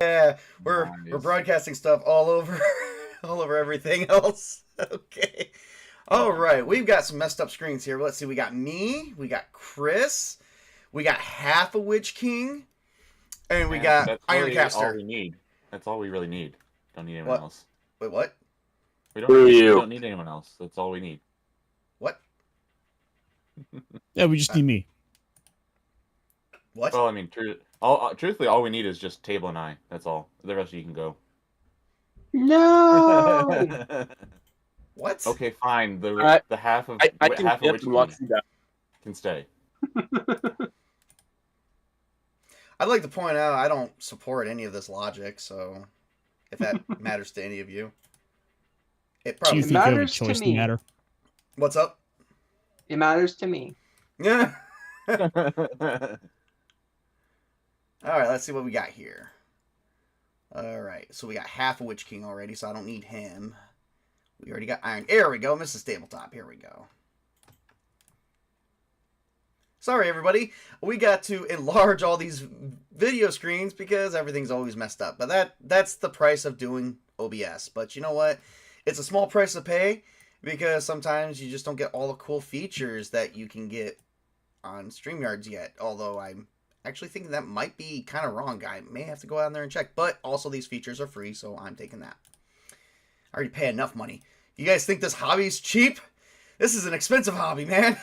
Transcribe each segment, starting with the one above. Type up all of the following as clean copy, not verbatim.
Yeah, we're Nice. broadcasting stuff all over all over everything else. Okay. All right, we've got some messed up screens here. Let's see. We got me, we got Chris, we got half a Witch King, and we got That's really all Ironcaster. we need. That's all we really need. Don't need anyone What? else. Wait, what? We Screw we you. don't need anyone else. That's all we need. What? Yeah, we just need me. What? Well, I mean, truthfully, all we need is just Table and I. That's all. The rest of you can go. No. What? Okay, fine. The Alright. the half of I can half of dip which and watch you down. can stay. I'd like to point out I don't support any of this logic, so if that matters to any of you, it Do probably you think you have a matters to choice me. to matter? What's up? It matters to me. Yeah. All right, let's see what we got here. All right, so we got half a Witch King already, so I don't need him. We already got Iron. There we go, Mrs. Tabletop. Here we go. Sorry, everybody. We got to enlarge all these video screens because everything's always messed up. But that's the price of doing OBS. But you know what? It's a small price to pay because sometimes you just don't get all the cool features that you can get on StreamYards yet. Although I'm actually thinking that might be kind of wrong. I may have to go out there and check. But also these features are free, so I'm taking that. I already pay enough money. You guys think this hobby's cheap? This is an expensive hobby, man.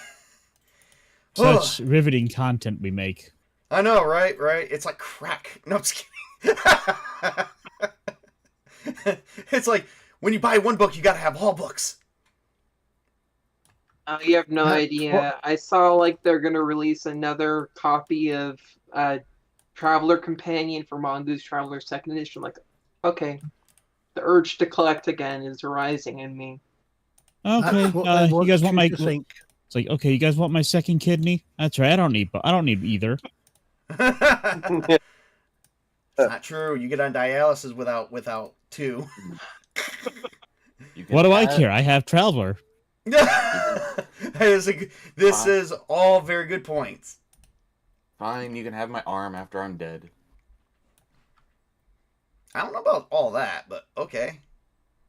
Such riveting content we make. I know, right? Right? It's like crack. No, I'm just kidding. It's like when you buy one book, you gotta have all books. You have no idea. I saw like they're gonna release another copy of Traveler Companion for Mongoose Traveler Second Edition. Like, okay, the urge to collect again is rising in me. Okay, That's what they you guys want my? to think. It's like, okay, you guys want my second kidney? That's right. I don't need either. It's not true. You get on dialysis without two. What do I care? I have Traveler. This is all very good points. Fine, you can have my arm after I'm dead. I don't know about all that, but okay.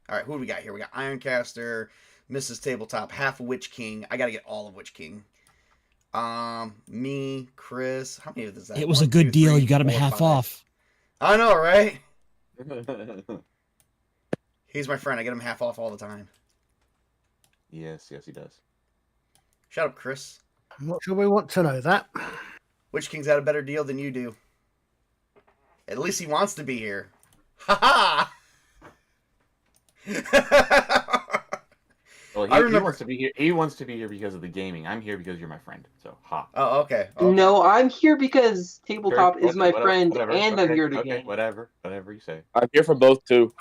All right, who do we got here? We got Ironcaster, Mrs. Tabletop, half a Witch King. I gotta get all of Witch King. Me, Chris. How many of this? It was a good deal. You got him half off. I know, right? He's my friend. I get him half off all the time. Yes, he does. Shut up, Chris. I'm not sure we want to know that. Witch King's had a better deal than you do. At least he wants to be here. Ha ha! Well, I remember... he wants to be here. He wants to be here because of the gaming. I'm here because you're my friend. So, ha. Oh, okay. No, I'm here because Tabletop Sure, is my friend, whatever. and Okay, I'm here to okay, game. whatever you say. I'm here for both too.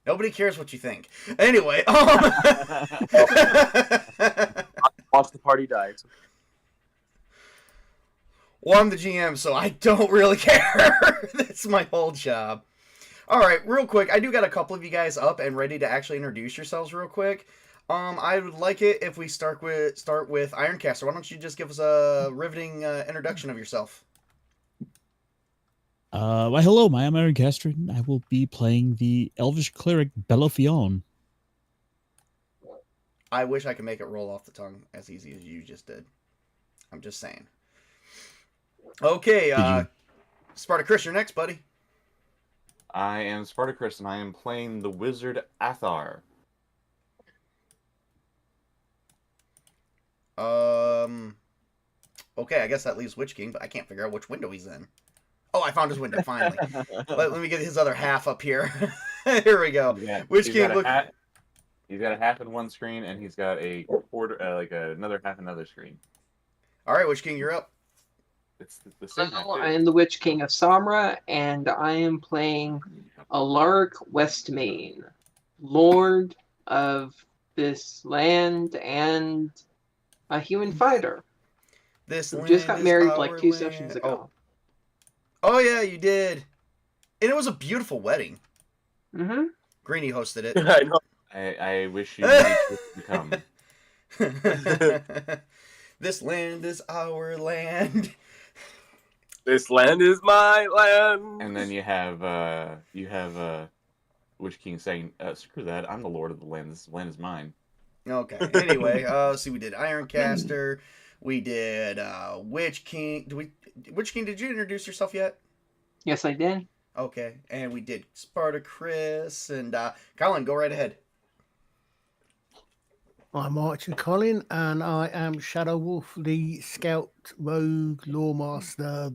Nobody cares what you think. Anyway, Watch the party die. well, I'm the GM, so I don't really care. That's my whole job. All right, real quick, I do got a couple of you guys up and ready to actually introduce yourselves real quick. I would like it if we start with Ironcaster. Why don't you just give us a riveting introduction of yourself? Why, hello, I'm Ironcaster, and I will be playing the Elvish Cleric Belofion. I wish I could make it roll off the tongue as easy as you just did. I'm just saying. Okay, Spartacus, you're next, buddy. I am Spartacus, and I am playing the Wizard Athar. Okay, I guess that leaves Witch King, but I can't figure out which window he's in. Oh, I found his window, finally. let me get his other half up here. Here we go. Witch King, look... He's got a half in one screen, and he's got a quarter, another half in another screen. All right, Witch King, you're up. It's the same. I am the Witch King of Samra, and I am playing Alaric Westmain, Lord of this land and a human fighter. This who just got married like 2 land. sessions ago. Oh, yeah, you did. And it was a beautiful wedding. Mm-hmm. Greenie hosted it. I know. I wish you would come. This land is our land. This land is my land. And then you have Witch King saying, "Screw that! I'm the lord of the land. This land is mine." Okay. Anyway, let's see. We did Ironcaster. We did Witch King. Witch King, did you introduce yourself yet? Yes, I did. Okay. And we did Spartacus and Colin. Go right ahead. I'm ArcherColin, and I am Shadow Wolf, the Scout, Rogue, Lawmaster,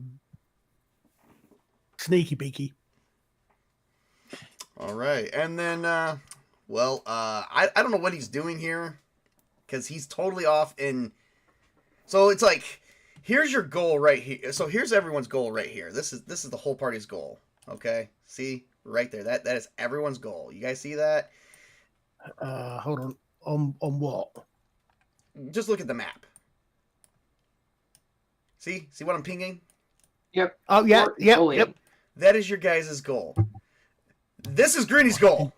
Sneaky Beaky. All right. And then, I don't know what he's doing here because he's totally off in. So it's like, here's your goal right here. So here's everyone's goal right here. This is the whole party's goal. Okay. See right there. That is everyone's goal. You guys see that? Hold on. On what? Just look at the map. See what I'm pinging? Yep. Oh yeah, yep, Fully. yep. That is your guys' goal. This is Greeny's goal.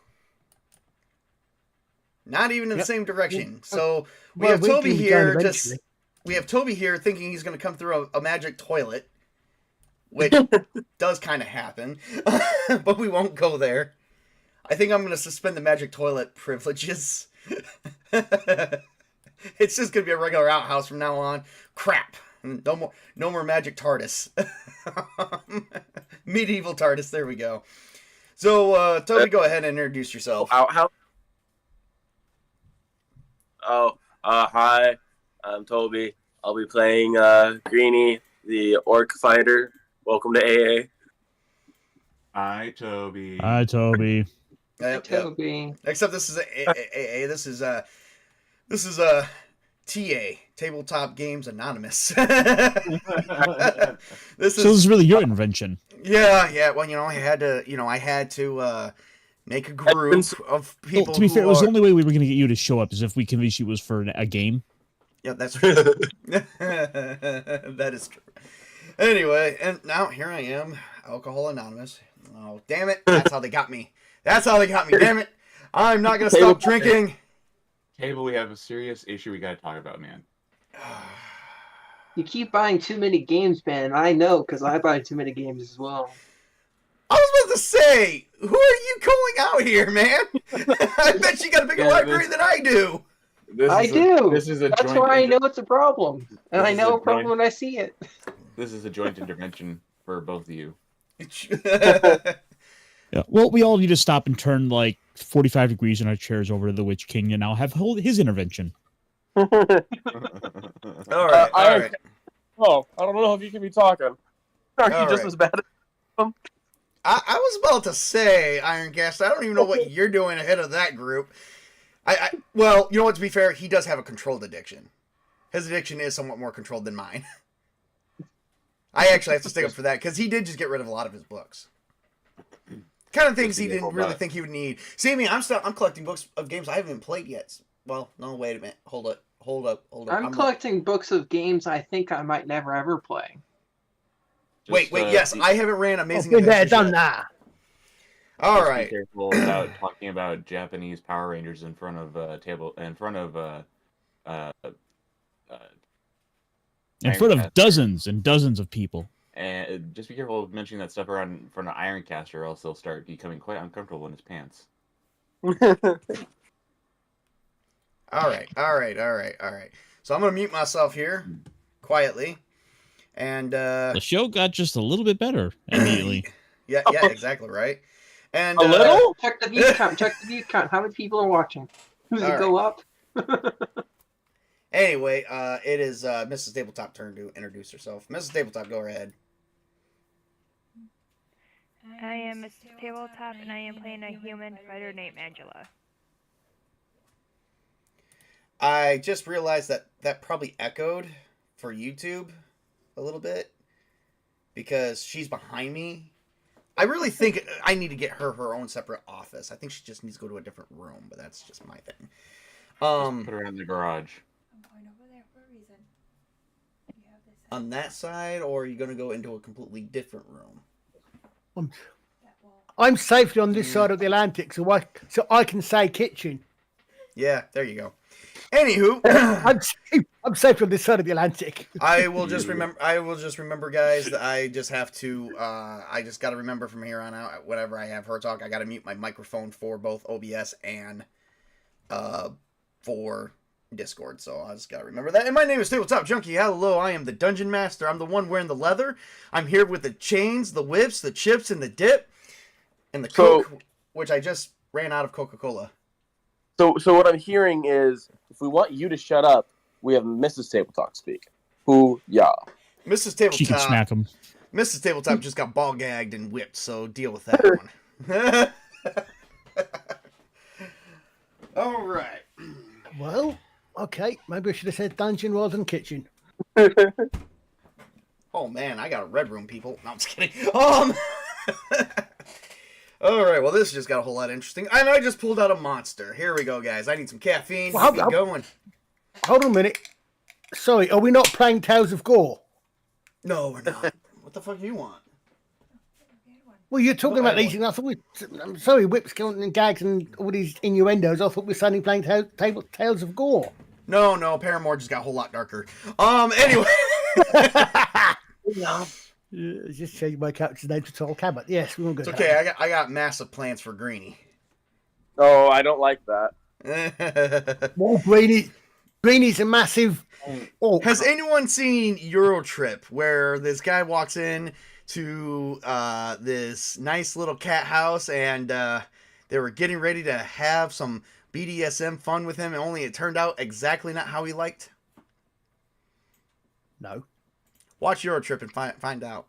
Not even in the same direction. So we have Tobey can be here. done Just eventually. we have Tobey here thinking he's going to come through a magic toilet, which does kind of happen, but we won't go there. I think I'm going to suspend the magic toilet privileges. It's just going to be a regular outhouse from now on. Crap. No more magic TARDIS. Medieval TARDIS. There we go. So, Tobey, go ahead and introduce yourself. How? Hi. I'm Tobey. I'll be playing Greeny, the Orc Fighter. Welcome to AA. Hi, Toby. Hi, Toby. Yep. Toby. Except this is a this is a TA, Tabletop Games Anonymous. This So this is really your invention. yeah. Well, I had to make a group of people. Well, to be fair, it who was the are- only way we were going to get you to show up is if we convinced you it was for a game. Yeah, that's true. That is true. Anyway, and now here I am, Alcohol Anonymous. Oh, damn it. That's how they got me. Damn it. I'm not going to stop drinking. Cable, we have a serious issue we got to talk about, man. You keep buying too many games, man. I know, because I buy too many games as well. I was about to say, who are you calling out here, man? I bet you got a bigger Yeah, library than I do. I do. This is a That's joint. why I know it's a problem. And This I is know a a problem joint- when I see it. This is a joint intervention for both of you. Yeah. Well, we all need to stop and turn like 45 degrees in our chairs over to the Witch King and now have his intervention. All right. Oh, I don't know if you can be talking. Are All you just right. as bad? I was about to say, Iron Gas, I don't even know what you're doing ahead of that group. Well, you know what, to be fair, he does have a controlled addiction. His addiction is somewhat more controlled than mine. I actually have to stick up for that, because he did just get rid of a lot of his books. Kind of things he didn't really think he would need. See, I mean, I'm collecting books of games I haven't even played yet. Well, no, wait a minute. Hold up. I'm collecting books of games I think I might never ever play. Wait, yes, I haven't ran Amazing Been there, Adventures done yet. that. All Just right. Be careful about talking about Japanese Power Rangers in front of Dozens and dozens of people. And just be careful of mentioning that stuff around in front of Ironcaster, or else he'll start becoming quite uncomfortable in his pants. All right. So I'm going to mute myself here quietly. And The show got just a little bit better immediately. yeah, exactly right. And A little? Check the view count. How many people are watching? Does it go up? Anyway, it is Mrs. Tabletop turn to introduce herself. Mrs. Tabletop, go ahead. I am Mrs. Tabletop, and I am playing a human fighter named Angela. I just realized that probably echoed for YouTube a little bit because she's behind me. I really think I need to get her own separate office. I think she just needs to go to a different room, but that's just my thing. Just put her in the garage. I'm going over there for a reason. You have this. On that side, or are you going to go into a completely different room? I'm safely on this side of the Atlantic, so I can say kitchen. Yeah, there you go. Anywho, I'm safe on this side of the Atlantic. I will just remember, guys, that I just have to. I just got to remember from here on out. Whenever I have her talk, I got to mute my microphone for both OBS and for Discord. So I just got to remember that. And my name is Tabletop Junkie. Hello, I am the Dungeon Master. I'm the one wearing the leather. I'm here with the chains, the whips, the chips, and the dip, and the Coke, which I just ran out of Coca-Cola. So what I'm hearing is, if we want you to shut up, we have Mrs. Tabletop speak. Who, yeah. Mrs. Tabletop. She can smack him. Mrs. Tabletop just got ball gagged and whipped, so deal with that one. All right. Well, okay. Maybe I should have said dungeon rather than kitchen. Oh man, I got a red room, people. No, I'm just kidding. All right. Well, this just got a whole lot interesting, and I just pulled out a monster. Here we go, guys. I need some caffeine. Well, Get going. Hold on a minute. Sorry, are we not playing Tales of Gore? No, we're not. What the fuck do you want? Well, you're talking about these things. I thought I'm sorry, whips, killing, and gags, and all these innuendos. I thought we were suddenly playing Tales of Gore. No. Paramoor just got a whole lot darker. Anyway. Just changed my character's name to Tall Cabot. Yes, we won't go. It's okay. I got massive plans for Greenie. Oh, I don't like that. More Greenie. Greenie's a massive. Oh, Has anyone seen Eurotrip, where this guy walks in to this nice little cat house, and they were getting ready to have some BDSM fun with him, and only it turned out exactly not how he liked? No. Watch Eurotrip and find out.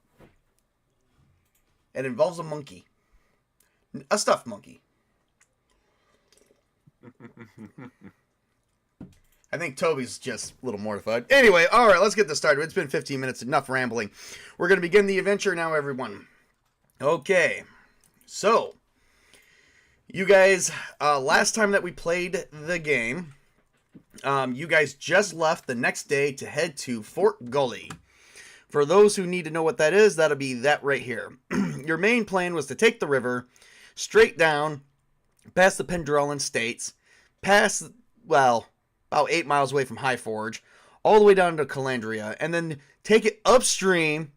It involves a monkey. A stuffed monkey. I think Toby's just a little mortified. Anyway, all right, let's get this started. It's been 15 minutes, enough rambling. We're going to begin the adventure now, everyone. Okay, so you guys, last time that we played the game, you guys just left the next day to head to Fort Gully. For those who need to know what that is, that'll be that right here. Your main plan was to take the river straight down, past the Pendrellin States, past, well, about 8 miles away from High Forge, all the way down to Calandria, and then take it upstream,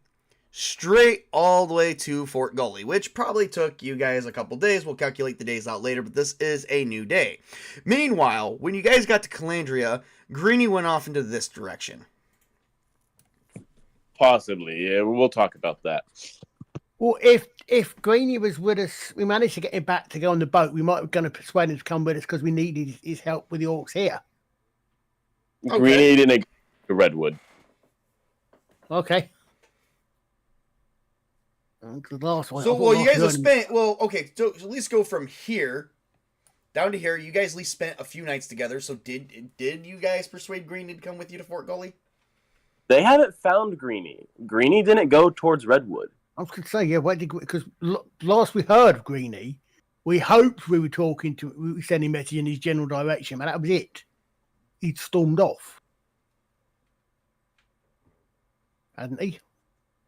straight all the way to Fort Gully, which probably took you guys a couple days. We'll calculate the days out later, but this is a new day. Meanwhile, when you guys got to Calandria, Greenie went off into this direction. Possibly, yeah. We'll talk about that. Well, if Greenie was with us, we managed to get him back to go on the boat. We might have going to persuade him to come with us because we needed his help with the orcs here. Okay. Greenie didn't go to Redwood. Okay. The last one. So, well, you guys have spent, well, okay, so at least go from here down to here. You guys at least spent a few nights together. So did you guys persuade Greenie to come with you to Fort Gully? They haven't found Greenie. Greenie didn't go towards Redwood. I was going to say, yeah, because last we heard of Greenie, we hoped we were talking to, we were sending a message in his general direction, but that was it. He'd stormed off. Hadn't he?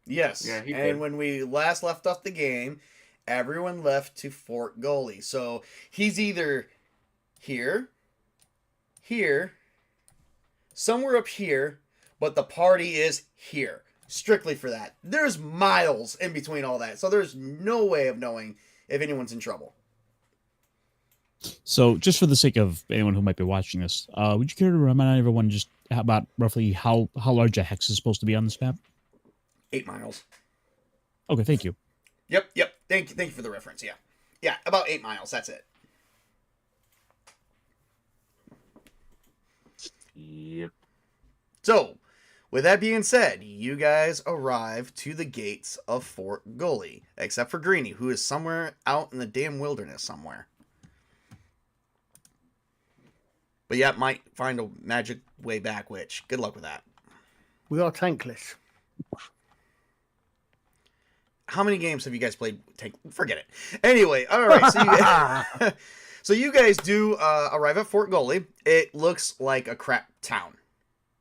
Yes. Yeah, he and did. when we last left off the game, everyone left to Fort Gully. So he's either here, somewhere up here, but the party is here. Strictly for that. There's miles in between all that. So there's no way of knowing if anyone's in trouble. So, just for the sake of anyone who might be watching this, would you care to remind everyone just about roughly how large a hex is supposed to be on this map? 8 miles. Okay, thank you. Yep. Thank you for the reference. Yeah, about 8 miles. That's it. Yep. So, with that being said, you guys arrive to the gates of Fort Gully, except for Greenie, who is somewhere out in the damn wilderness somewhere. But yeah, might find a magic way back, which, good luck with that. We are tankless. How many games have you guys played? Forget it. Anyway, all right. So you guys do arrive at Fort Gully. It looks like a crap town.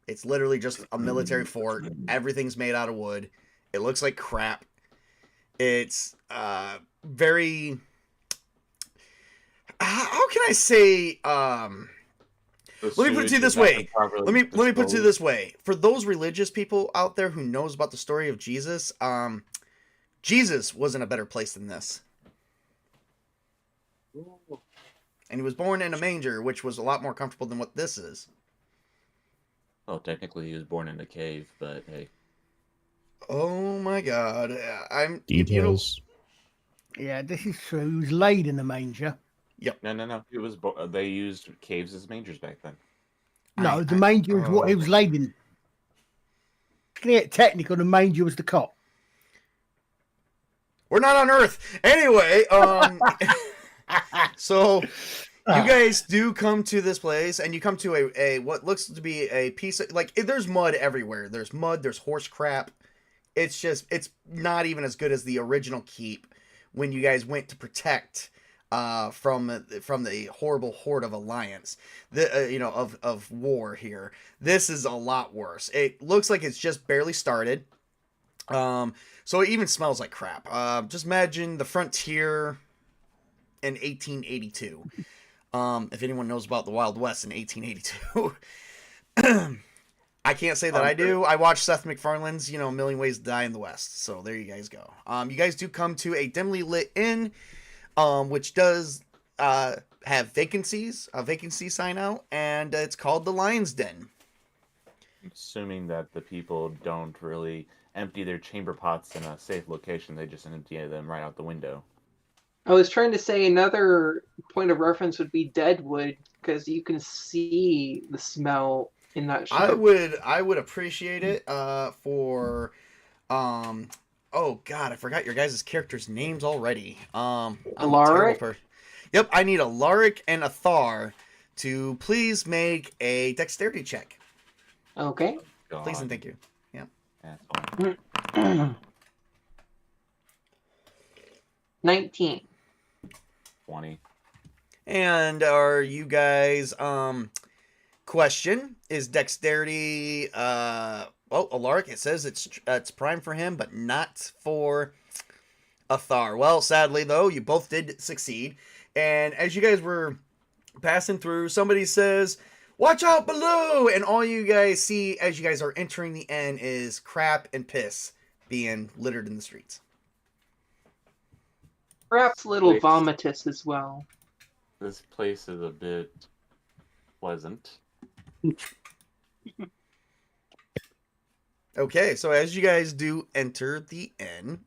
It's literally just a military fort. Everything's made out of wood. It looks like crap. It's very... how can I say... Let me put it to you this way. Let me put it to you this way. For those religious people out there who knows about the story of Jesus, Jesus was in a better place than this. And he was born in a manger, which was a lot more comfortable than what this is. Well, technically he was born in a cave, but hey. Oh my God! Details. Yeah, this is true. He was laid in a manger. No. It was. They used caves as mangers back then. No, the manger is what he was laid in. To get technical, the manger was the cot. We're not on Earth anyway. So you guys do come to this place, and you come to a what looks to be a piece of there's mud everywhere. There's mud. There's horse crap. It's not even as good as the original keep when you guys went to protect from the horrible horde of Alliance, of war here. This is a lot worse. It looks like it's just barely started. So it even smells like crap. Just imagine the frontier in 1882. If anyone knows about the Wild West in 1882. I can't say that I do. I watched Seth MacFarlane's, A Million Ways to Die in the West. So there you guys go. You guys do come to a dimly lit inn, which does have a vacancy sign out, and it's called the Lion's Den. Assuming that the people don't really empty their chamber pots in a safe location, they just empty them right out the window. I was trying to say another point of reference would be Deadwood, because you can see the smell in that show. I would appreciate it for oh God, I forgot your guys' characters' names already. Alaric? Yep, I need Alaric and Athar to please make a dexterity check. Okay. God. Please and thank you. Yeah. That's fine. 19. 20. And are you guys question is dexterity Alaric, it says it's prime for him but not for Athar. Well, sadly though, you both did succeed, and as you guys were passing through, somebody says, "Watch out below!" And all you guys see as you guys are entering the inn is crap and piss being littered in the streets. Perhaps a little vomitous as well. This place is a bit pleasant. Okay, so as you guys do enter the inn,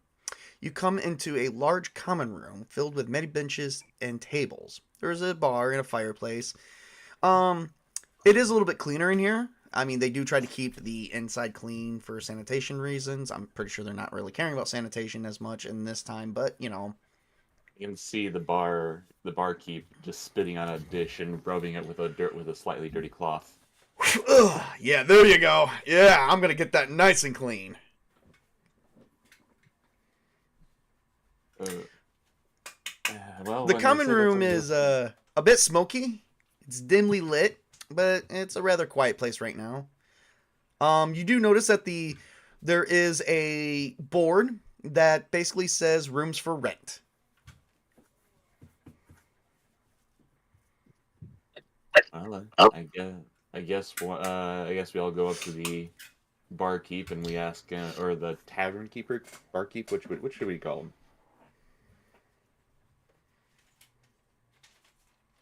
you come into a large common room filled with many benches and tables. There's a bar and a fireplace. It is a little bit cleaner in here. I mean, they do try to keep the inside clean for sanitation reasons. I'm pretty sure they're not really caring about sanitation as much in this time, but You can see the barkeep just spitting on a dish and rubbing it with a slightly dirty cloth. Ugh, yeah, there you go. Yeah, I'm gonna get that nice and clean. Well, The common room is a bit smoky. It's dimly lit, but it's a rather quiet place right now. You do notice that there is a board that basically says rooms for rent. Well, I guess we all go up to the barkeep and we ask, or the tavern keeper, barkeep. Which should we call him?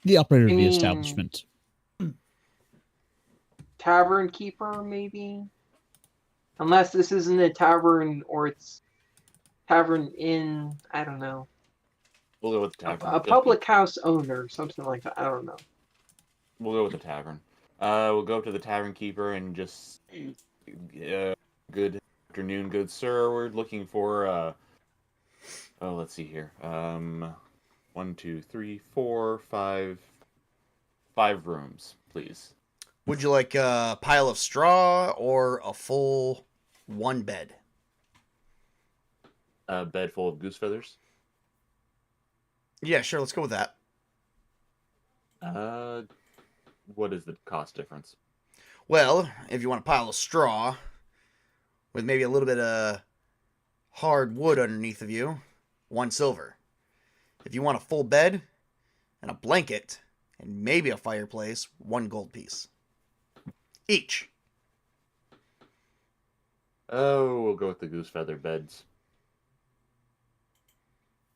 The operator of the mean- establishment. Tavern keeper, maybe? Unless this isn't a tavern or it's tavern inn, I don't know. We'll go with the tavern. A public house owner, something like that. I don't know. We'll go with the tavern. We'll go up to the tavern keeper and just, good afternoon, good sir. We're looking for, let's see here. 1, 2, 3, 4, 5 rooms, please. Would you like a pile of straw or a full one bed? A bed full of goose feathers. Yeah, sure. Let's go with that. What is the cost difference? Well, if you want a pile of straw with maybe a little bit of hard wood underneath of you, 1 silver. If you want a full bed and a blanket and maybe a fireplace, 1 gold piece. Each. Oh, we'll go with the goose feather beds.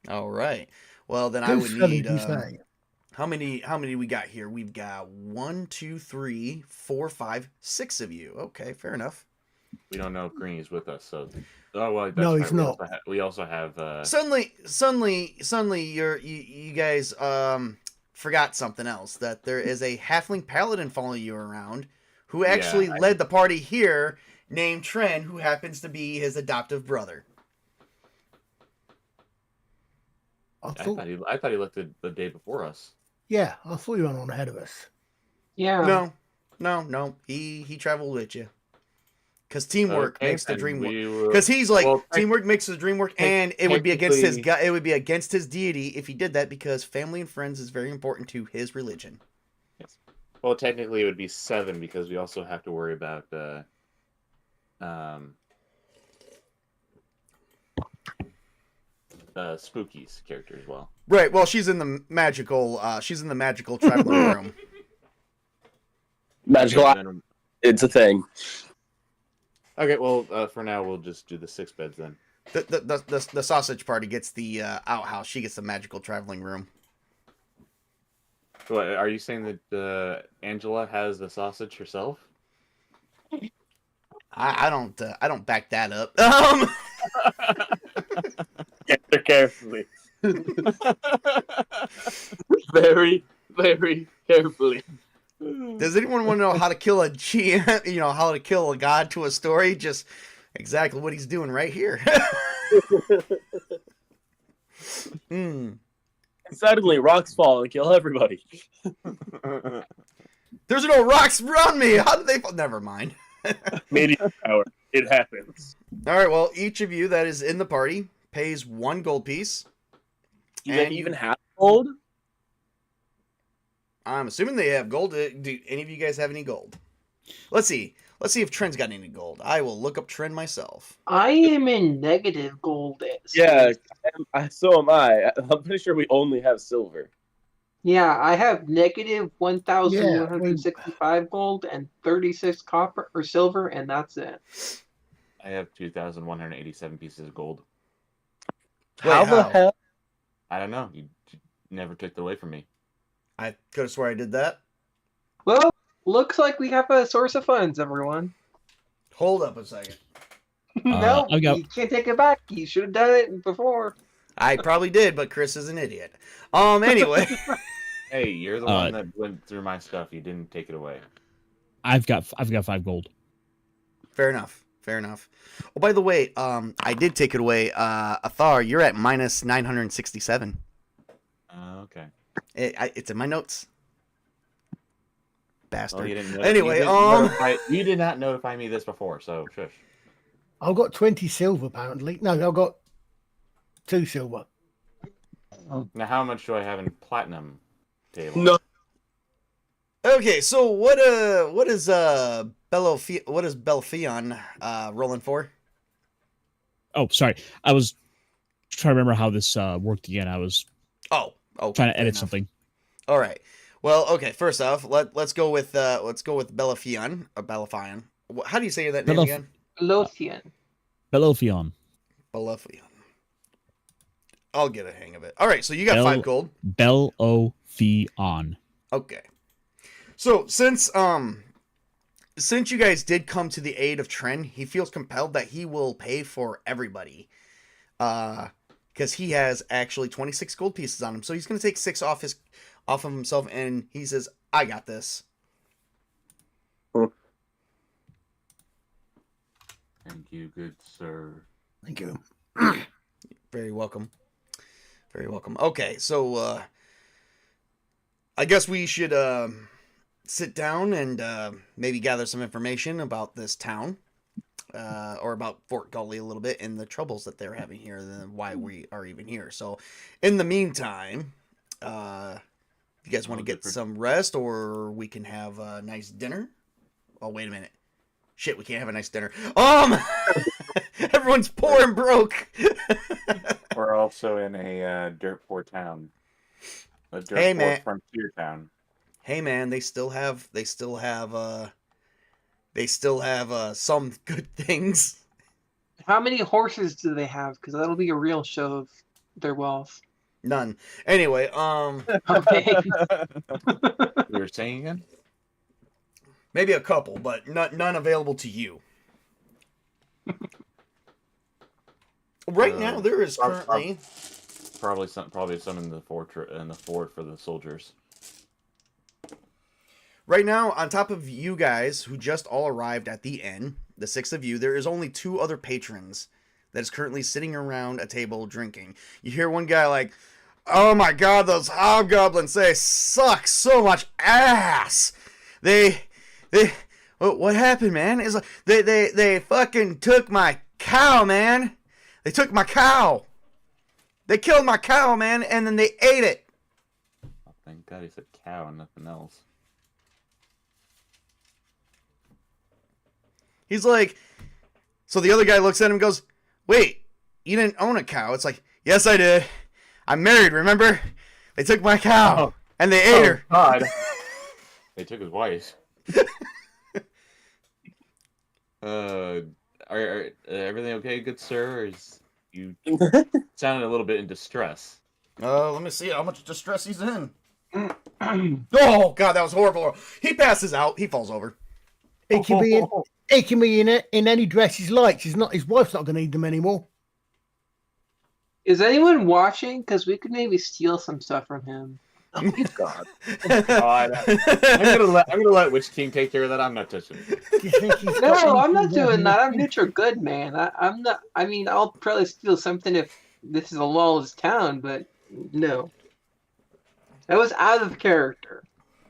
All right. Well, then I Goose would feathers, need. you say? How many we got here? We've got 1, 2, 3, 4, 5, 6 of you. Okay, fair enough. We don't know if Greeny's with us, so. Oh well, that's No, right. he's not. We also have. Suddenly, you guys forgot something else. That there is a halfling paladin following you around, who actually led the party here, named Tren, who happens to be his adoptive brother. I I thought, thought he left the day before us. yeah, I thought you were on ahead of us. Yeah. No. He traveled with you. Because teamwork Okay, makes the and dream work. we will- Because he's like, well, teamwork makes the dream work, and it would be against his technically- it would be against his deity if he did that, because family and friends is very important to his religion. Yes. Well, technically, it would be 7 because we also have to worry about Spooky's character as well. Right. Well, she's in the magical traveling room. Magical. Okay, then- It's a thing. okay, well, for now, we'll just do the 6 beds then. The sausage party gets the outhouse. She gets the magical traveling room. What, are you saying that Angela has the sausage herself? I don't back that up. Answer carefully. Very, very carefully. Does anyone want to know how to kill a GM? You know, how to kill a god to a story? Just exactly what he's doing right here. Suddenly, rocks fall and kill everybody. There's no rocks around me. How did they fall? Never mind. Meteor power. It happens. All right. Well, each of you that is in the party pays 1 gold piece. Do they And even have gold? I'm assuming they have gold. Do any of you guys have any gold? Let's see. Let's see if Trent's got any gold. I will look up Trent myself. I am in negative gold. Yeah, so am I. I'm pretty sure we only have silver. Yeah, I have negative 1,165 gold and 36 copper or silver, and that's it. I have 2,187 pieces of gold. Wait, How the how? hell? I don't know. You never took it away from me. I could have swore I did that. Well, looks like we have a source of funds, everyone. Hold up a second. No, I've got- you can't take it back. You should have done it before. I probably did, but Chris is an idiot. Anyway. Hey, you're the one that went through my stuff. You didn't take it away. I've got 5 gold. Fair enough. Oh, by the way, I did take it away. Athar, you're at minus 967. Okay. It's in my notes. Bastard. Well, you didn't Anyway, you did not notify me this before, so shush. I've got 20 silver, apparently. No, I've got 2 silver. Now, how much do I have in platinum table? No. Okay, so what is Belfion rolling for? Oh, sorry. I was trying to remember how this worked again. I was Oh, trying to fair edit enough. something. All right. Well, okay. First off, let's go with Bellafion or Bellafion. How do you say that name again? Lothian. Belophion. Bellafion. I'll get a hang of it. All right. So you got 5 gold. Belophion. Okay. So since you guys did come to the aid of Tren, he feels compelled that he will pay for everybody. Because he has actually 26 gold pieces on him. So he's going to take 6 off of himself, and he says, I got this. Thank you, good sir. Thank you. Very welcome. Very welcome. Okay, so I guess we should sit down and maybe gather some information about this town. Or about Fort Gully a little bit and the troubles that they're having here and why we are even here. So in the meantime, if you guys want to get some rest, or we can have a nice dinner. Oh, wait a minute. Shit, we can't have a nice dinner. Everyone's poor and broke. We're also in a dirt poor town. A dirt Hey, poor man. frontier town. hey man, they still have some good things. How many horses do they have? Because that'll be a real show of their wealth. None. Anyway, Okay. You were saying again? maybe a couple, but none available to you. Right now, there is currently probably some in the fort for the soldiers. Right now, on top of you guys who just all arrived at the inn, the 6 of you, there is only 2 other patrons that is currently sitting around a table drinking. You hear one guy like, "Oh my god, those hobgoblins, they suck so much ass. What happened, man? It's like they fucking took my cow, man. They took my cow. They killed my cow, man, and then they ate it." Oh, thank God he said cow and nothing else. He's like, so the other guy looks at him and goes, "Wait, you didn't own a cow?" It's like, "Yes, I did. I'm married, remember? They took my cow, and they ate her." God. They took his wife. Are everything okay, good sir? Or is you sounded a little bit in distress? Let me see how much distress he's in. Oh, God, that was horrible. He passes out. He falls over. He can be in. He can be in any dress he likes. His wife's not going to need them anymore. Is anyone watching? Because we could maybe steal some stuff from him. Oh, God. God. I'm gonna let Witch King take care of that. I'm not touching it. Do you think he's got No, I'm not anything doing that. I'm there? neutral good, man. I'm not. I mean, I'll probably steal something if this is a lawless town, but no. That was out of character.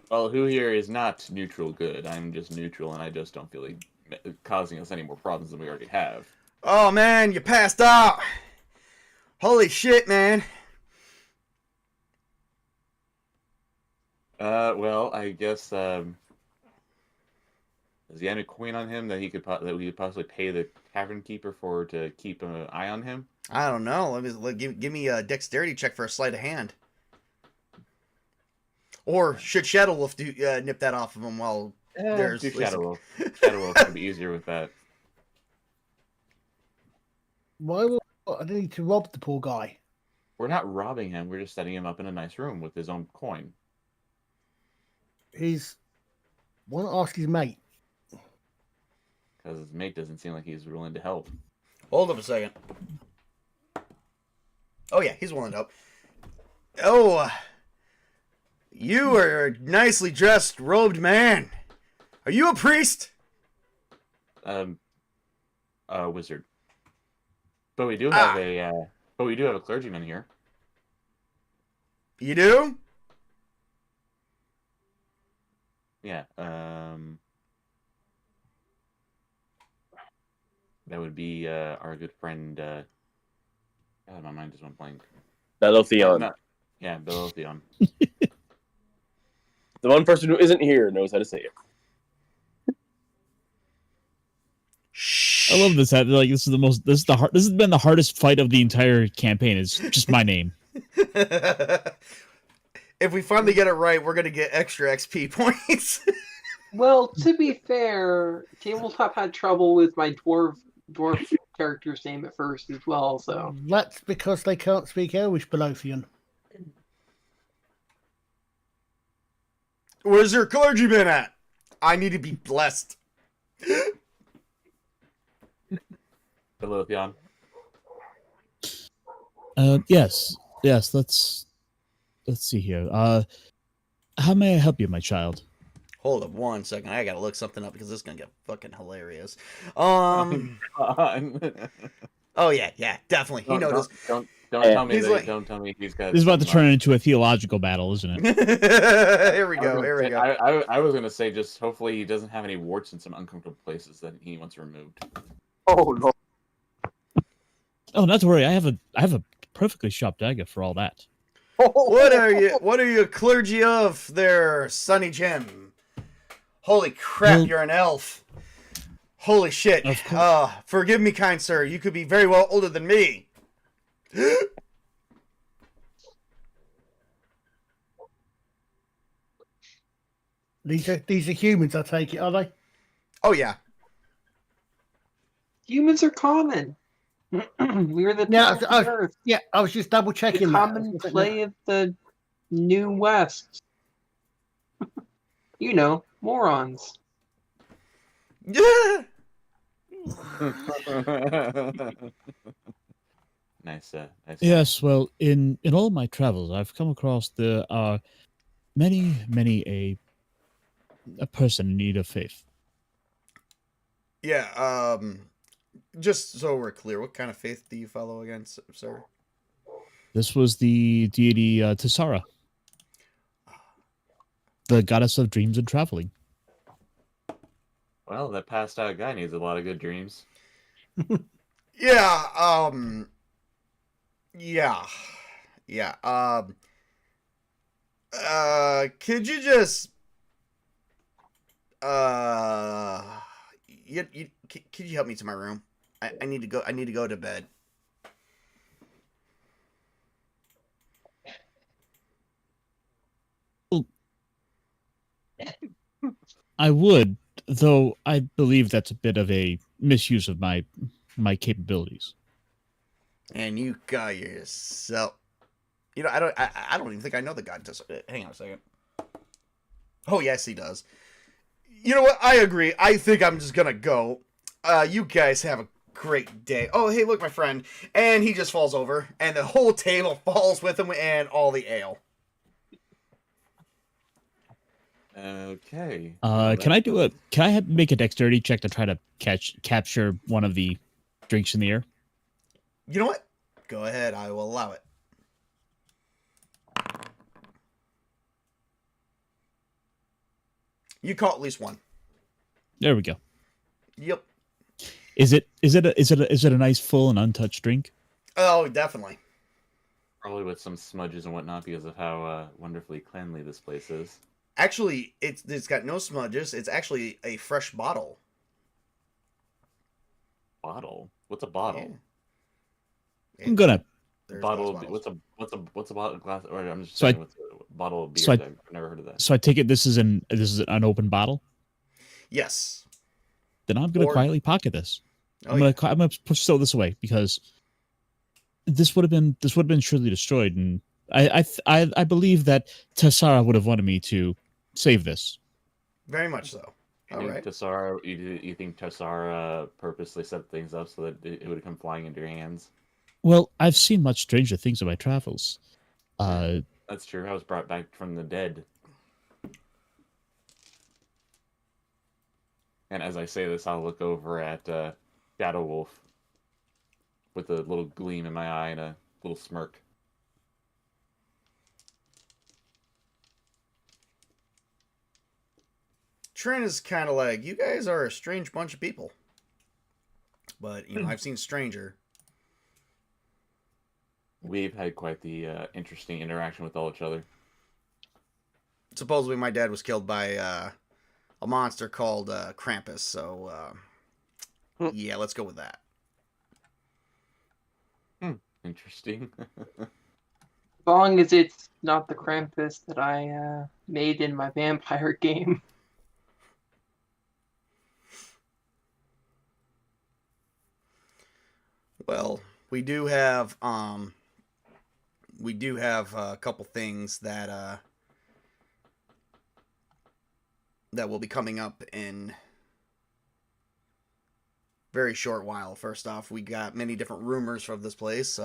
Well, who here is not neutral good? I'm just neutral, and I just don't feel like causing us any more problems than we already have. Oh, man, you passed out. Holy shit, man. Well, I guess does he have a coin on him that we could possibly pay the tavern keeper to keep an eye on him? I don't know. Give me a dexterity check for a sleight of hand. Or should Shadow Wolf nip that off of him while there's Do Shadow Wolf. Shadow Wolf would be easier with that. Why would I need to rob the poor guy? We're not robbing him. We're just setting him up in a nice room with his own coin. Why not ask his mate? Because his mate doesn't seem like he's willing to help. Hold up a second. Oh, yeah, he's willing to help. Oh, you are a nicely dressed, robed man. Are you a priest? A wizard. But we do have a clergyman here. You do? Yeah. That would be our good friend. God, my mind just went blank. Belothion. Yeah, Belothion. The one person who isn't here knows how to say it. Shh. I love this. Like this has been the hardest fight of the entire campaign. It's just my name. If we finally get it right, we're gonna get extra XP points. Well, to be fair, Tabletop had trouble with my dwarf character's name at first as well, so. That's because they can't speak Elvish, Belothian. Where's your clergyman at? I need to be blessed. Belothion. Yes. Let's see here. How may I help you, my child? Hold up 1 second. I gotta look something up because this is gonna get fucking hilarious. Oh yeah, definitely. He noticed. Don't tell me He's that. like- Don't tell me he's got. This is about to turn into a theological battle, isn't it? Here we go. Here we go. I was gonna say just hopefully he doesn't have any warts in some uncomfortable places that he wants removed. Oh no! Oh, not to worry. I have a perfectly sharp dagger for all that. What are you clergy of there, Sonny Jim? Holy crap, Well- you're an elf. Holy shit. Of course. Forgive me, kind sir. You could be very well older than me. These are humans, I take it, are they? Oh yeah. Humans are common. We were the Yeah, people of the earth. Yeah, I was just double The checking that. common clay of the New West. You know, morons. Yeah. Nice. Nice. Yes, well, in all my travels, I've come across there are many a person in need of faith. Yeah. Just so we're clear, what kind of faith do you follow again, sir? This was the deity Tessara, the goddess of dreams and traveling. Well, that passed out guy needs a lot of good dreams. Yeah. Yeah. Yeah. Could you just could you help me to my room? I need to go. I need to go to bed. I would, though I believe that's a bit of a misuse of my capabilities. And you got yourself. You know, I don't even think I know the god. Hang on a second. Oh yes, he does. You know what? I agree. I think I'm just gonna go. You guys have a great day. Oh, hey, look, my friend. And he just falls over, and the whole table falls with him, and all the ale. Okay. Can I make a dexterity check to try to capture one of the drinks in the air? You know what? Go ahead. I will allow it. You caught at least one. There we go. Yep. Is it a nice full and untouched drink? Oh, definitely. Probably with some smudges and whatnot because of how wonderfully cleanly this place is. Actually, it's got no smudges. It's actually a fresh bottle. Bottle? What's a bottle? Yeah. I'm gonna There's Bottle. glass bottles. What's a bottle glass? Or I'm just So I- saying, what's a bottle of beer? so I- I've never heard of that. So I take it this is an open bottle. Yes. Then I'm gonna Or- quietly pocket this. Oh, I'm gonna stow this away because this would have been surely destroyed, and I believe that Tessara would have wanted me to save this. very much so. All right. Tessara, you think Tessara purposely set things up so that it would come flying into your hands? Well, I've seen much stranger things in my travels. That's true. I was brought back from the dead. And as I say this, I'll look over at Shadow Wolf with a little gleam in my eye and a little smirk. Trent is kind of like, you guys are a strange bunch of people. But, you know, I've seen stranger. We've had quite the interesting interaction with all each other. Supposedly my dad was killed by a monster called Krampus. So, yeah, let's go with that. Interesting. As long as it's not the Krampus that I made in my vampire game. Well, we do have a couple things that that will be coming up in very short while. First off, we got many different rumors from this place.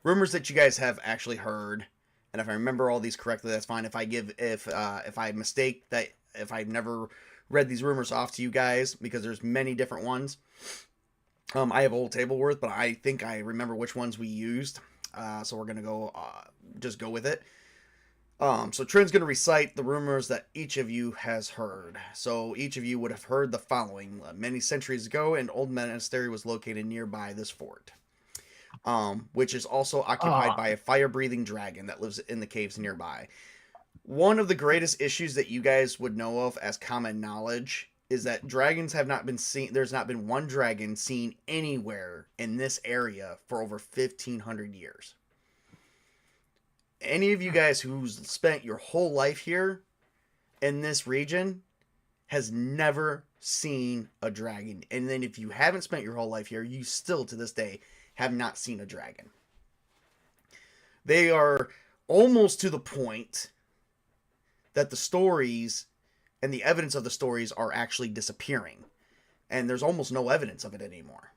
Rumors that you guys have actually heard, and if I remember all these correctly, that's fine. If I mistake that, if I've never read these rumors off to you guys, because there's many different ones. I have old table worth, but I think I remember which ones we used. So we're gonna go just go with it. So Trent's gonna recite the rumors that each of you has heard. So each of you would have heard the following: many centuries ago, an old monastery was located nearby this fort, which is also occupied by a fire-breathing dragon that lives in the caves nearby. One of the greatest issues that you guys would know of as common knowledge is that dragons have not been seen. There's not been one dragon seen anywhere in this area for over 1,500 years. Any of you guys who's spent your whole life here in this region has never seen a dragon. And then if you haven't spent your whole life here, you still to this day have not seen a dragon. They are almost to the point that the stories and the evidence of the stories are actually disappearing. And there's almost no evidence of it anymore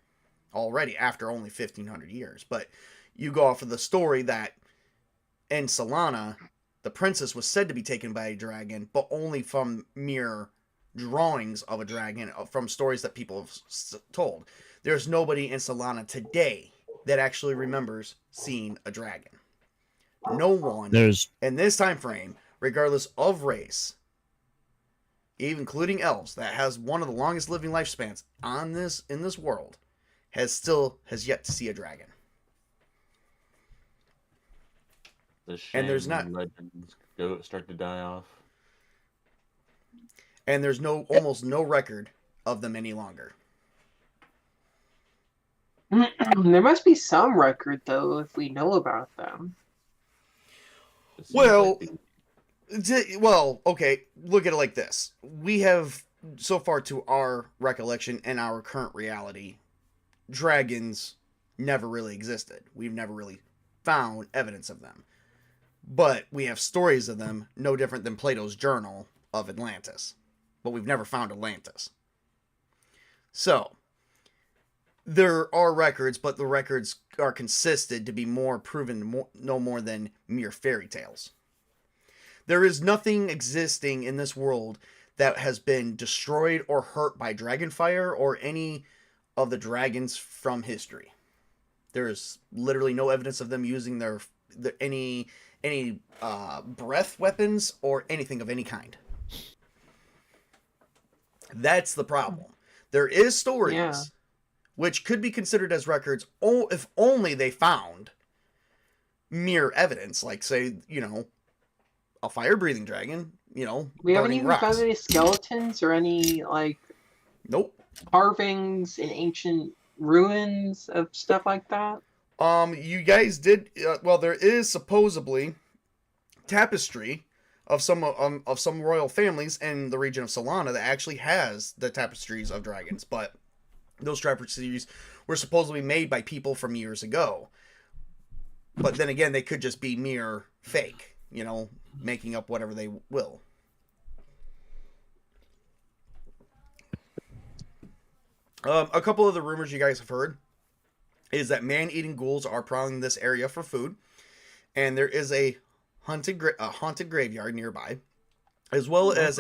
already after only 1,500 years. But you go off of the story that in Solana, the princess was said to be taken by a dragon, but only from mere drawings of a dragon from stories that people have told. There's nobody in Solana today that actually remembers seeing a dragon. No one in this time frame, regardless of race, even including elves, that has one of the longest living lifespans in this world, has yet to see a dragon. And there's not legends start to die off. And there's almost no record of them any longer. There must be some record though if we know about them. Well, okay, look at it like this. We have, so far to our recollection and our current reality, dragons never really existed. We've never really found evidence of them. But we have stories of them, no different than Plato's journal of Atlantis. But we've never found Atlantis. So, there are records, but the records are consisted to be no more than mere fairy tales. There is nothing existing in this world that has been destroyed or hurt by dragonfire or any of the dragons from history. There is literally no evidence of them using any breath weapons or anything of any kind. That's the problem. There is stories which could be considered as records if only they found mere evidence, like, say, a fire-breathing dragon, We haven't burning even rocks. found any skeletons or any, Nope. carvings in ancient ruins of stuff like that. You guys did, there is supposedly tapestry of some royal families in the region of Solana that actually has the tapestries of dragons, but those tapestries were supposedly made by people from years ago. But then again, they could just be mere fake, making up whatever they will. A couple of the rumors you guys have heard is that man-eating ghouls are prowling this area for food, and there is a haunted graveyard nearby, as well as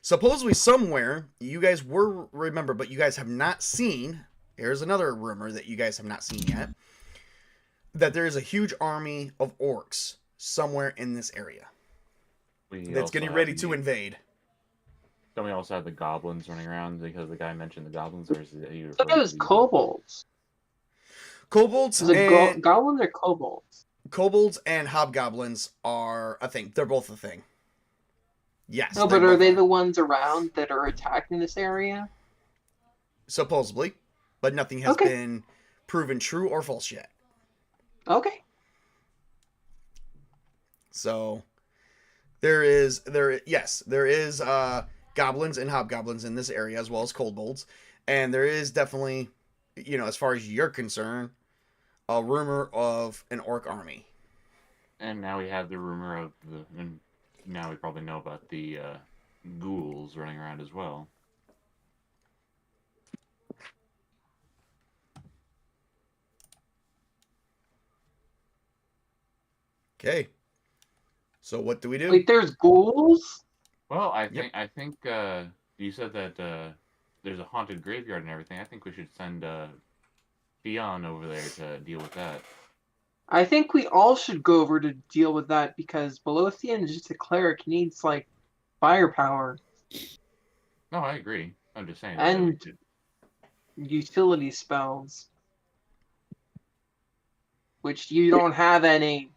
supposedly somewhere you guys remember, but you guys have not seen. Here's another rumor that you guys have not seen yet, that there is a huge army of orcs somewhere in this area that's getting ready to invade. Don't we also have the goblins running around because the guy mentioned the goblins? Or is it I thought it was kobolds. Kobolds and goblins or kobolds? Kobolds and hobgoblins are a thing. They're both a thing. Yes. No, but are they the ones around that are attacking this area? Supposedly, but nothing has been proven true or false yet. Okay. So there is goblins and hobgoblins in this area, as well as kobolds, and there is definitely, as far as you're concerned, a rumor of an orc army. And now we have the rumor of and now we probably know about the ghouls running around as well. Okay. So what do we do? Wait, there's ghouls? Well, I think you said that there's a haunted graveyard and everything. I think we should send Theon over there to deal with that. I think we all should go over to deal with that because Belothian is just a cleric. He needs firepower. No, I agree. I'm just saying. And utility spells, which you don't have any.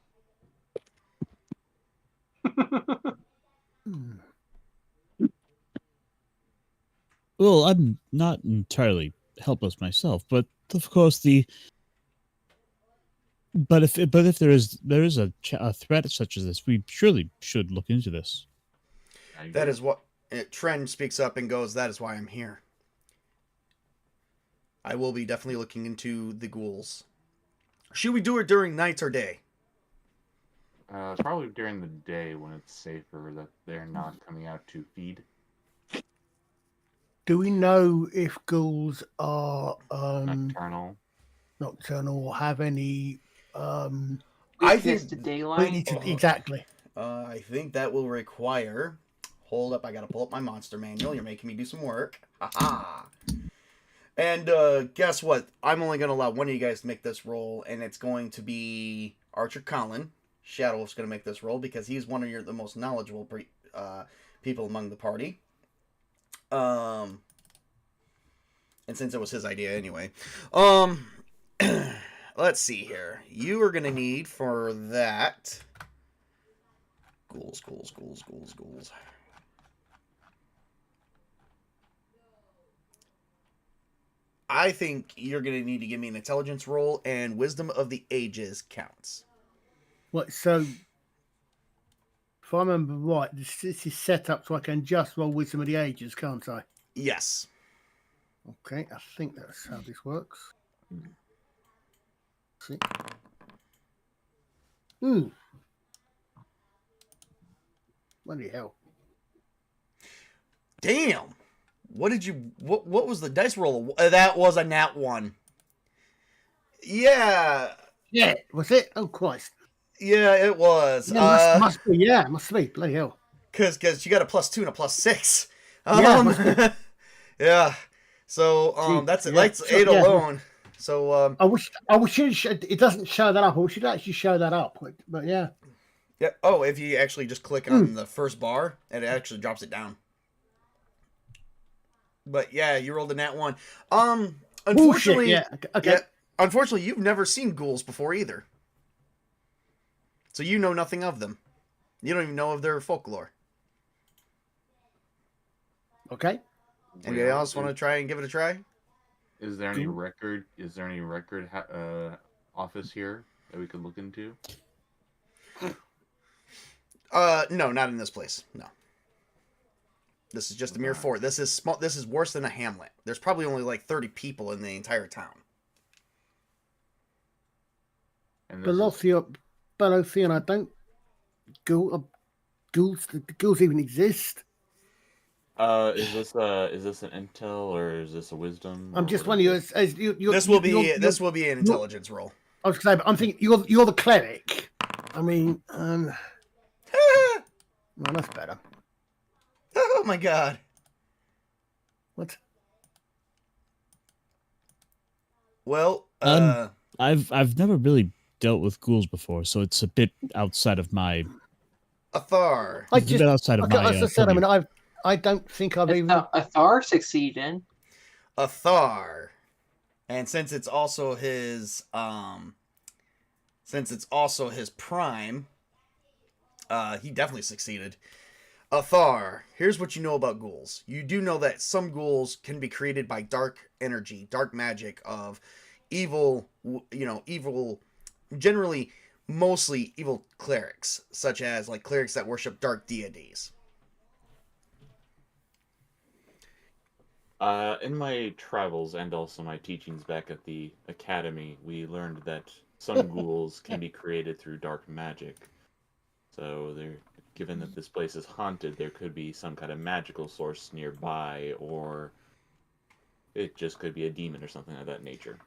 Well, I'm not entirely helpless myself, but of course But if there is a threat such as this, we surely should look into this. I That agree. is what Trend speaks up and goes, that is why I'm here. I will be definitely looking into the ghouls. Should we do it during night or day? Probably during the day when it's safer that they're not coming out to feed. Do we know if ghouls are Nocturnal. nocturnal or have any I Weakness think to daylight. exactly? I think that will require. Hold up, I gotta pull up my monster manual. You're making me do some work. Haha. And guess what? I'm only gonna allow one of you guys to make this roll, and it's going to be ArcherColin. Shadow's gonna make this roll because he's one of the most knowledgeable people among the party. And since it was his idea anyway, let's see here. You are gonna need for that. Ghouls. I think you're going to need to give me an intelligence roll, and Wisdom of the Ages counts. What? So, if I remember right, this is set up so I can just roll Wisdom of the Ages, can't I? Yes. Okay, I think that's how this works. See. Bloody hell. Damn. What was the dice roll? That was a nat 1. Yeah. Yeah, was it? Oh, Christ. Yeah, it was. Yeah, must be. Yeah, must be. Bloody hell. Because you got a +2 and a +6. Yeah, yeah. So Gee, that's yeah, that's sure, 8 yeah. alone. So I wish it doesn't show that up. I wish it actually show that up. But yeah. yeah. Oh, if you actually just click on the first bar, it actually drops it down. But yeah, you rolled a nat 1. Unfortunately, yeah. Okay. yeah, unfortunately, you've never seen ghouls before either. So you know nothing of them. You don't even know of their folklore. Okay. Anybody else want to try and give it a try? Is there any record? Is there any record office here that we could look into? No, not in this place. No. This is just a mere fort. This is small. This is worse than a hamlet. There's probably only like 30 people in the entire town. And this is- Belotheon, I don't. Ghouls even exist. is this an intel or is this a wisdom? I'm or just what is wondering. it? As This will be an intelligence roll. I was going to say, but I'm thinking you're the cleric. I mean, well, that's better. Oh my god. What? Well, I've never really dealt with ghouls before, so it's a bit outside of my. Athar. It's a bit outside of Okay, my. as I said, I mean, I don't think I've even. Athar succeeded. Athar. And since it's also his prime, he definitely succeeded. Athar, here's what you know about ghouls. You do know that some ghouls can be created by dark energy, dark magic of evil, generally mostly evil clerics, such as like clerics that worship dark deities. In my travels and also my teachings back at the academy, we learned that some ghouls can be created through dark magic. So given that this place is haunted, there could be some kind of magical source nearby, or it just could be a demon or something of that nature.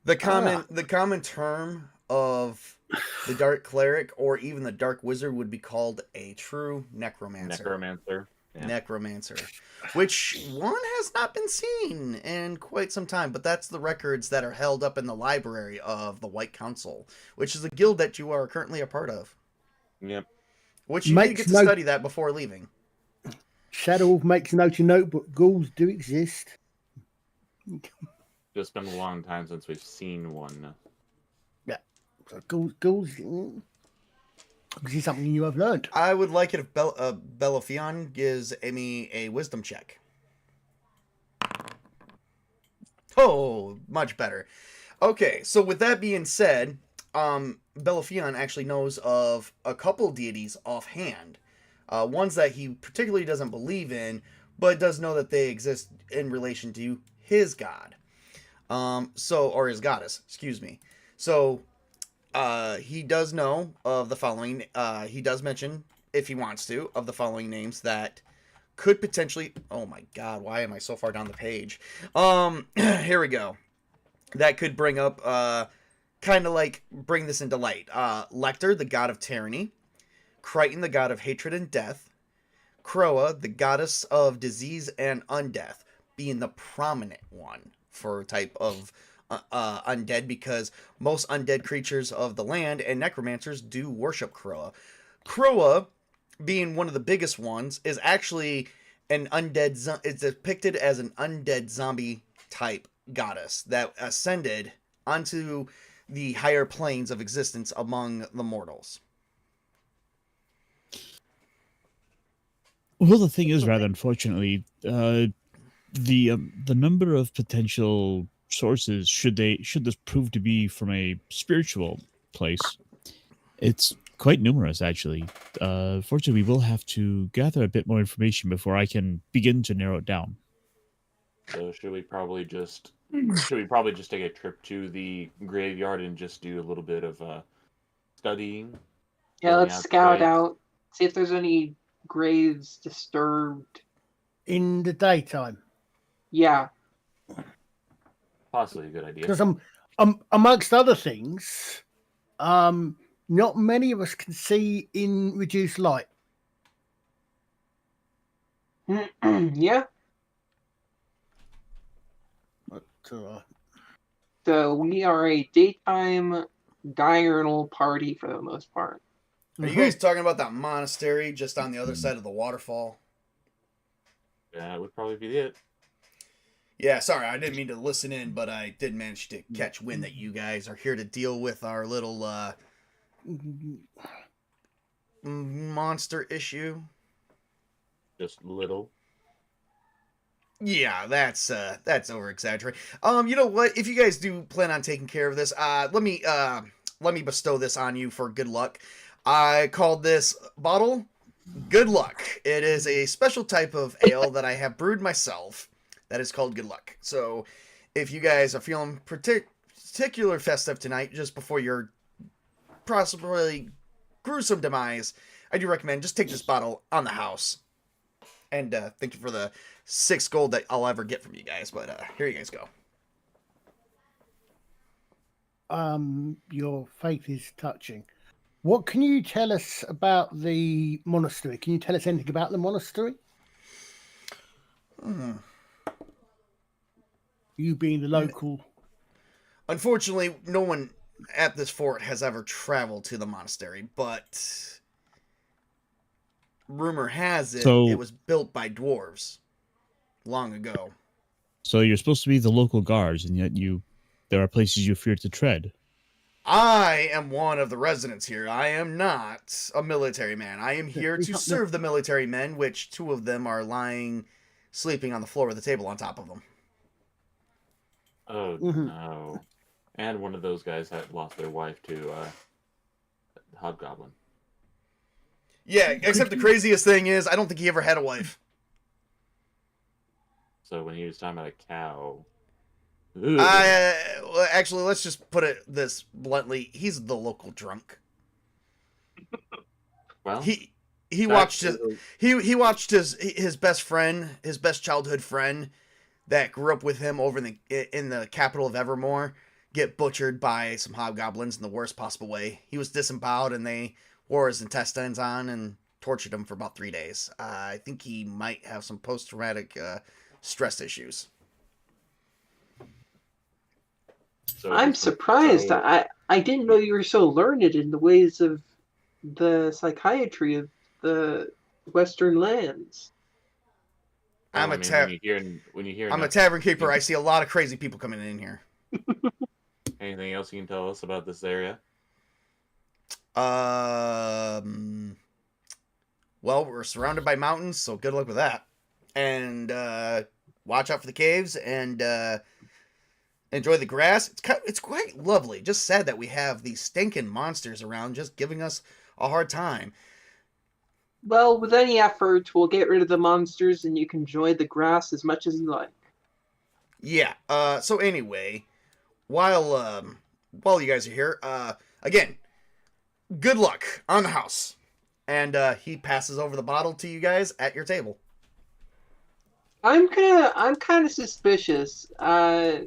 The common term of the dark cleric or even the dark wizard would be called a true necromancer. Yeah. Necromancer, which one has not been seen in quite some time, but that's the records that are held up in the library of the White Council, which is a guild that you are currently a part of. Yep. Which you need to get to study that before leaving. Shadow Wolf makes note to note, but ghouls do exist. It's been a long time since we've seen one. Yeah, so ghouls. This is something you have learned. I would like it if Bellafion gives Amy a wisdom check. Oh, much better. Okay, so with that being said, Bellafion actually knows of a couple deities offhand. ones that he particularly doesn't believe in, but does know that they exist in relation to his god. Or his goddess, excuse me. So, he does know of the following. He does mention, if he wants to, of the following names that could potentially. Oh my God, why am I so far down the page? Here we go. That could bring up, kind of like bring this into light. Lecter, the god of tyranny. Crichton, the god of hatred and death. Croa, the goddess of disease and undeath, being the prominent one for type of undead, because most undead creatures of the land and necromancers do worship Croa. Croa, being one of the biggest ones, is actually an undead. It's depicted as an undead zombie type goddess that ascended onto the higher planes of existence among the mortals. Well, the thing is, rather unfortunately, the number of potential sources, should this prove to be from a spiritual place, it's quite numerous, actually. Fortunately, we will have to gather a bit more information before I can begin to narrow it down. So should we probably just take a trip to the graveyard and just do a little bit of studying? Yeah, filling let's out the scout graves? out, see if there's any graves disturbed. In the daytime. Yeah. Possibly a good idea. Because amongst other things, not many of us can see in reduced light. Yeah. But, So we are a daytime diurnal party for the most part. Are you guys talking about that monastery just on the other side of the waterfall? That would probably be it. Yeah, sorry, I didn't mean to listen in, but I did manage to catch wind that you guys are here to deal with our little monster issue. Just little. Yeah, that's over exaggerating. You know what? If you guys do plan on taking care of this, let me bestow this on you for good luck. I called this bottle Good Luck. It is a special type of ale that I have brewed myself that is called Good Luck. So, if you guys are feeling particular festive tonight, just before your possibly gruesome demise, I do recommend just take this bottle on the house. And thank you for the 6 gold that I'll ever get from you guys. But here you guys go. Your faith is touching. What can you tell us about the monastery? Can you tell us anything about the monastery? You being the local. Unfortunately, no one at this fort has ever traveled to the monastery, but rumor has it it was built by dwarves long ago. So you're supposed to be the local guards, and yet there are places you fear to tread. I am one of the residents here. I am not a military man. I am here to serve the military men, which 2 of them are sleeping on the floor with a table on top of them. Oh, no. And one of those guys had lost their wife to Hobgoblin. Yeah, except the craziest thing is, I don't think he ever had a wife. So when he was talking about a cow... Well, actually, let's just put it this bluntly. He's the local drunk. Well, he watched his best friend, his best childhood friend that grew up with him over in the capital of Evermore, get butchered by some hobgoblins in the worst possible way. He was disemboweled, and they wore his intestines on and tortured him for about 3 days. I think he might have some post-traumatic stress issues. So I'm surprised. I didn't know you were so learned in the ways of the psychiatry of the Western lands. I'm a tavern keeper. I see a lot of crazy people coming in here. Anything else you can tell us about this area? Well, we're surrounded by mountains, so good luck with that. And watch out for the caves and enjoy the grass. It's quite lovely. Just sad that we have these stinking monsters around just giving us a hard time. Well, with any effort, we'll get rid of the monsters, and you can enjoy the grass as much as you like. Yeah. So anyway, while you guys are here, again, good luck on the house. And he passes over the bottle to you guys at your table. I'm kind of suspicious. How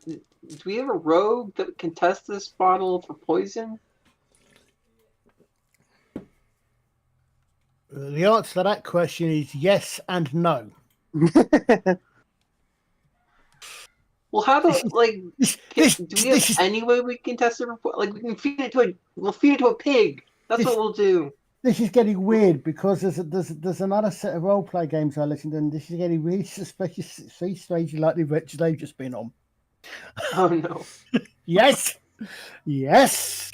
do we have a rogue that can test this bottle for poison? The answer to that question is yes and no. Well, how do like do we have This is any way we can test it? Like we can feed it to a pig. That's what we'll do. this is getting weird because there's another set of role play games I listened to, and this is getting really suspicious, strangely like the adventures they've just been on. Oh no. Yes,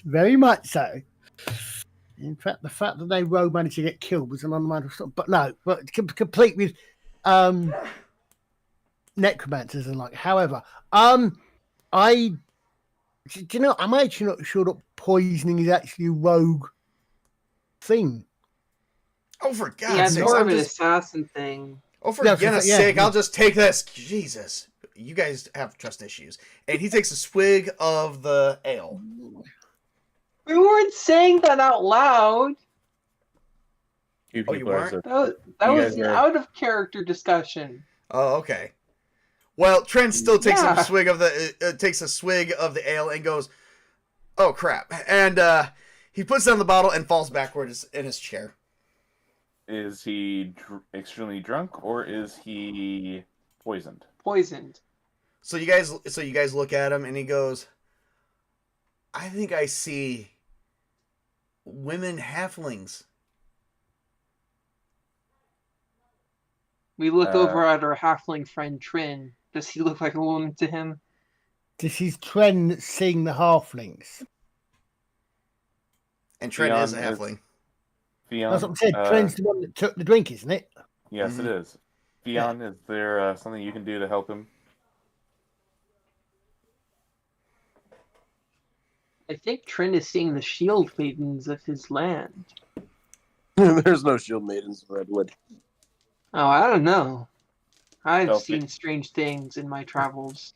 very much so. In fact, the fact that they rogue managed to get killed was an unmindful stuff. But no, but complete with necromancers and like. However, do you know? I'm actually not sure that poisoning is actually a rogue thing. Oh, for God's Yeah, it's sake! more of an assassin thing. Oh, for Yeah, goodness yeah. sake! I'll just take this. Jesus, you guys have trust issues. And he takes a swig of the ale. We weren't saying that out loud. Two Oh, you people are weren't? That You was guys an are- out of character discussion. Oh, okay. Well, Trent still takes Yeah. a swig of the ale and goes, "Oh crap!" And he puts down the bottle and falls backwards in his chair. Is he extremely drunk or is he poisoned? Poisoned. So you guys look at him and he goes, "I think I see women halflings." We look over at our halfling friend Trin. Does he look like a woman to him? This is Tren seeing the halflings. And Trent Theon is a halfling. Theon, That's what I said. Tren's the one that took the drink, isn't it? yes, it is. Theon, is there something you can do to help him? I think Trin is seeing the shield maidens of his land. There's no shield maidens in Redwood. Oh, I don't know. I've Selfie. seen strange things in my travels.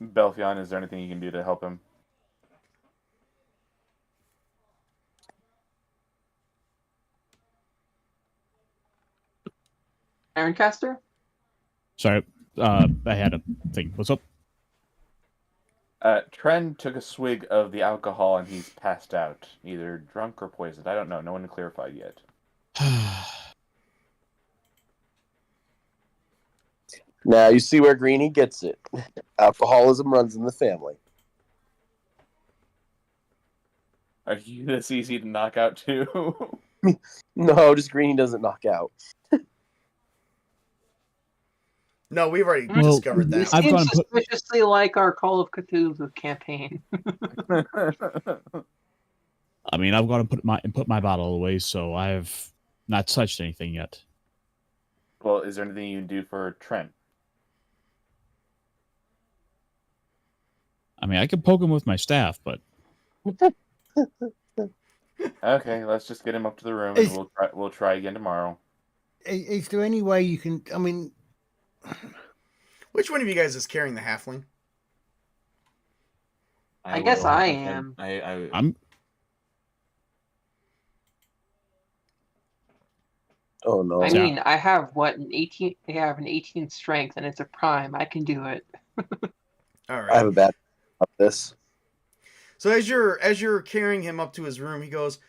Belfion, is there anything you can do to help him? Ironcaster? Sorry, I had a thing. What's up? Tren took a swig of the alcohol and he's passed out. Either drunk or poisoned. I don't know. No one clarified yet. Now you see where Greenie gets it. Alcoholism runs in the family. Are you this easy to knock out too? No, just Greenie doesn't knock out. No, we've already Well, discovered This that. I've seems gone and put- suspiciously like our Call of Cthulhu campaign. I mean, I've got to put my bottle away, so I've not touched anything yet. Well, is there anything you can do for Trent? I mean, I can poke him with my staff, but Okay, let's just get him up to the room Is- and we'll try again tomorrow. Is there any way you can? I mean, Which one of you guys is carrying the halfling? I guess will. I am. I'm. Oh no. I Yeah. mean, I have an 18. I have an 18 strength, and it's a prime. I can do it. All I have right. a bad about this. So as you're carrying him up to his room, he goes,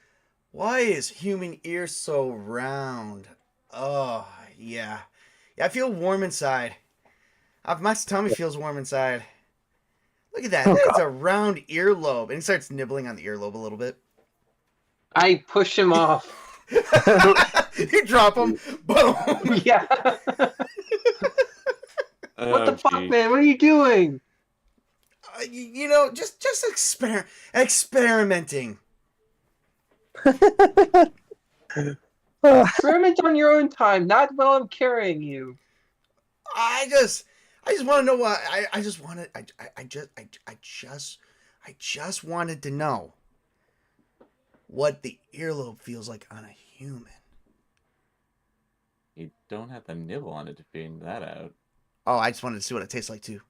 "Why is human ear so round? Oh yeah, I feel warm inside. My tummy feels warm inside. Look at that. Oh, That's a round earlobe." And he starts nibbling on the earlobe a little bit. I push him off. You drop him. Boom. Yeah. What the fuck, man? What are you doing? You know, just experimenting. Experiment on your own time, not while I'm carrying you. I just want to know why. I just wanted to know what the earlobe feels like on a human. You don't have to nibble on it to figure that out. Oh, I just wanted to see what it tastes like too.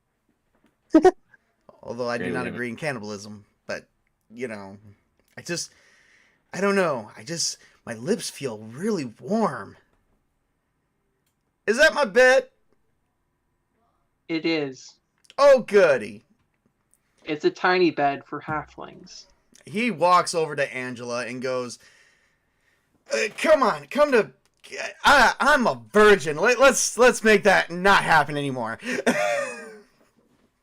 Although I do not agree in cannibalism, but you know, I don't know. My lips feel really warm. Is that my bed? It is. Oh, goody. It's a tiny bed for halflings. He walks over to Angela and goes, "Come on, come to. I'm a virgin. Let's make that not happen anymore."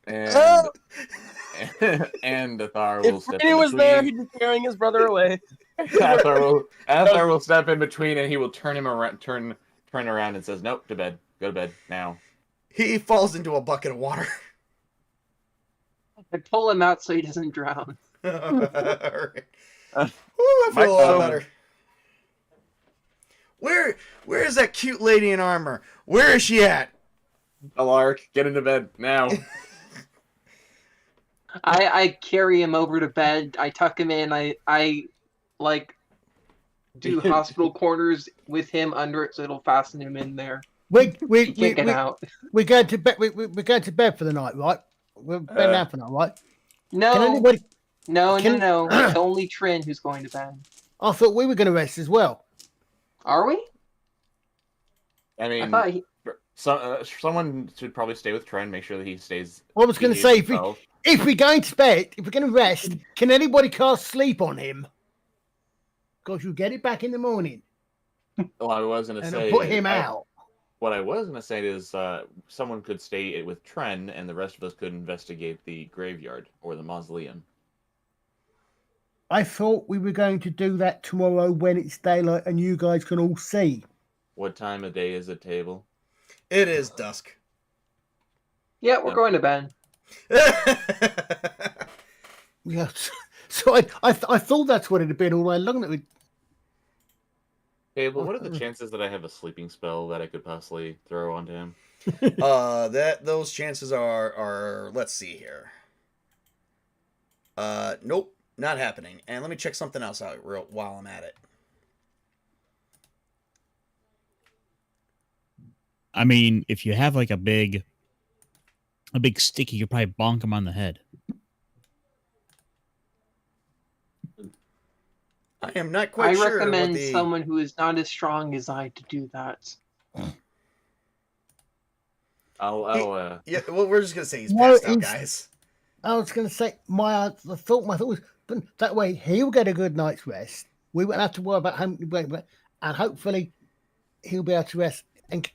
And and Athar will If step he in was between. there, he'd be carrying his brother away. Athar will step in between, and he will turn him around, turn around, and says, "Nope, to bed. Go to bed now." He falls into a bucket of water. I pull him out so he doesn't drown. All right. Uh, Ooh, I feel a lot so- better. Where is that cute lady in armor? Where is she at? Alark, get into bed now. I carry him over to bed. I tuck him in. I like do hospital corners with him under it so it'll fasten him in there. We He can't get out. we're going to bed. We're going to bed for the night, right? We're bed now for the night, right? No, Can anybody? no. can- It's only Trin who's going to bed. I thought we were going to rest as well. Are we? I I mean, thought he... someone should probably stay with Trent, make sure that he stays. I was going to he say, is himself. if we're going to bed, if we're going to rest, can anybody cast sleep on him? Because you'll get it back in the morning, Well, I was gonna and say I'll put him out. What I was gonna say is someone could stay with Tren, and the rest of us could investigate the graveyard or the mausoleum. I thought we were going to do that tomorrow when it's daylight and you guys can all see. What time of day is it, Table? It is dusk. Yeah, we're Yep. going to bed. Yeah, so I thought that's what it had been all along. That we Table, what are the chances that I have a sleeping spell that I could possibly throw onto him? Those chances are let's see here. Nope, not happening. And let me check something else out while I'm at it. I mean, if you have like a big stick, you could probably bonk him on the head. I am not quite I sure. recommend what the... someone who is not as strong as I to do that. Yeah, well, we're just gonna say he's Well, passed out, he's- guys. I was going to say my thought was but that way he'll get a good night's rest. We won't have to worry about him, and hopefully he'll be able to rest and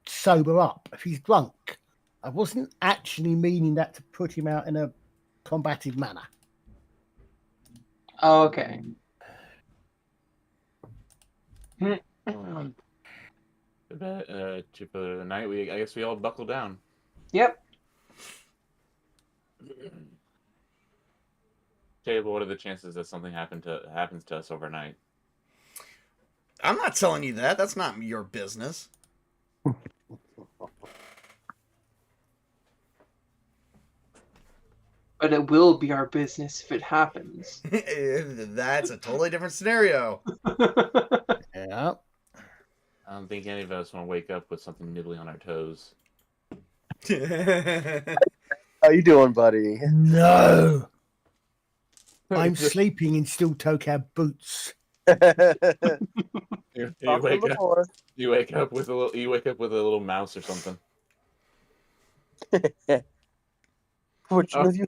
sober up if he's drunk. I wasn't actually meaning that to put him out in a combative manner. Oh, okay. For the night, I guess we all buckle down. Yep. Table, what are the chances that something happens to us overnight? I'm not telling you that. That's not your business. But it will be our business if it happens. That's a totally different scenario. Yeah. I don't think any of us want to wake up with something nibbling on our toes. How you doing, buddy? No. I'm sleeping in steel toe cab boots. You Talked to him wake up. before. You wake up with a little. You wake up with a little mouse or something. Which Oh. one of you?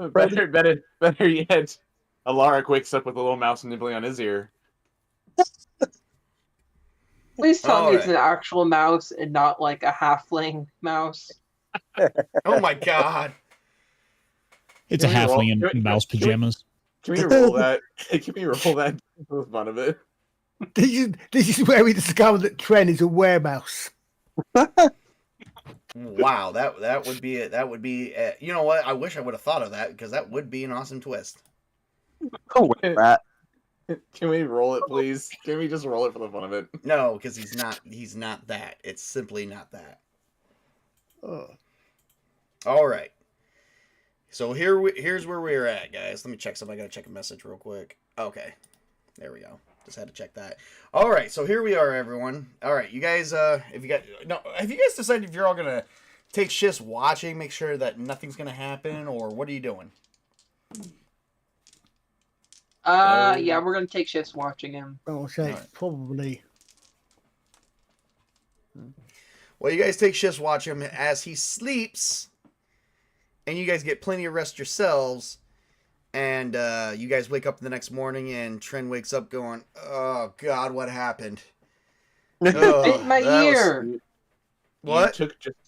Better yet, Alaric wakes up with a little mouse nibbling on his ear. Please tell me it's Alright. an actual mouse and not like a halfling mouse. Oh my god. It's a Can we roll- halfling can we- in mouse can we- pajamas. Can we roll that? Can we roll that for the fun of it? This is where we discovered that Tren is a weremouse. Wow, that would be it. That would be you know what? I wish I would have thought of that because that would be an awesome twist. Oh, rat. Can we roll it, please? Can we just roll it for the fun of it? No, because he's not that. It's simply not that. All right. So here's where we're at, guys. Let me check something. I gotta check a message real quick. Okay. There we go. Just had to check that. All right, so here we are, everyone. All right, you guys, have you guys decided if you're all gonna take shifts watching, make sure that nothing's gonna happen, or what are you doing? Yeah, we're gonna take shifts watching him. I'll say Alright. probably. Well, you guys take shifts watch him as he sleeps, and you guys get plenty of rest yourselves. And you guys wake up the next morning, and Tren wakes up going, "Oh God, what happened?" Bit my that was- ear. What?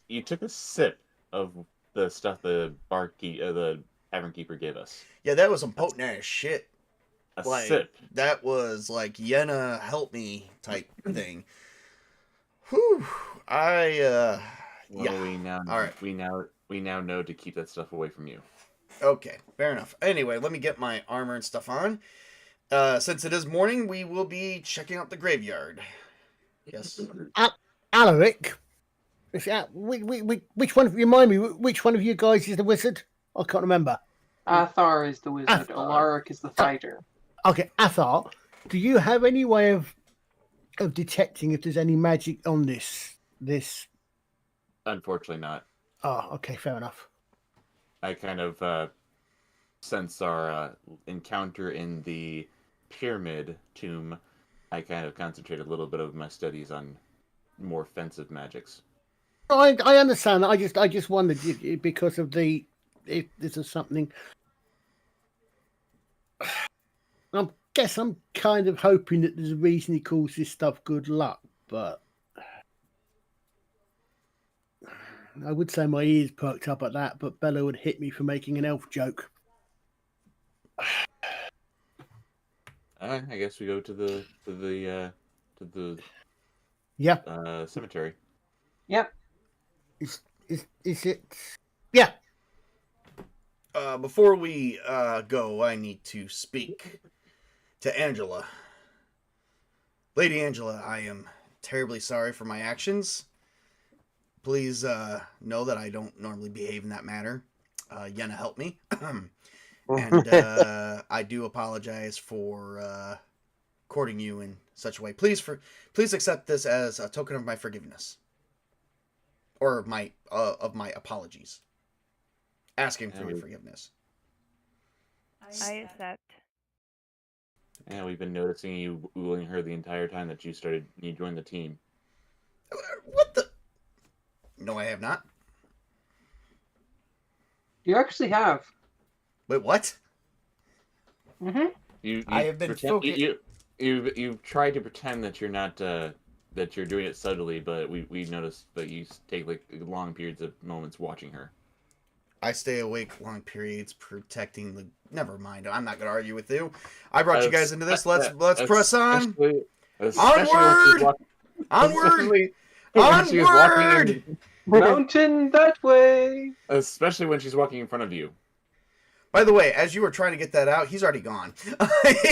You took a sip of the stuff the the tavern keeper gave us. Yeah, that was some potent ass shit. A Like, sip. that was like Yenna help me type thing. Whew. Well, Yeah. All right. We now know to keep that stuff away from you. Okay, fair enough. Anyway, let me get my armor and stuff on. Since it is morning, we will be checking out the graveyard. Yes. Alaric. Which one? Remind me. Which one of you guys is the wizard? I can't remember. Athar is the wizard. Athar. Alaric is the fighter. Okay, Athar. Do you have any way of detecting if there's any magic on this? Unfortunately, not. Oh, okay, fair enough. I kind of since our encounter in the pyramid tomb, I kind of concentrated a little bit of my studies on more offensive magics. I understand that. I just wondered because of if this is something. I guess I'm kind of hoping that there's a reason he calls this stuff good luck, but I would say my ears perked up at that, but Bella would hit me for making an elf joke. I guess we go to the Yeah. Cemetery. Yep. Is it? Yeah. Before we go, I need to speak to Angela. Lady Angela, I am terribly sorry for my actions. Please know that I don't normally behave in that manner. Yenna helped me. And I do apologize for courting you in such a way. Please accept this as a token of my forgiveness. Or my apologies. Asking for your forgiveness. I accept. Yeah, we've been noticing you wooing her the entire time that you joined the team. What the? No, I have not. You actually have. Wait, what? Mm-hmm. I have been focused. You've tried to pretend that you're not that you're doing it subtly, but we noticed that you take like long periods of moments watching her. I stay awake long periods protecting the. Never mind. I'm not going to argue with you. I brought you guys into this. Let's press on. Onward! Onward! Onward! Mountain that way. Especially when she's walking in front of you. By the way, as you were trying to get that out, he's already gone.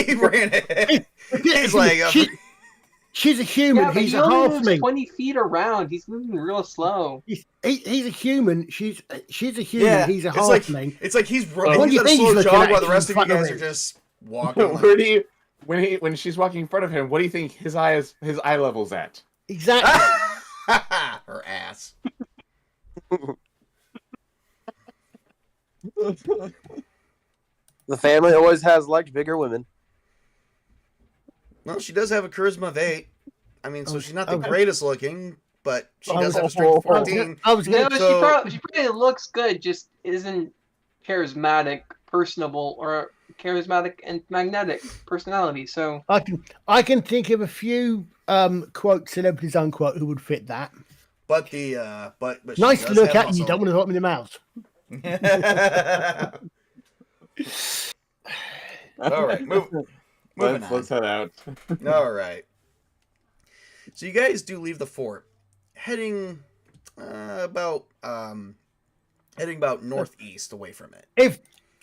He ran it. He's like, she's a human. Yeah, but he's he a only moves halfling. 20 feet around. He's moving real slow. He's a human. She's a human. yeah, he's a it's like halfling. it's like he's What do he's you at a think he's slow looking jog at while the in rest of you front of guys him? are just walking. Like, Where do you when she's walking in front of him? What do you think his eye level's at? Exactly. her ass. The family always has liked bigger women. Well, she does have a charisma of 8. I mean, so she's not the Okay. greatest looking, but she I does was- have a strength of 14. I was No, going she probably looks good, just isn't charismatic, personable, or charismatic and magnetic personality. So I can think of a few quote celebrities unquote who would fit that. But but she Nice to does look have at, and you don't want to put them in the mouth. All right, moving Let's head out. on. All right. So you guys do leave the fort, heading about northeast away from it.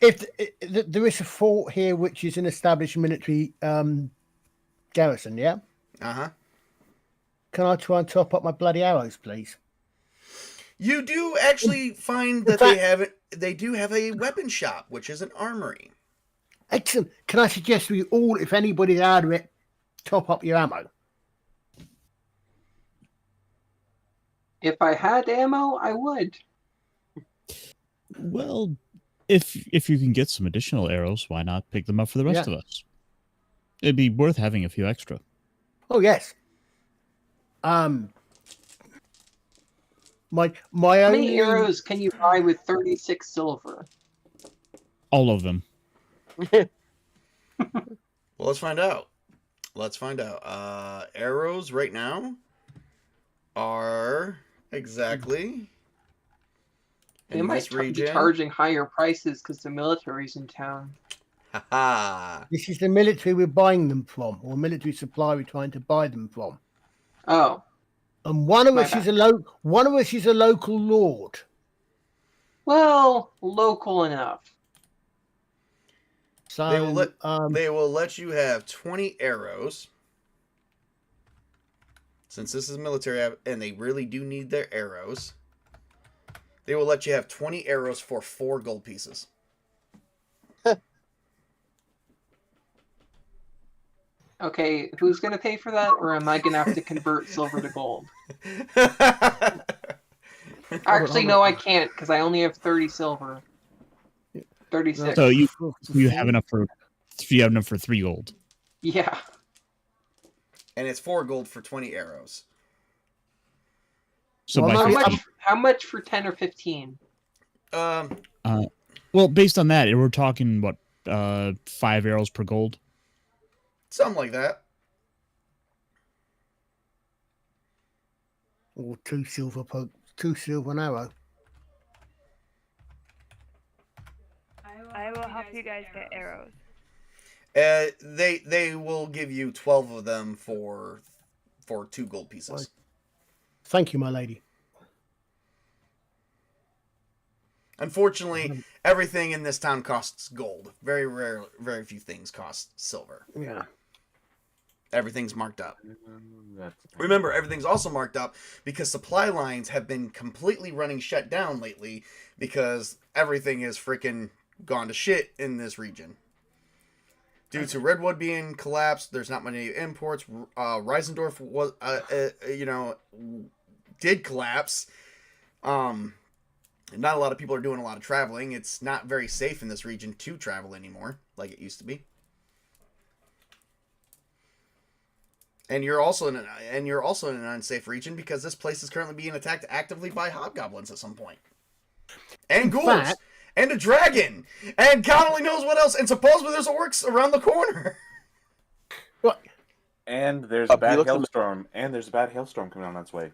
If there is a fort here which is an established military garrison, yeah. Uh-huh. Can I try and top up my bloody arrows, please? You do actually find that they do have a weapon shop, which is an armory. Excellent. Can I suggest we all, if anybody's out of it, top up your ammo? If I had ammo, I would. Well, if you can get some additional arrows, why not pick them up for the rest of us? It'd be worth having a few extra. Oh yes. My How only many arrows can you buy with 36 silver? All of them. Well, let's find out. Let's find out. Arrows right now are exactly They in might this be region. charging higher prices because the military's in town. Haha. This is the military we're buying them from, or military supply we're trying to buy them from. Oh, And one of My us is bad. one of us is a local lord. well, local enough. So They will let you have 20 arrows. Since this is military and they really do need their arrows, they will let you have 20 arrows for 4 gold pieces. Okay, who's gonna pay for that, or am I gonna have to convert silver to gold? Actually, no, I can't because I only have 30 silver. 36. So you have enough for 3 gold. Yeah. And it's 4 gold for 20 arrows. So Well, by How much for 10 or 15? well, based on that, we're talking what 5 arrows per gold. Something like that. Or 2 silver an arrow. I will help you guys get arrows. They will give you 12 of them for 2 gold pieces. Thank you, my lady. Unfortunately, everything in this town costs gold. Very few things cost silver. Yeah. Everything's marked up. That's Remember, everything's also marked up because supply lines have been completely running shut down lately because everything is freaking gone to shit in this region. Due to Redwood being collapsed, there's not many imports. Reisendorf was, did collapse. Not a lot of people are doing a lot of traveling. It's not very safe in this region to travel anymore, like it used to be. And you're also in an unsafe region because this place is currently being attacked actively by hobgoblins at some point, and ghouls, fact- and a dragon, and God only knows what else. And supposedly there's orcs around the corner. And there's Up, a bad you look at the- hailstorm. And there's a bad hailstorm coming on its way.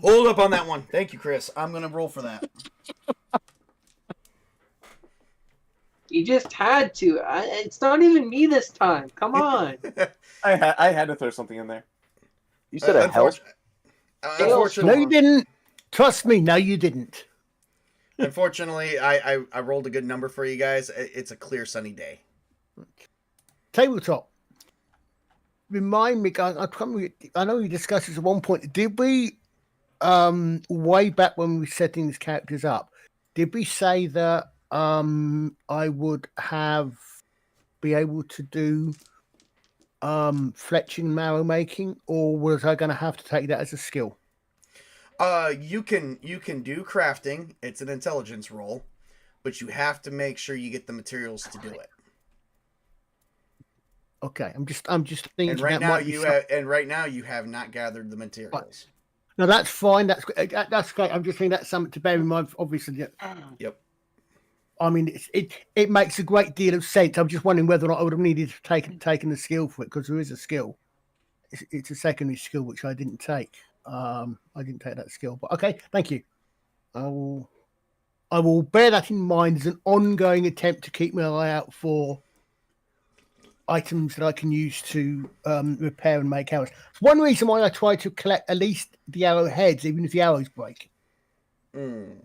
Hold up on that one. Thank you, Chris. I'm gonna roll for that. You just had to. It's not even me this time. Come on. I had to throw something in there. You said a hell. No, Unfortunately, you didn't. Trust me. No, you didn't. Unfortunately, I rolled a good number for you guys. It's a clear sunny day. Tabletop. Remind me, guys. I know we discussed this at one point. Did we, way back when we were setting these characters up, did we say that I would be able to do fletching and marrow making, or was I going to have to take that as a skill? You can do crafting. It's an intelligence roll, but you have to make sure you get the materials to do it. Okay, I'm just thinking. And right now you have not gathered the materials. No, that's fine. That's great. I'm just thinking that's something to bear in mind. Obviously, Yep. I mean, it makes a great deal of sense. I'm just wondering whether or not I would have needed to taken the skill for it, because there is a skill. It's a secondary skill which I didn't take. I didn't take that skill, but okay, thank you. I will bear that in mind as an ongoing attempt to keep my eye out for items that I can use to repair and make arrows. It's one reason why I try to collect at least the arrowheads, even if the arrows break. Can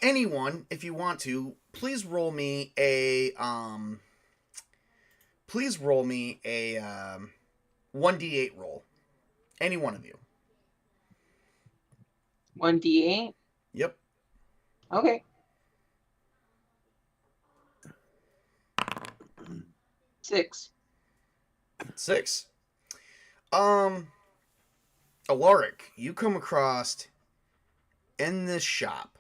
anyone, if you want to, please roll me a 1d8 roll. Any one of you. 1d8? Yep. Okay. 6. 6. Alaric, you come across in this shop.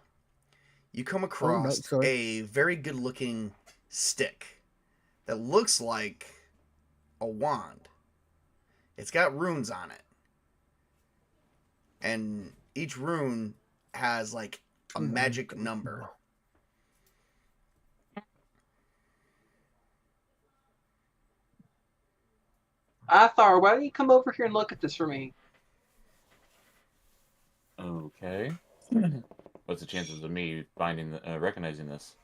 You come across sorry. a very good-looking stick that looks like a wand. It's got runes on it, and each rune has like a magic number. Athar, why don't you come over here and look at this for me? Okay. What's the chances of me finding, recognizing this?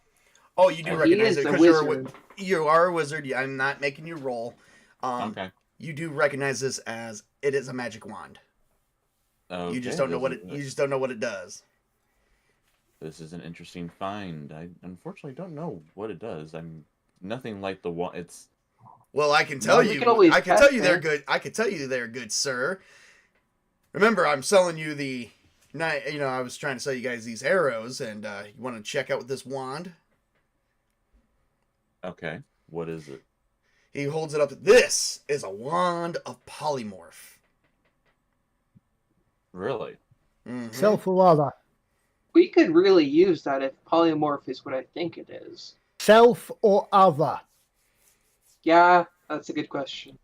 Oh, you do He recognize is it a because wizard. you are a wizard. I'm not making you roll. Okay. You do recognize this as it is a magic wand. Okay. You just don't know what it. You just don't know what it does. This is an interesting find. I unfortunately don't know what it does. I'm nothing like the one. It's Well, I can tell Well, we you. can always I can test tell you they're it. good. I can tell you they're good, sir. Remember, I'm selling you the. You know, I was trying to sell you guys these arrows, and you want to check out this wand. okay. What is it? He holds it up. This is a wand of polymorph. Really? Mhm. Self or other? We could really use that if polymorph is what I think it is. Self or other? Yeah, that's a good question.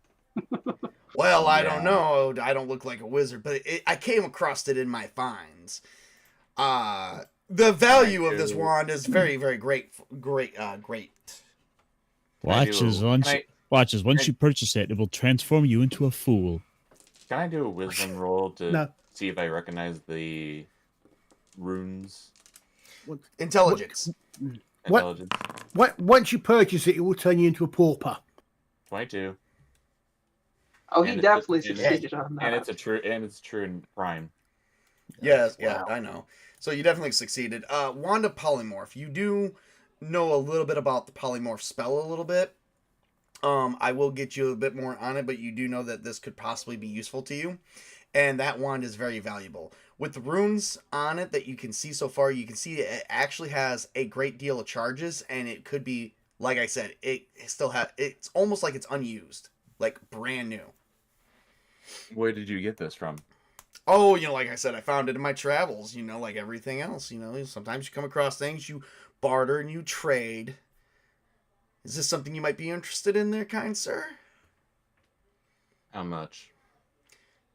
Well, I don't Yeah. know. I don't look like a wizard, but I came across it in my finds. The value of this wand is very, very great. Great. I do- Watch as once you purchase it, it will transform you into a fool. Can I do a wisdom roll to No. see if I recognize the runes? Intelligence. What? Intelligence. Once you purchase it, it will turn you into a pauper. 22. Oh, he And it's definitely a- and succeeded on that. And it's true in prime. Yes, yeah, I know. So you definitely succeeded. Wand of polymorph. You do know a little bit about the polymorph spell a little bit. I will get you a bit more on it, but you do know that this could possibly be useful to you. And that wand is very valuable. With the runes on it that you can see so far, you can see it actually has a great deal of charges, and it could be, like I said, it's almost like it's unused, like brand new. Where did you get this from? Oh, like I said, I found it in my travels, like everything else, sometimes you come across things, you barter and you trade. Is this something you might be interested in there, kind sir? How much?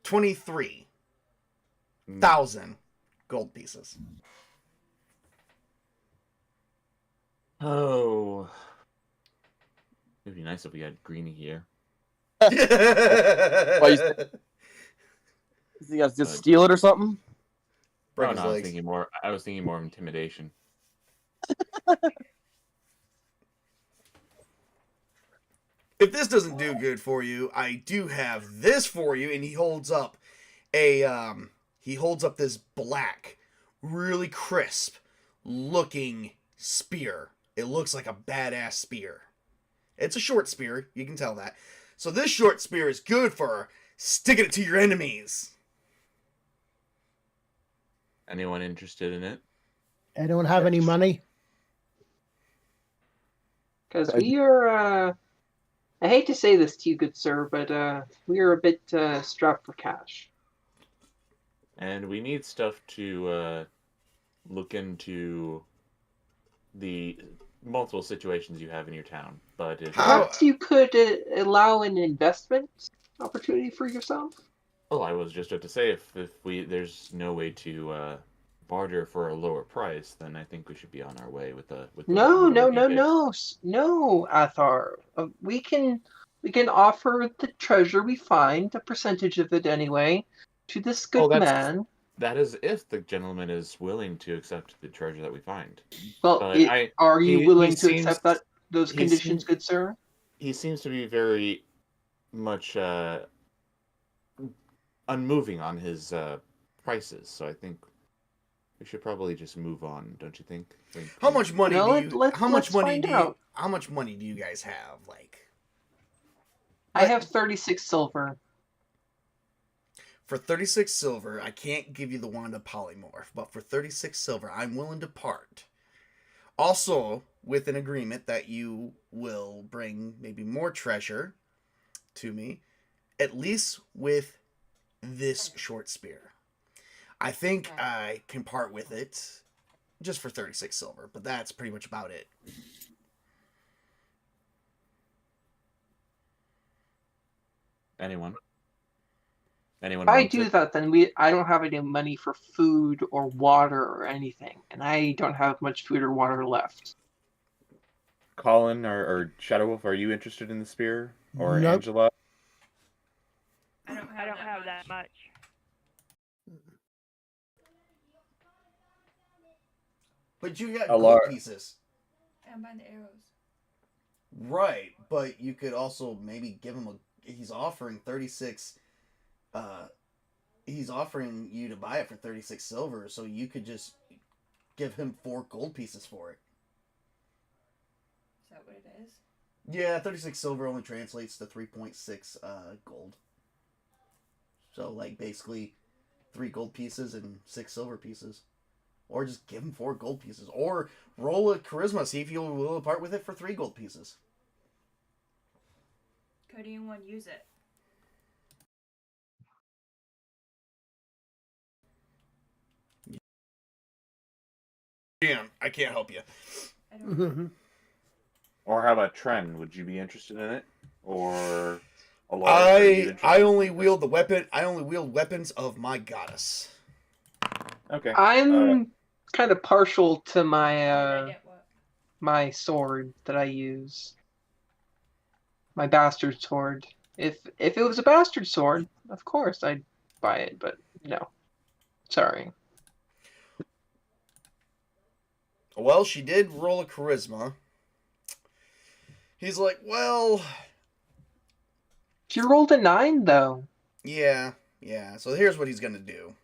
23,000 gold pieces. Oh. It'd be nice if we had Greenie here. Why, you think I just steal it or something? Break Oh, his no, I was legs. thinking more of intimidation. If this doesn't do good for you, I do have this for you, and he holds up this black, really crisp looking spear. It looks like a badass spear. It's a short spear, you can tell that. So this short spear is good for sticking it to your enemies. Anyone interested in it? Anyone have any money? Because we are, I hate to say this to you, good sir, but we are a bit strapped for cash. And we need stuff to look into the multiple situations you have in your town. But if Perhaps you could allow an investment opportunity for yourself? well, I was just about to say if there's no way to barter for a lower price, then I think we should be on our way with the No, whatever you pick. no, Athar. We can offer the treasure we find, a percentage of it anyway, to this good man. That is if the gentleman is willing to accept the treasure that we find. Well, But are you he willing to seems- accept those he conditions, seems- good sir? He seems to be very much unmoving on his prices, so I think we should probably just move on, don't you think? How much money No, do you let's how much money find do you out. how much money do you guys have? I have 36 silver. For 36 silver, I can't give you the wand of polymorph, but for 36 silver, I'm willing to part. Also, with an agreement that you will bring maybe more treasure to me, at least with this short spear. I think I can part with it just for 36 silver, but that's pretty much about it. Anyone? Anyone If I wants do it? that, then I don't have any money for food or water or anything, and I don't have much food or water left. Colin or Shadow Wolf, are you interested in the spear? Or Nope. Angela? I don't have that much. But you got Alara. gold pieces. I'm buying the arrows. Right, but you could also maybe give him he's offering 36 he's offering you to buy it for 36 silver, so you could just give him 4 gold pieces for it. Is that what it is? Yeah, 36 silver only translates to 3.6 gold. So like basically 3 gold pieces and 6 silver pieces. Or just give him 4 gold pieces. Or roll a charisma, see if you'll will part with it for 3 gold pieces. Could anyone use it? Damn, I can't help you. I don't know. Mhm. Or how about Tren? Would you be interested in it? Or Alara, are you interested? I only wield the weapon. I only wield weapons of my goddess. Okay. I'm kind of partial to I my get what? my sword that I use. My bastard sword. If it was a bastard sword, of course I'd buy it, but no. Sorry. Well, she did roll a charisma. He's like, well, She rolled a 9 though. yeah. So here's what he's gonna do.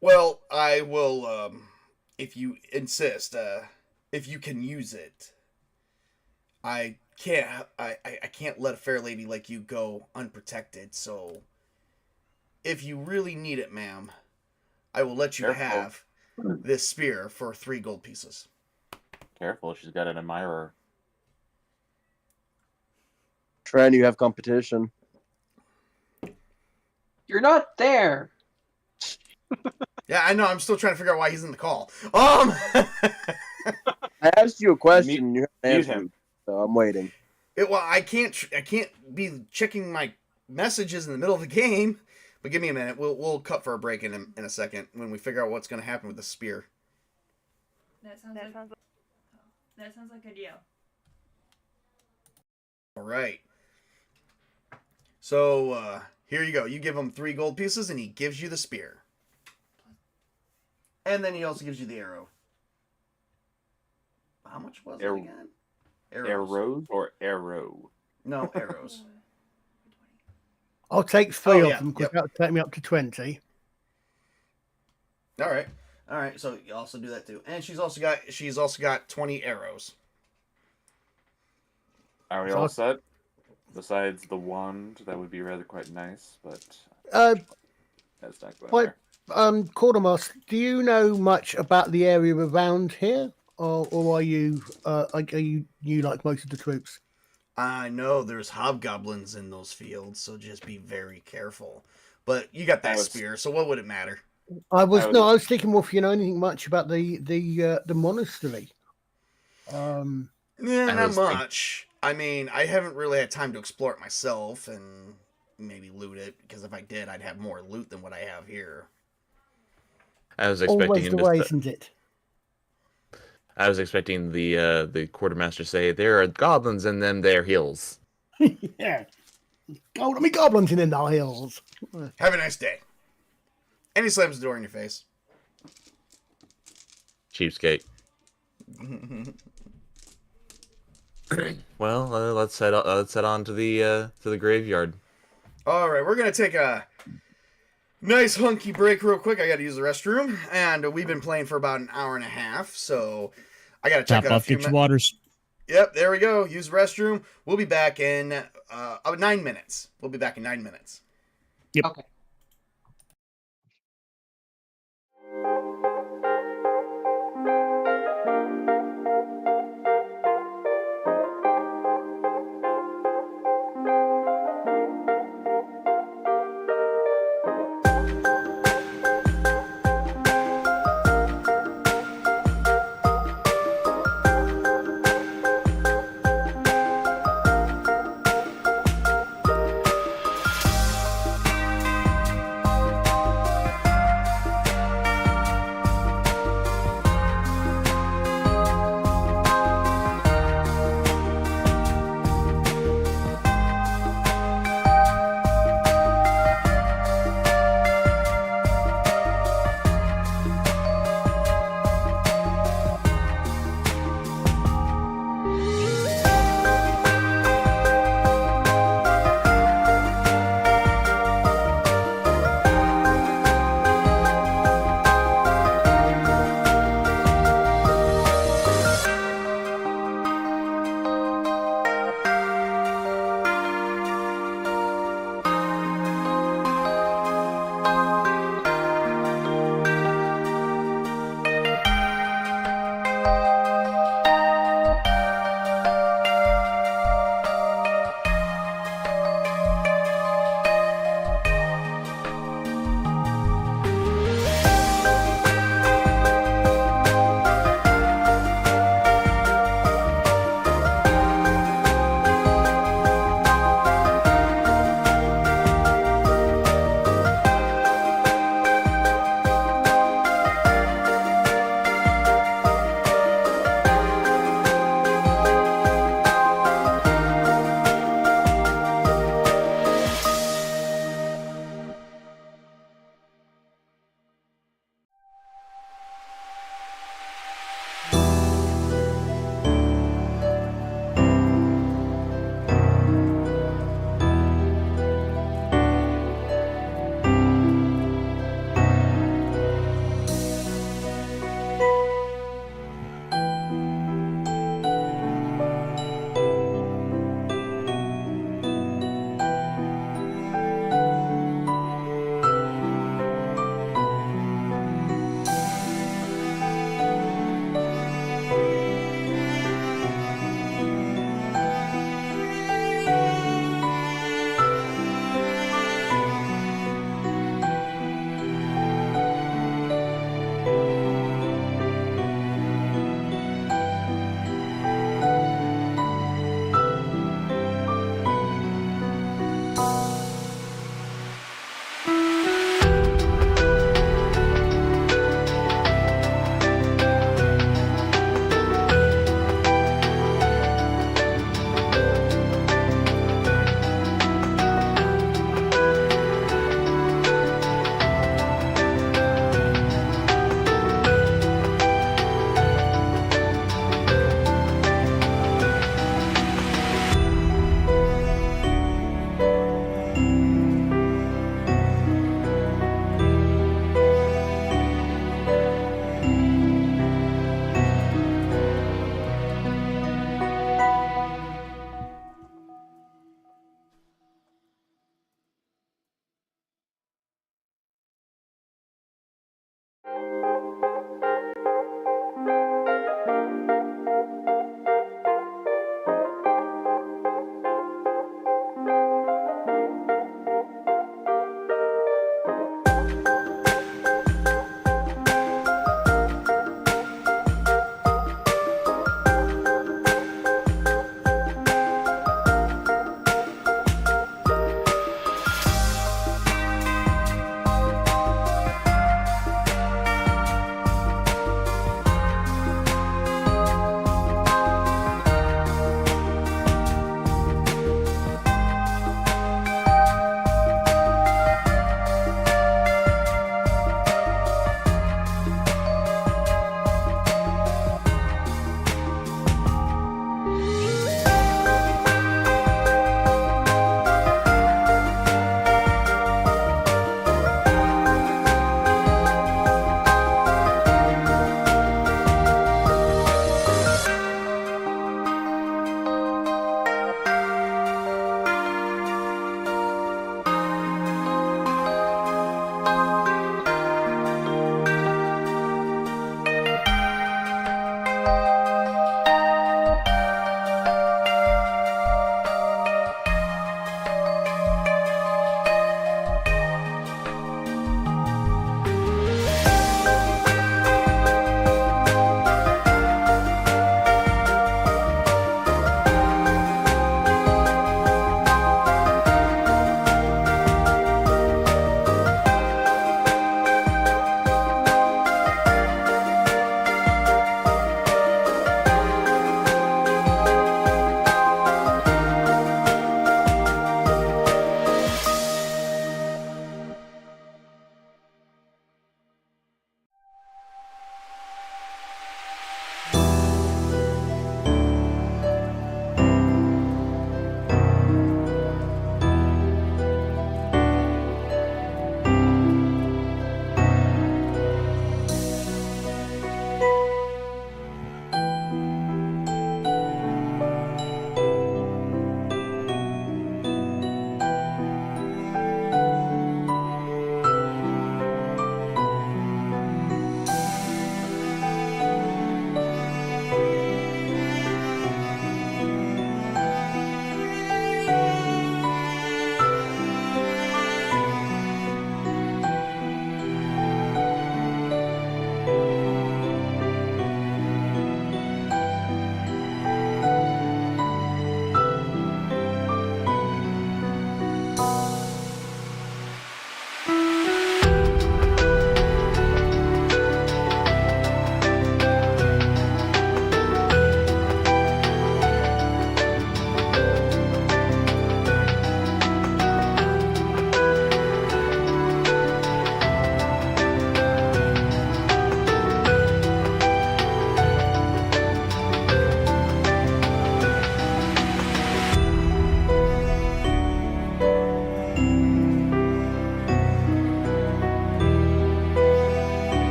Well, I will, if you insist, if you can use it. I can't let a fair lady like you go unprotected, so if you really need it, ma'am, I will let you Careful. have this spear for 3 gold pieces. Careful, she's got an admirer. Tren, you have competition. You're not there. Yeah, I know, I'm still trying to figure out why he's in the call. I asked you a question. You haven't Mute answered him. me, so I'm waiting. Well, I can't be checking my messages in the middle of the game. But give me a minute. We'll cut for a break in a second when we figure out what's going to happen with the spear. That sounds like a deal. All right. So here you go. You give him 3 gold pieces, and he gives you the spear. And then he also gives you the arrow. How much was it again? Arrows or arrow? No, arrows. I'll take 3 Oh, of yeah, them because yep. that'll take me up to 20. All right. So you also do that too, and she's also got 20 arrows. Are we So all I'll- set? Besides the wand, that would be rather quite nice, but that's not going What- there. Quartermaster, do you know much about the area around here, or are you like most of the troops? I know there's hobgoblins in those fields, so just be very careful. But you got that spear, so what would it matter? I was thinking more if you know anything much about the monastery. Yeah, I not was think- much. I mean, I haven't really had time to explore it myself and maybe loot it, because if I did, I'd have more loot than what I have here. I was expecting Always him the to way, say- isn't it? I was expecting the quartermaster to say there are goblins in them there hills. Yeah. Oh, let me goblins in the hills. Have a nice day. And he slams the door in your face. Cheapskate. Well, let's head on to the graveyard. All right, we're gonna take a nice hunky break real quick. I got to use the restroom, and we've been playing for about an hour and a half, so I got to check Top out a off, few. get your waters. Yep, there we go. Use the restroom. We'll be back in 9 minutes. We'll be back in 9 minutes. Okay.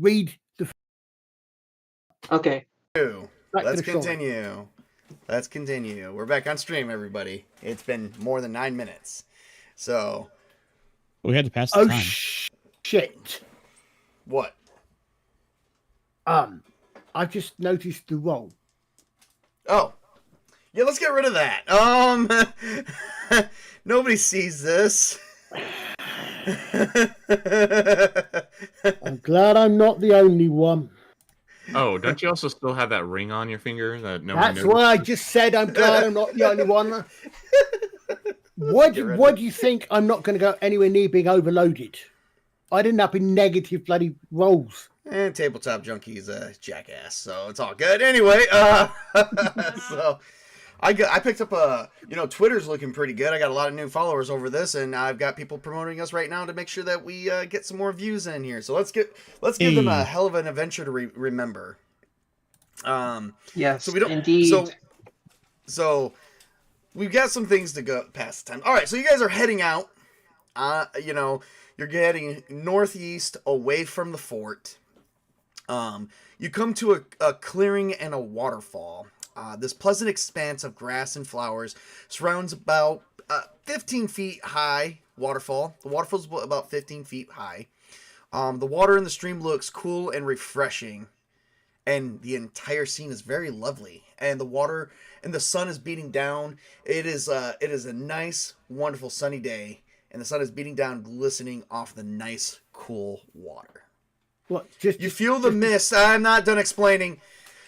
read the Okay. back to Let's the story. continue. Let's continue. We're back on stream, everybody. It's been more than 9 minutes. So, We had to pass the Oh time. shit! what? I've just noticed the roll. Oh. Yeah, let's get rid of that. Nobody sees this. I'm glad I'm not the only one. Oh, don't you also still have that ring on your finger that no one That's noticed? why I just said I'm glad I'm not the only one. Why Get rid do of it. you think I'm not going to go anywhere near being overloaded? I'd end up in negative bloody rolls. And Tabletop Junkie is a jackass, so it's all good. Anyway, so I picked up Twitter's looking pretty good. I got a lot of new followers over this, and I've got people promoting us right now to make sure that we get some more views in here. So let's give them a hell of an adventure to remember. Yes, So we don't indeed. So we've got some things to go past the time. All right, so you guys are heading out. You're getting northeast away from the fort. You come to a clearing and a waterfall. This pleasant expanse of grass and flowers surrounds about 15 feet high waterfall. The waterfall's about 15 feet high. The water in the stream looks cool and refreshing, and the entire scene is very lovely. And the water and the sun is beating down. It is a nice, wonderful sunny day, and the sun is beating down, glistening off the nice, cool water. What? You feel the mist. I'm not done explaining.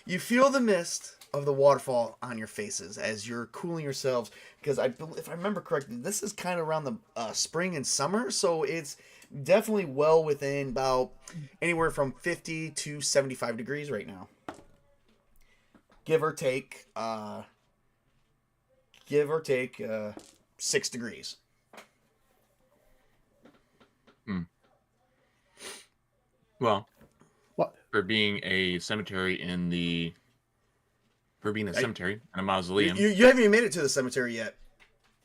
You feel the mist of the waterfall on your faces as you're cooling yourselves. Because if I remember correctly, this is kind of around the spring and summer, so it's definitely well within about anywhere from 50 to 75 degrees right now. Give or take 6 degrees. Well, What? for being a cemetery and a mausoleum. You haven't even made it to the cemetery yet.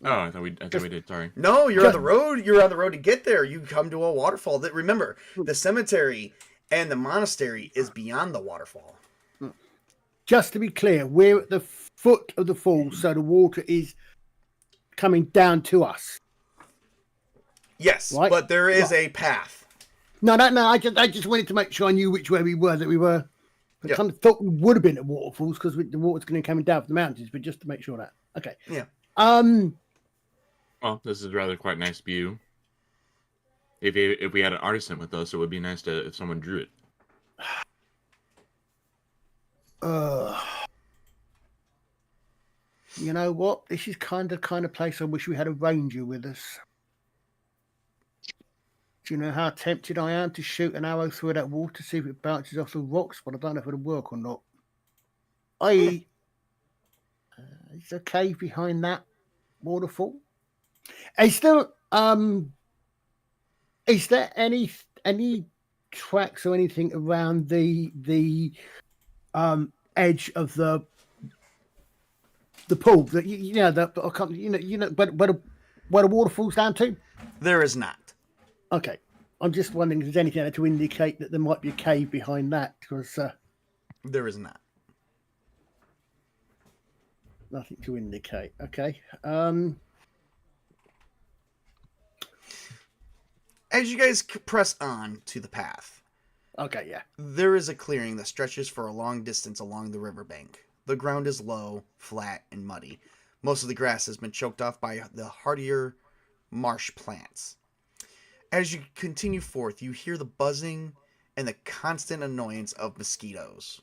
Oh, I thought we did. Sorry. No, you're on the road. You're on the road to get there. You come to a waterfall. That remember, the cemetery and the monastery is beyond the waterfall. Just to be clear, we're at the foot of the fall, so the water is coming down to us. Yes, Right. but there is a path. No. I just wanted to make sure I knew which way we were. That we were. I Yeah. kind of thought we would have been at waterfalls because the water's going to be coming down from the mountains, but just to make sure that. Okay. Yeah. Well, this is rather quite nice view. If we had an artisan with us, it would be nice if someone drew it. You know what? This is kind of place I wish we had a ranger with us. Do you know how tempted I am to shoot an arrow through that water, see if it bounces off the rocks, but I don't know if it'll work or not. Is there a cave behind that waterfall? Is there any tracks or anything around the edge of the pool that where the waterfall's down to? There is not. Okay, I'm just wondering if there's anything there to indicate that there might be a cave behind that, because There is not. nothing to indicate. Okay. As you guys press on to the path, Okay, yeah. there is a clearing that stretches for a long distance along the riverbank. The ground is low, flat, and muddy. Most of the grass has been choked off by the hardier marsh plants. As you continue forth, you hear the buzzing and the constant annoyance of mosquitoes.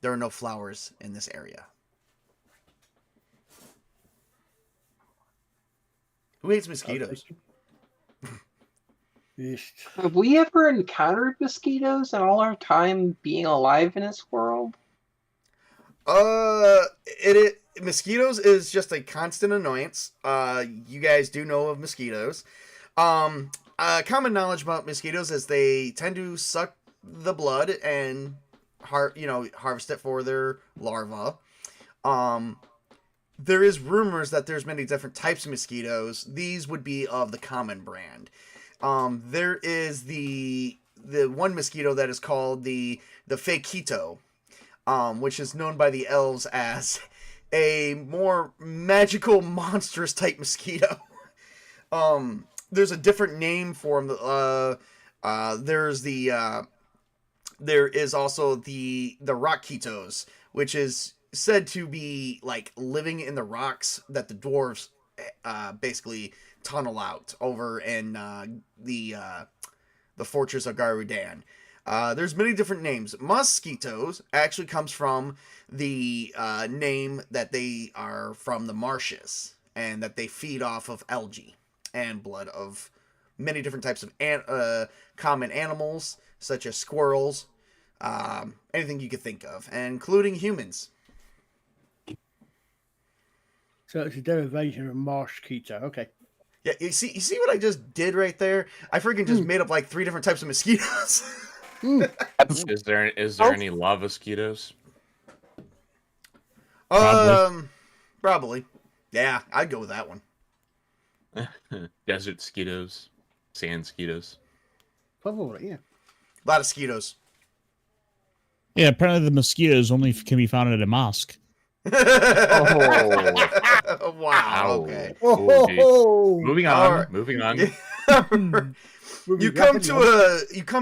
There are no flowers in this area. Who hates mosquitoes? Yes. Have we ever encountered mosquitoes in all our time being alive in this world? Mosquitoes is just a constant annoyance. You guys do know of mosquitoes. Common knowledge about mosquitoes is they tend to suck the blood and harvest it for their larvae. There is rumors that there's many different types of mosquitoes. These would be of the common brand. There is the the one mosquito that is called the Fakito, which is known by the elves as a more magical, monstrous type mosquito. There's a different name for them. There is also the Rockitos, which is said to be like living in the rocks that the dwarves basically tunnel out over in the fortress of Garudan. There's many different names. Mosquitoes actually comes from the name that they are from the marshes, and that they feed off of algae and blood of many different types of common animals, such as squirrels, anything you could think of, including humans. So it's a derivation of marsh keto. Okay. Yeah, you see what I just did right there? I freaking just made up like 3 different types of mosquitoes. Is there any lava mosquitoes? Probably. Yeah, I'd go with that one. Desert mosquitoes, sand mosquitoes. Probably, yeah. A lot of mosquitoes. Yeah, apparently the mosquitoes only can be found at a mosque. Oh. Wow. Okay. Oh, Moving on. Alright. Moving on. You come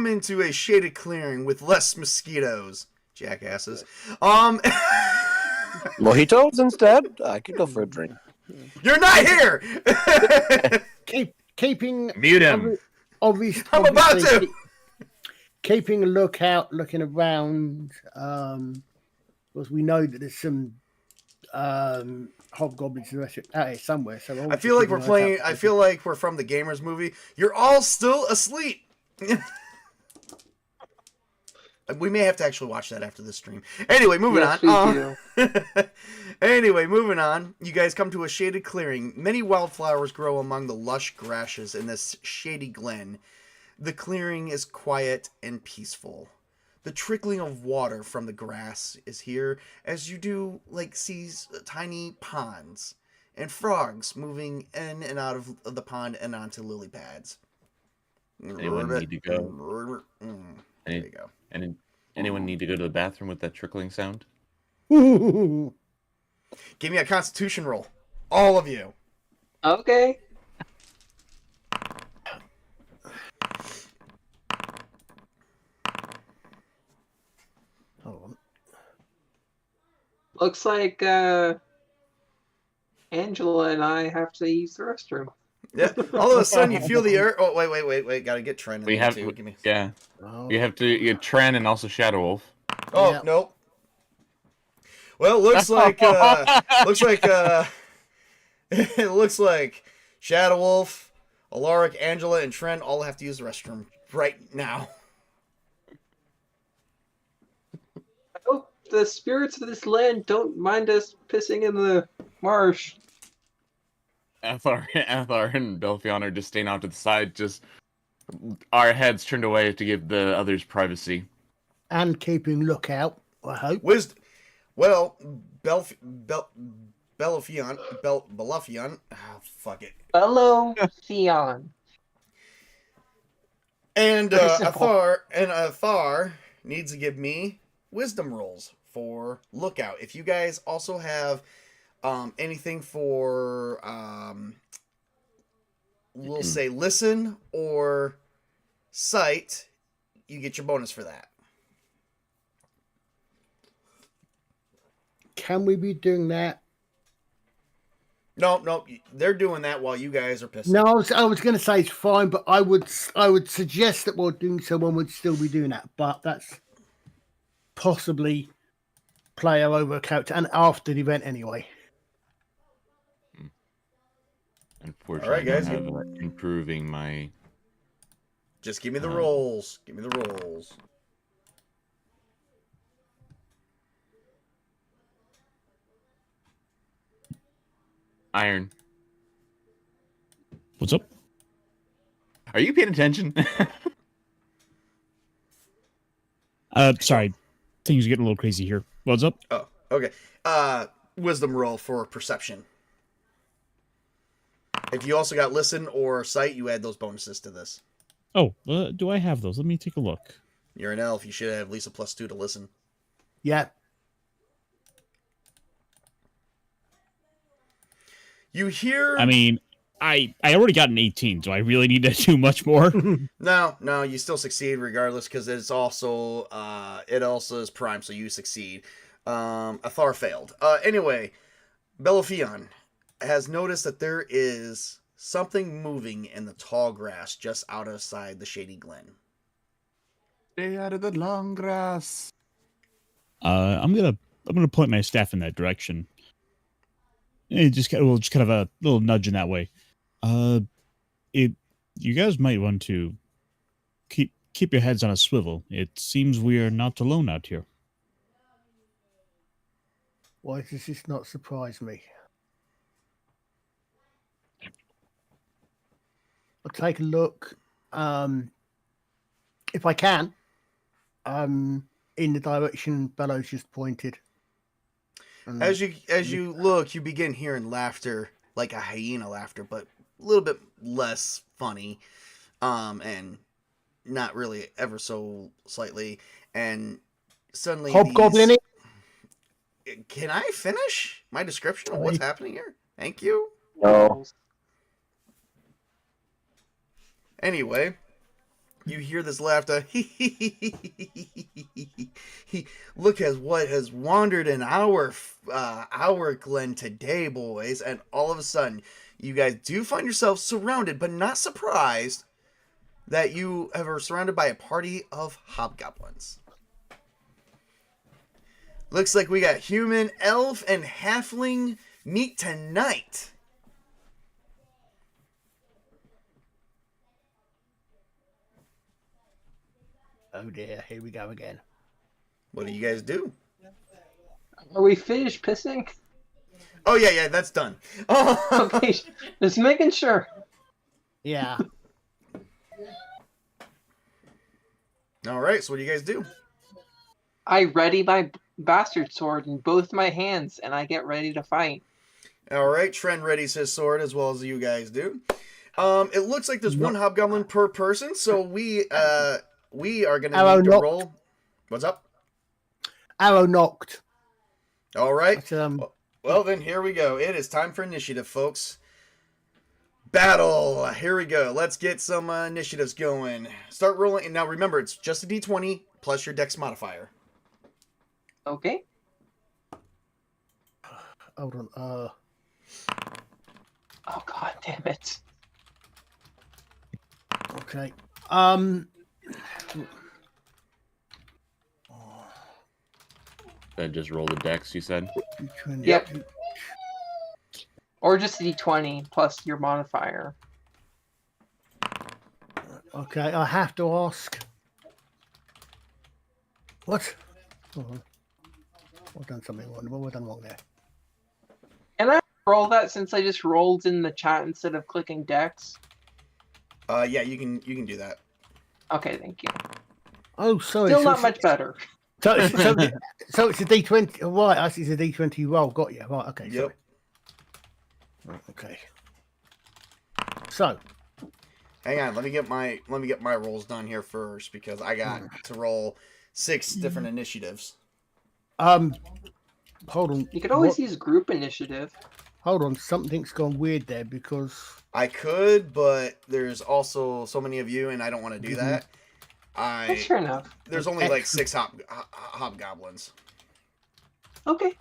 into a shaded clearing with less mosquitoes, jackasses. Mojitos instead? I could go for a drink. You're not here. keeping Mute him. Obviously, I'm about to. Keeping a lookout, looking around, because we know that there's some hobgoblins and the rest out here somewhere. So I feel like we're playing. I feel like we're from the Gamers movie. You're all still asleep. We may have to actually watch that after this stream. Anyway, moving on. Anyway, moving on. You guys come to a shaded clearing. Many wildflowers grow among the lush grasses in this shady glen. The clearing is quiet and peaceful. The trickling of water from the grass is here, as you do see tiny ponds and frogs moving in and out of the pond and onto lily pads. Anyone need to go? There you go. Anyone need to go to the bathroom with that trickling sound? Give me a Constitution roll, all of you. Okay. Hold on. Looks like Angela and I have to use the restroom. Yeah. All of a sudden, you feel the earth. Oh, wait. Gotta get Trent in We there have, too. Give me... yeah. Oh. You have to get Tren and also Shadow Wolf. Oh, Yeah. nope. Well, looks like it looks like Shadow Wolf, Alaric, Angela, and Trent all have to use the restroom right now. I hope the spirits of this land don't mind us pissing in the marsh. Athar and Belfion are just staying off to the side, just our heads turned away to give the others privacy. And keeping lookout, I hope. Wisdom. Well, Belafion. Oh, fuck it. Hello, Theon. And Very simple. Athar needs to give me wisdom rolls for lookout. If you guys also have anything for we'll say listen or sight, you get your bonus for that. Can we be doing that? No, they're doing that while you guys are pissing. No, I was going to say it's fine, but I would suggest that while doing so, one would still be doing that. But that's possibly player over character and after the event anyway. Unfortunately, All right, guys. I don't have improving my... Just give me the rolls. Give me the rolls. Iron. What's up? Are you paying attention? Sorry. Things are getting a little crazy here. What's up? Oh, okay. Wisdom roll for perception. If you also got listen or sight, you add those bonuses to this. Oh, do I have those? Let me take a look. You're an elf. You should have at least a +2 to listen. Yeah. You hear? I mean, I already got an 18. Do I really need to do much more? No, you still succeed regardless because it's also it also is prime, so you succeed. Athar failed. Anyway, Belofion has noticed that there is something moving in the tall grass just outside the shady glen. Stay out of the long grass. I'm gonna point my staff in that direction. We'll just kind of a little nudge in that way. You guys might want to keep your heads on a swivel. It seems we are not alone out here. Why does this not surprise me? I'll take a look, if I can, in the direction Bellows just pointed. As you look, you begin hearing laughter, like a hyena laughter, but a little bit less funny, and not really ever so slightly. And suddenly, Hobgoblin. Can I finish my description of what's happening here? Thank you. No. Anyway, you hear this laughter. Look at what has wandered in our glen today, boys. And all of a sudden, you guys do find yourselves surrounded, but not surprised that you are surrounded by a party of hobgoblins. Looks like we got human, elf, and halfling meet tonight. Oh dear, here we go again. What do you guys do? Are we finished pissing? Oh, yeah, that's done. Okay, just making sure. Yeah. All right, so what do you guys do? I ready my bastard sword in both my hands, and I get ready to fight. All right, Trent readies his sword as well as you guys do. It looks like there's one hobgoblin per person, so we are going to need to roll. What's up? Arrow knocked. All right. But, well, then here we go. It is time for initiative, folks. Battle. Here we go. Let's get some initiatives going. Start rolling. And now remember, it's just a d20 plus your dex modifier. Okay. hold on. Oh god damn it. Okay. Then just roll the dex, you said? Yep. Or just a d20 plus your modifier. Okay, I have to ask. What? Hold on. I've done something wrong. What have I done wrong there? Can I roll that since I just rolled in the chat instead of clicking dex? Yeah, you can do that. Okay, thank you. Oh, sorry. Still not much better. So it's a D20. Right, I see it's a D20 roll. Got you. Right, okay. Yep. Sorry. Okay. So. Hang on, let me get my rolls done here first because I got to roll 6 different initiatives. Hold on. You could always use group initiative. Hold on, something's gone weird there because I could, but there's also so many of you, and I don't want to do that. That's fair enough. There's only like 6 hobgoblins. Okay,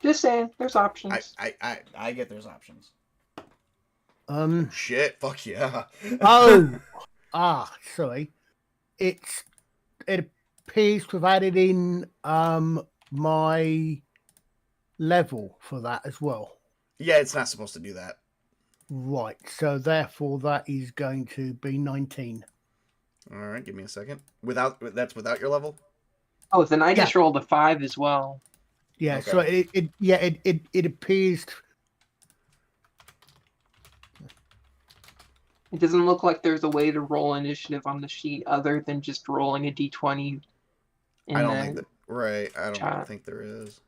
just saying. There's options. I get there's options. Shit, fuck yeah. Sorry. It appears provided in my level for that as well. Yeah, it's not supposed to do that. Right, so therefore that is going to be 19. All right, give me a second. That's without your level? Oh, then I just rolled a 5 as well. Yeah, Okay. so it appears. It doesn't look like there's a way to roll initiative on the sheet other than just rolling a d20. I don't think there is.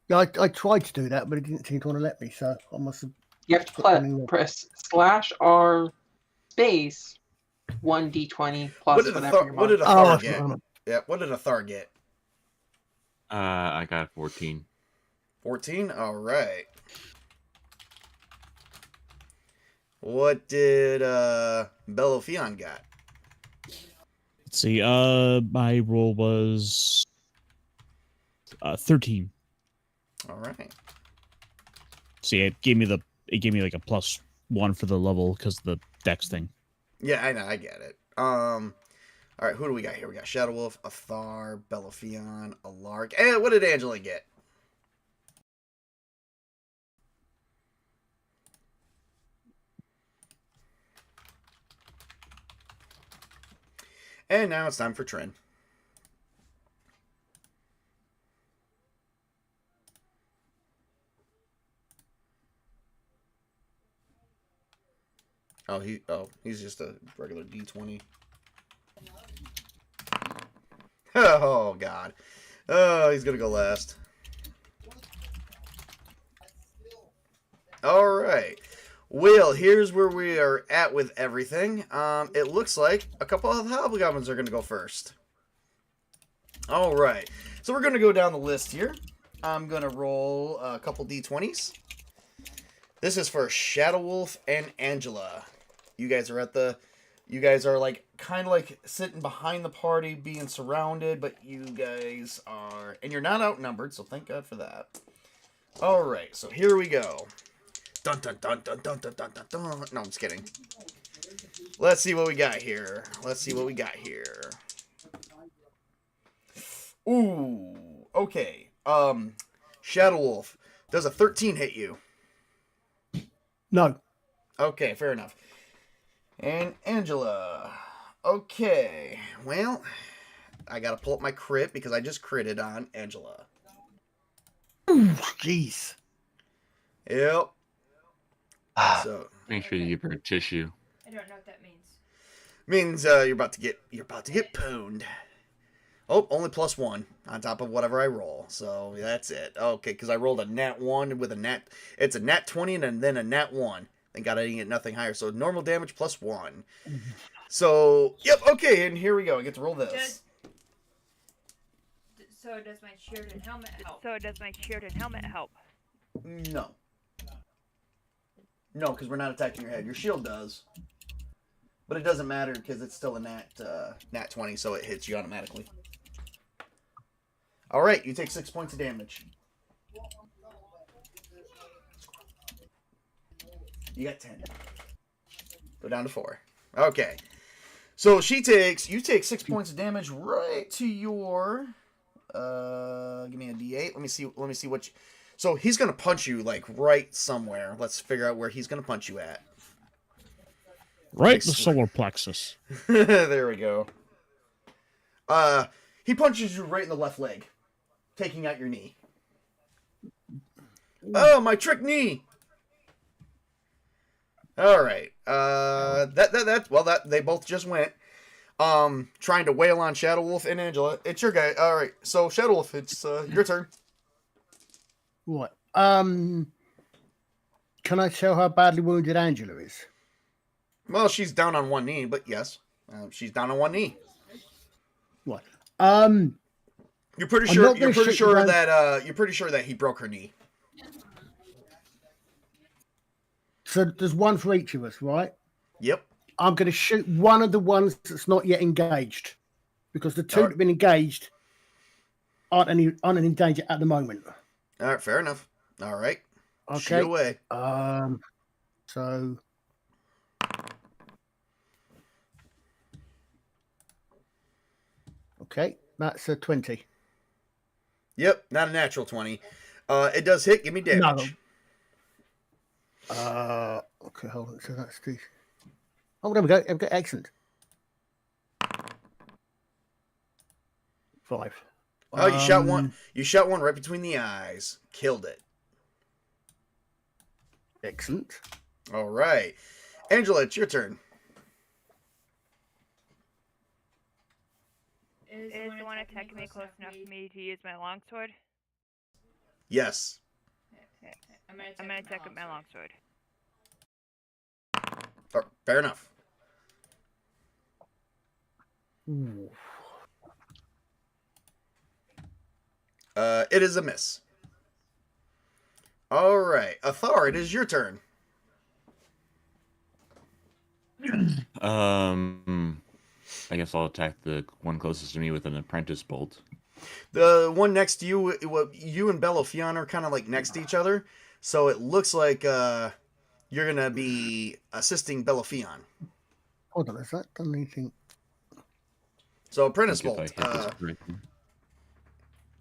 Yeah, I tried to do that, but it didn't seem to want to let me, so I must have. You have to press /R space 1d20 What plus did whatever your what did a Oh, Thar that's get? what Yeah, what did a Thar get? I got 14. 14? All right. What did Belofion got? Let's see. My roll was 13. All right. See, it gave me like a +1 for the level because of the dex thing. Yeah, I know, I get it. All right, who do we got here? We got Shadow Wolf, a Thar, Belofion, a Lark, and what did Angela get? And now it's time for Trin. He's just a regular D20. Oh God. Oh, he's gonna go last. All right. Well, here's where we are at with everything. It looks like a couple of Hobgoblins are gonna go first. All right. So we're gonna go down the list here. I'm gonna roll a couple D20s. This is for Shadow Wolf and Angela. You guys are like kind of like sitting behind the party, being surrounded, but you guys are, and you're not outnumbered, so thank God for that. All right, so here we go. Dun dun dun dun dun dun dun dun dun. No, I'm just kidding. Let's see what we got here. Ooh, okay. Shadow Wolf, does a 13 hit you? No. Okay, fair enough. And Angela. Okay, well, I gotta pull up my crit because I just critted on Angela. Jeez. Yep. So Make sure you give her a tissue. I don't know what that means. means you're about to get pwned. Oh, only +1 on top of whatever I roll. So that's it. Okay, because I rolled a nat 1 with a nat. It's a nat 20 and then a nat 1. Thank God I didn't get nothing higher. So normal damage +1. So, yep, okay, and here we go. I get to roll this. So does my shield and helmet help? No. No, because we're not attacking your head. Your shield does. But it doesn't matter because it's still a nat 20, so it hits you automatically. All right, you take 6 points of damage. You got 10. Go down to 4. Okay. So you take 6 points of damage right to your, give me a D8. Let me see what so he's going to punch you like right somewhere. Let's figure out where he's going to punch you at. Right in the solar plexus. There we go. He punches you right in the left leg, taking out your knee. Oh, my trick knee. All right. That they both just went. Trying to wail on Shadow Wolf and Angela. It's your guy. All right. So Shadow Wolf, it's your turn. What? Can I tell how badly wounded Angela is? Well, she's down on one knee, but yes, she's down on one knee. What? You're pretty sure that he broke her knee. So there's one for each of us, right? Yep. I'm going to shoot one of the ones that's not yet engaged, because the two that have been engaged aren't in danger at the moment. All right, fair enough. All right. Okay. Shoot away. So. Okay, that's a 20. Yep, not a natural 20. It does hit. Give me damage. Okay, hold on. So that's the. Oh, there we go. Okay, excellent. 5. Oh, you shot one. You shot one right between the eyes. Killed it. Excellent. All right, Angela, it's your turn. Is the one attacking me close enough for me to use my longsword? Yes. I'm gonna attack with my longsword. Fair enough. Ooh. It is a miss. All right, Athar, it is your turn. I guess I'll attack the one closest to me with an apprentice bolt. The one next to you, you and Belofion are kind of like next to each other, so it looks like you're gonna be assisting Belofion. Hold on, has that done anything? So apprentice Think if bolt, I hit this correctly.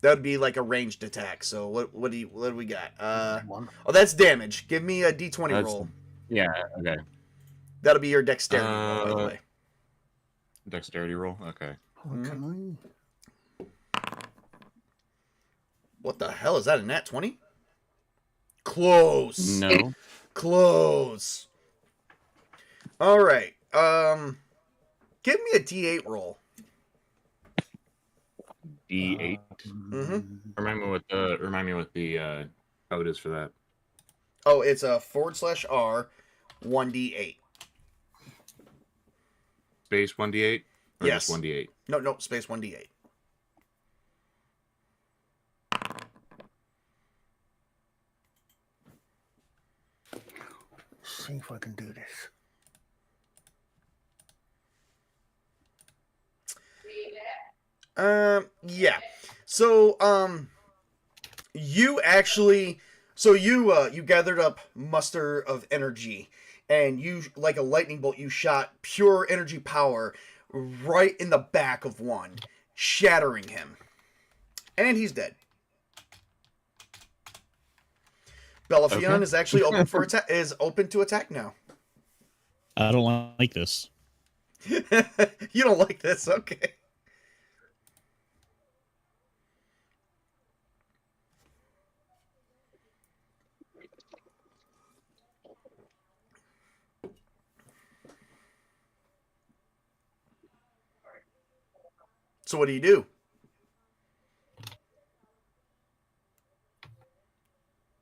that would be like a ranged attack. So what do we got? One. Oh, that's damage. Give me a d20 That's- roll. Yeah, okay. That'll be your dexterity roll, by the way. Dexterity roll? Okay. Can What the hell is that? A nat 20? Close. No. Close. All right. Give me a d8 roll. D8. Mm-hmm. Remind me what the code is for that. Oh, it's a /R 1d8. Space 1d8? Or Yes. just 1d8? No, space 1d8. see if I can do this. Yeah. So, you actually, you gathered up muster of energy, and you, like a lightning bolt, you shot pure energy power right in the back of one, shattering him. And he's dead. Belofion Okay. is actually open for attack. Is open to attack now. I don't like this. You don't like this, okay? So what do you do?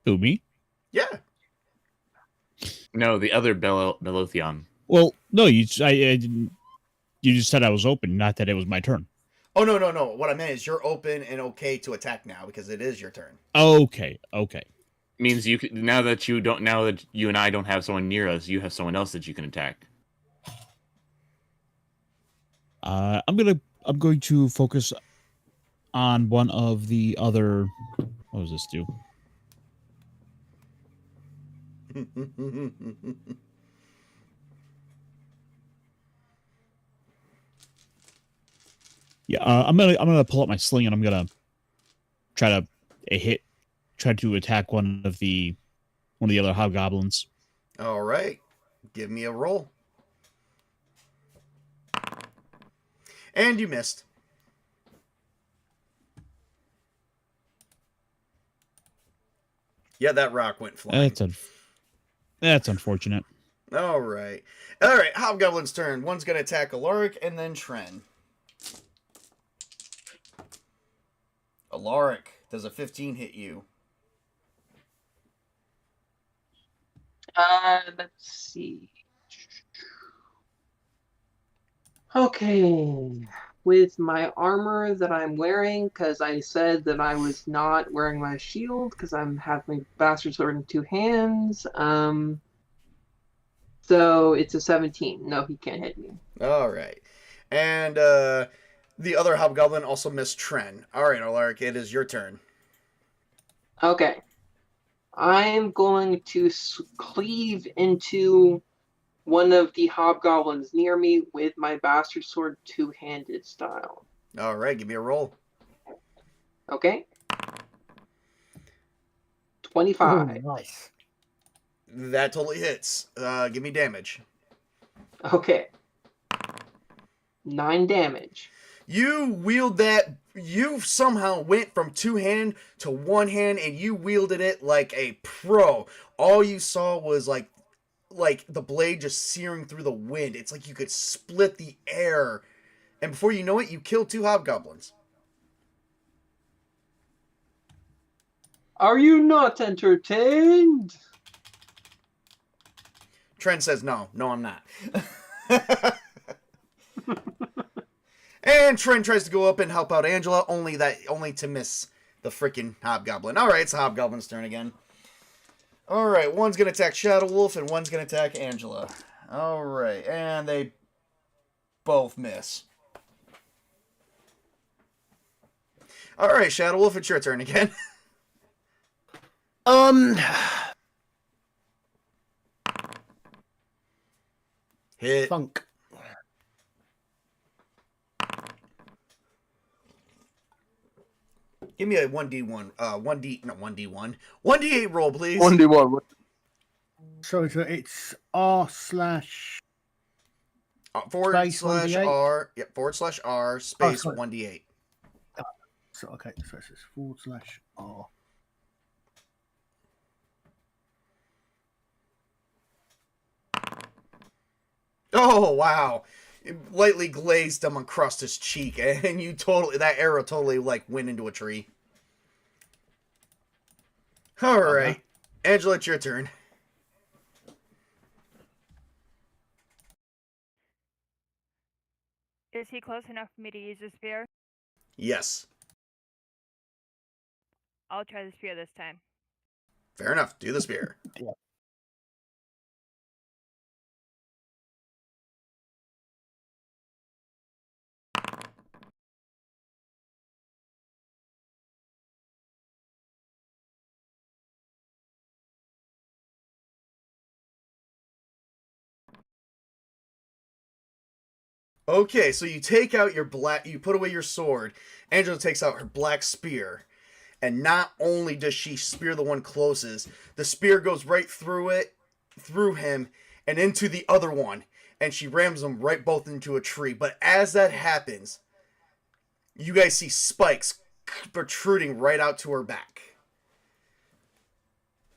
Who, me? Yeah. No, the other Belotheon. Well, no, I didn't. You just said I was open, not that it was my turn. Oh no. What I meant is you're open and okay to attack now because it is your turn. Okay. Means you could, now that you and I don't have someone near us, you have someone else that you can attack. I'm going to focus on one of the other. What does this do? Yeah, I'm gonna pull up my sling and I'm gonna try to attack one of the other hobgoblins. All right. Give me a roll. And you missed. Yeah, that rock went flying. That's unfortunate. All right. All right, Hobgoblin's turn. One's going to attack Alaric and then Tren. Alaric, does a 15 hit you? Let's see. Okay. With my armor that I'm wearing, because I said that I was not wearing my shield, because I'm having my bastard sword in two hands. So it's a 17. No, he can't hit me. All right. And the other Hobgoblin also missed Tren. All right, Alaric, it is your turn. Okay. I'm going to cleave into one of the hobgoblins near me with my bastard sword two-handed style. All right, give me a roll. Okay? 25. Oh, nice. That totally hits. Give me damage. Okay. 9 damage. You wield that. You somehow went from two hand to one hand, and you wielded it like a pro. All you saw was like the blade just searing through the wind. It's like you could split the air, and before you know it, you killed two hobgoblins. Are you not entertained? Trent says, "No, I'm not." And Trent tries to go up and help out Angela, only to miss the freaking Hobgoblin. All right, it's the Hobgoblin's turn again. All right, one's gonna attack Shadow Wolf and one's gonna attack Angela. All right, and they both miss. All right, Shadow Wolf, it's your turn again. Hit. Funk. Give me a 1d1, 1d8 roll, please. 1d1. So it's R/. Forward Space slash 1d8? R. Yep, forward slash R, space sorry. 1d8. So okay, so it's /R. Oh, wow. It lightly glazed him across his cheek, and that arrow totally, like, went into a tree. All right. Angela, it's your turn. Is he close enough for me to use the spear? Yes. I'll try the spear this time. Fair enough. Do the spear. Yeah. Okay, so you take out you put away your sword. Angela takes out her black spear. And not only does she spear the one closest, the spear goes right through him, and into the other one. And she rams them right both into a tree. But as that happens, you guys see spikes protruding right out to her back.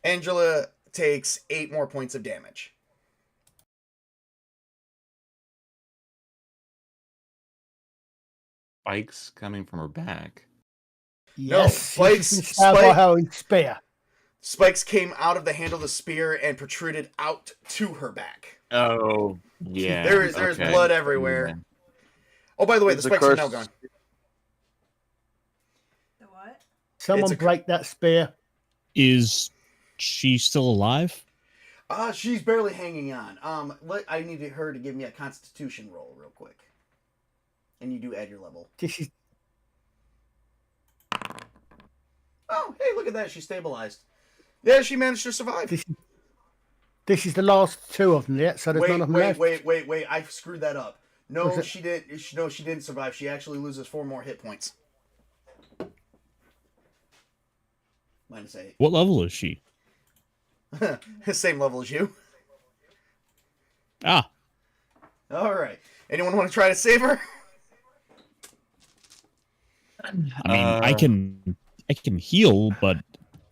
Angela takes 8 more points of damage. Spikes coming from her back. Yes, spikes- she's been stabbed by her own spear. Spikes came out of the handle of the spear and protruded out to her back. Oh, yeah. There's okay. blood everywhere. Yeah. Oh, by the way, It's the a spikes are curse. now gone. The what? Someone a- break that spear. Is she still alive? She's barely hanging on. I need her to give me a Constitution roll real quick. And you do add your level. This is Oh, hey, look at that. She's stabilized. Yeah, she managed to survive. this is the last 2 of them yet, so there's none of them left. Wait. I screwed that up. No, Was it- she didn't. No, she didn't survive. She actually loses 4 more hit points. -8. What level is she? Same level as you. Ah, All right. Anyone want to try to save her? I mean, I can heal, but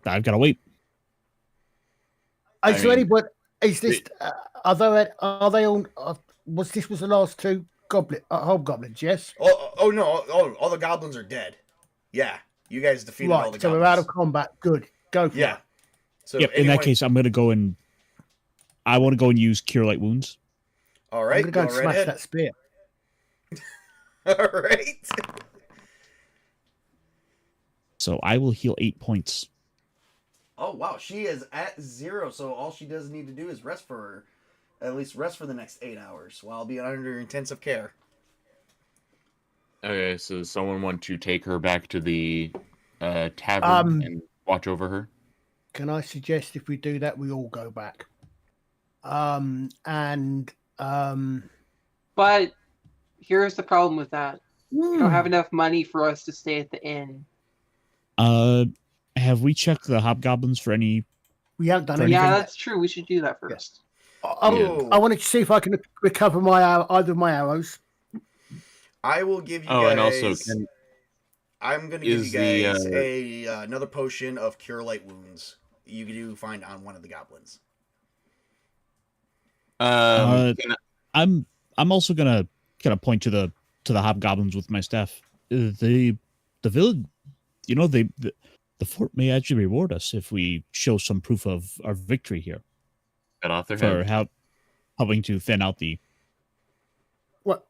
I've got to wait. Is there mean, anybody? Is this? Are they all? Was the last 2 hobgoblins? Yes. Oh no! All the goblins are dead. Yeah, you guys defeated all the Right. goblins. So we're out of combat. Good. Go for Yeah. it. So Yep. In that anyone- case, I'm gonna go and I want to go and use Cure Light Wounds. all I'm right, gonna go and right smash ahead. that spear. All right. So I will heal 8 points. Oh wow, she is at 0. So all she does need to do is at least rest for the next 8 hours while being under intensive care. Okay, so does someone want to take her back to the tavern and watch over her? Can I suggest if we do that, we all go back? But here's the problem with that. We Hmm. don't have enough money for us to stay at the inn. Have we checked the hobgoblins for any? We haven't done For anything. Yeah, yet. that's true. We should do that first. Oh. I wanted to see if I can recover either of my arrows. I will give you Oh, guys. and also, I'm going to give you is the, guys another potion of Cure Light Wounds. You do find on one of the goblins. Can I'm also gonna point to the hobgoblins with my staff. The village, the fort may actually reward us if we show some proof of our victory here cut off their for heads. helping to thin out the What?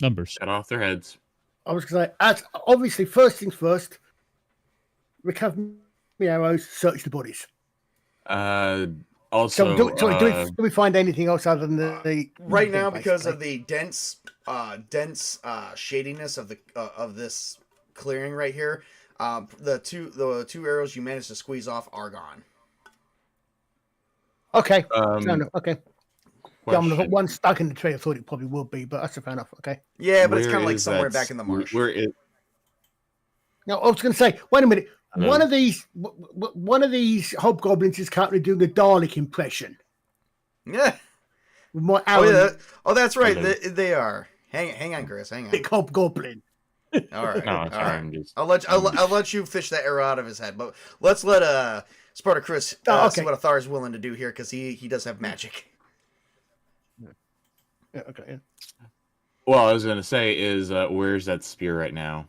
numbers. Cut off their heads. I was going to say, as obviously, first things first, recover my arrows, search the bodies. Also, Do we find anything else other than the Right thing, now, because basically? of the dense shadiness of this clearing right here, the two arrows you managed to squeeze off are gone. Okay, fair enough. Okay. Yeah, I'm gonna put question. one stuck in the tree. I thought it probably would be, but that's fair enough. Okay. Yeah, but it's Where kind of like is somewhere that back in the marsh. Where is Now I was going to say, wait a minute. Hello? One of these hobgoblins is currently doing a Dalek impression Yeah. with my Oh arrow. yeah. Oh, that's right. Hello. They are. Hang on, Chris. Hang on. Big hobgoblin. All right. No, it's all fine. right. Just, I'll let you fish that arrow out of his head, but let's let Spartacus Oh, see okay. what Athar is willing to do here because he does have magic. Yeah, okay. Yeah. well, I was gonna say is where's that spear right now?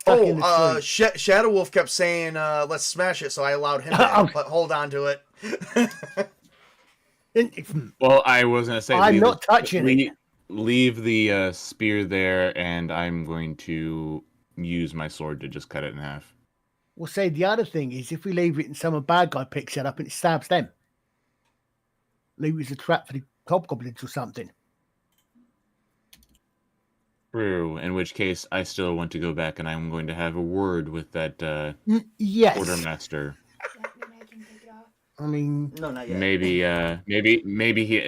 Stuck in the tree. Shadow Wolf kept saying let's smash it, so I allowed him to hold on to it. Well, I was gonna say I'm not touching it. Leave the spear there, and I'm going to use my sword to just cut it in half. We'll say the other thing is if we leave it and some bad guy picks it up and it stabs them, leave it as a trap for the hobgoblins or something. True. In which case, I still want to go back, and I'm going to have a word with that Yes. quartermaster. I mean, No, not yet. Maybe he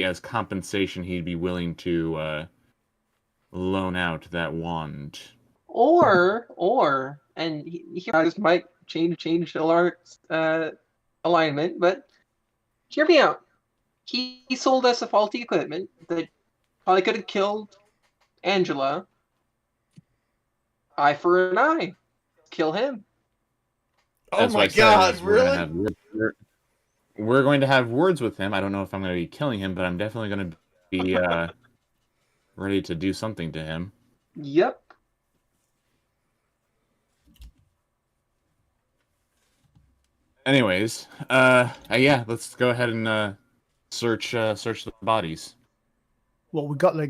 as compensation he'd be willing to loan out that wand. And here I just might change Alart's alignment, but hear me out. He sold us a faulty equipment that probably could have killed Angela. Eye for an eye. Kill him. Oh That's my what I said, God! is we're gonna Really? have we're going to have words with him. I don't know if I'm going to be killing him, but I'm definitely going to be ready to do something to him. Yep. Anyways, yeah, let's go ahead and search the bodies. well, we've got the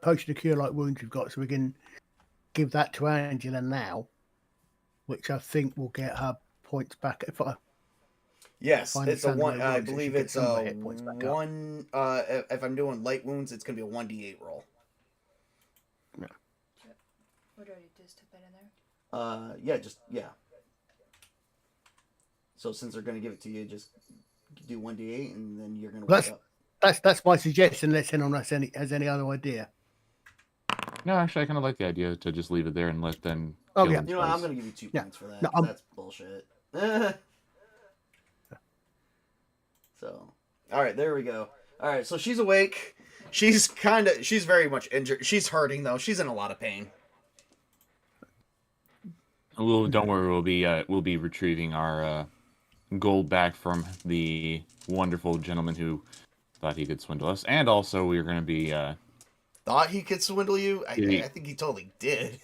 potion of cure light wounds we've got, so we can give that to Angela now, which I think will get her points back. Yes, Find it's a some one. way I wounds, it believe should get it's some of a my hit points back up. one. If I'm doing light wounds, it's gonna be a 1d8 roll. What do I just put that in there? Yeah. So since they're gonna give it to you, just do 1d8, and then you're gonna wake up. That's my suggestion. Let's anyone has any other idea. No, actually, I kind of like the idea to just leave it there and let them. Oh, kill yeah. You know what? I'm themselves. gonna give you 2 Yeah. points for that. No, 'Cause that's bullshit. So, all right, there we go. All right, so she's awake. She's very much injured. She's hurting though. She's in a lot of pain. Well, don't worry. We'll be retrieving our gold back from the wonderful gentleman who thought he could swindle us, and also we're going to be. Thought he could swindle you? I Yeah. think he totally did.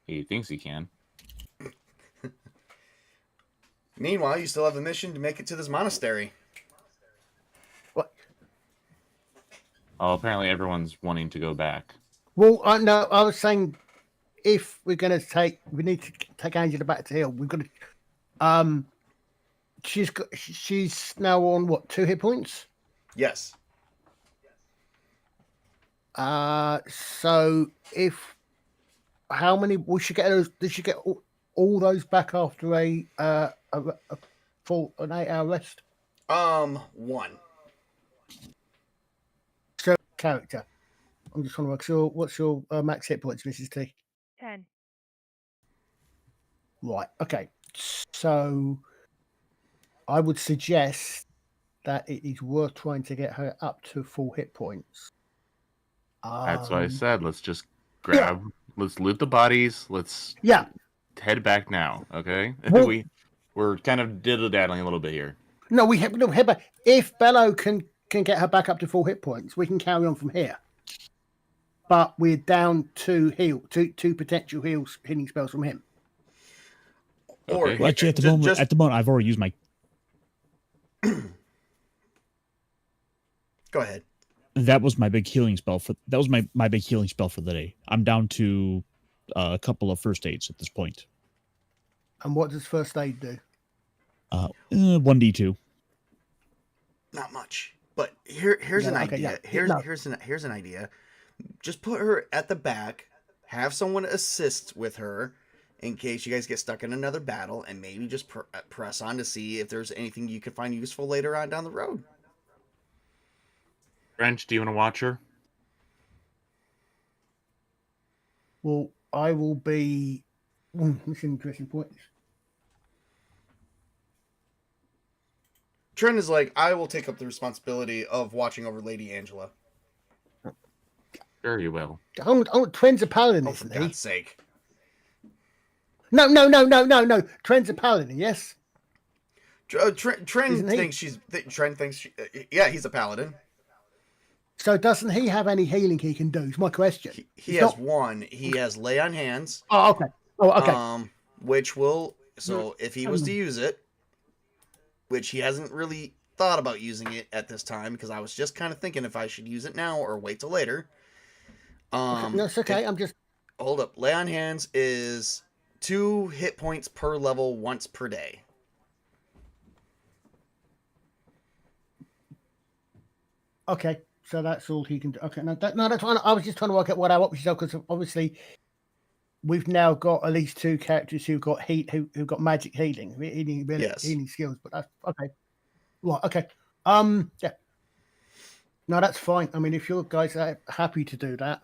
He thinks he can. Meanwhile, you still have a mission to make it to this monastery. What? Oh, apparently everyone's wanting to go back. Well, no, I was saying if we're going to we need to take Angela back to heal. We've got to. She's now on what, 2 hit points? Yes. So how many we should get those? Did she get all those back after an 8-hour rest? 1. So character. I'm just trying to work. So what's your max hit points, Mrs. T? 10. Right. Okay. So I would suggest that it is worth trying to get her up to full hit points. That's what I said. Let's just grab. Yeah. Let's loot the bodies. Let's head back now. Okay. Well, we're kind of diddle-daddling a little bit here. No, we have no head back. If Bello can get her back up to full hit points, we can carry on from here. But we're down 2 potential healing spells from him. Or Okay. Well, actually, at the moment, I've already used my. Go ahead. that was my big healing spell for my big healing spell for the day. I'm down to a couple of first aids at this point. And what does first aid do? 1d2. Not much. But here's an Yeah, okay, idea. yeah. Here's an idea. Just put her at the back. Have someone assist with her in case you guys get stuck in another battle, and maybe just press on to see if there's anything you can find useful later on down the road. French, do you want to watch her? Well, I will be. That's an interesting point. Trent is like, I will take up the responsibility of watching over Lady Angela. Sure, you will. Trent's a paladin, Oh, for isn't he? God's sake. No. Trent's a paladin, yes? Trent Isn't he? thinks Trent thinks yeah, he's a paladin. So doesn't he have any healing he can do? Is my question. He has one. He has lay on hands. Oh, okay. Which will, so if he was to use it, which he hasn't really thought about using it at this time, because I was just kind of thinking if I should use it now or wait till later. No, it's okay. I'm just. Hold up. Lay on hands is 2 hit points per level once per day. Okay, so that's all he can do. Okay, that's fine. I was just trying to work out what our options are, because obviously we've now got at least 2 characters who've got who've got magic healing ability, Yes. healing skills. But that's okay. Right. Okay. Yeah. No, that's fine. I mean, if you guys are happy to do that,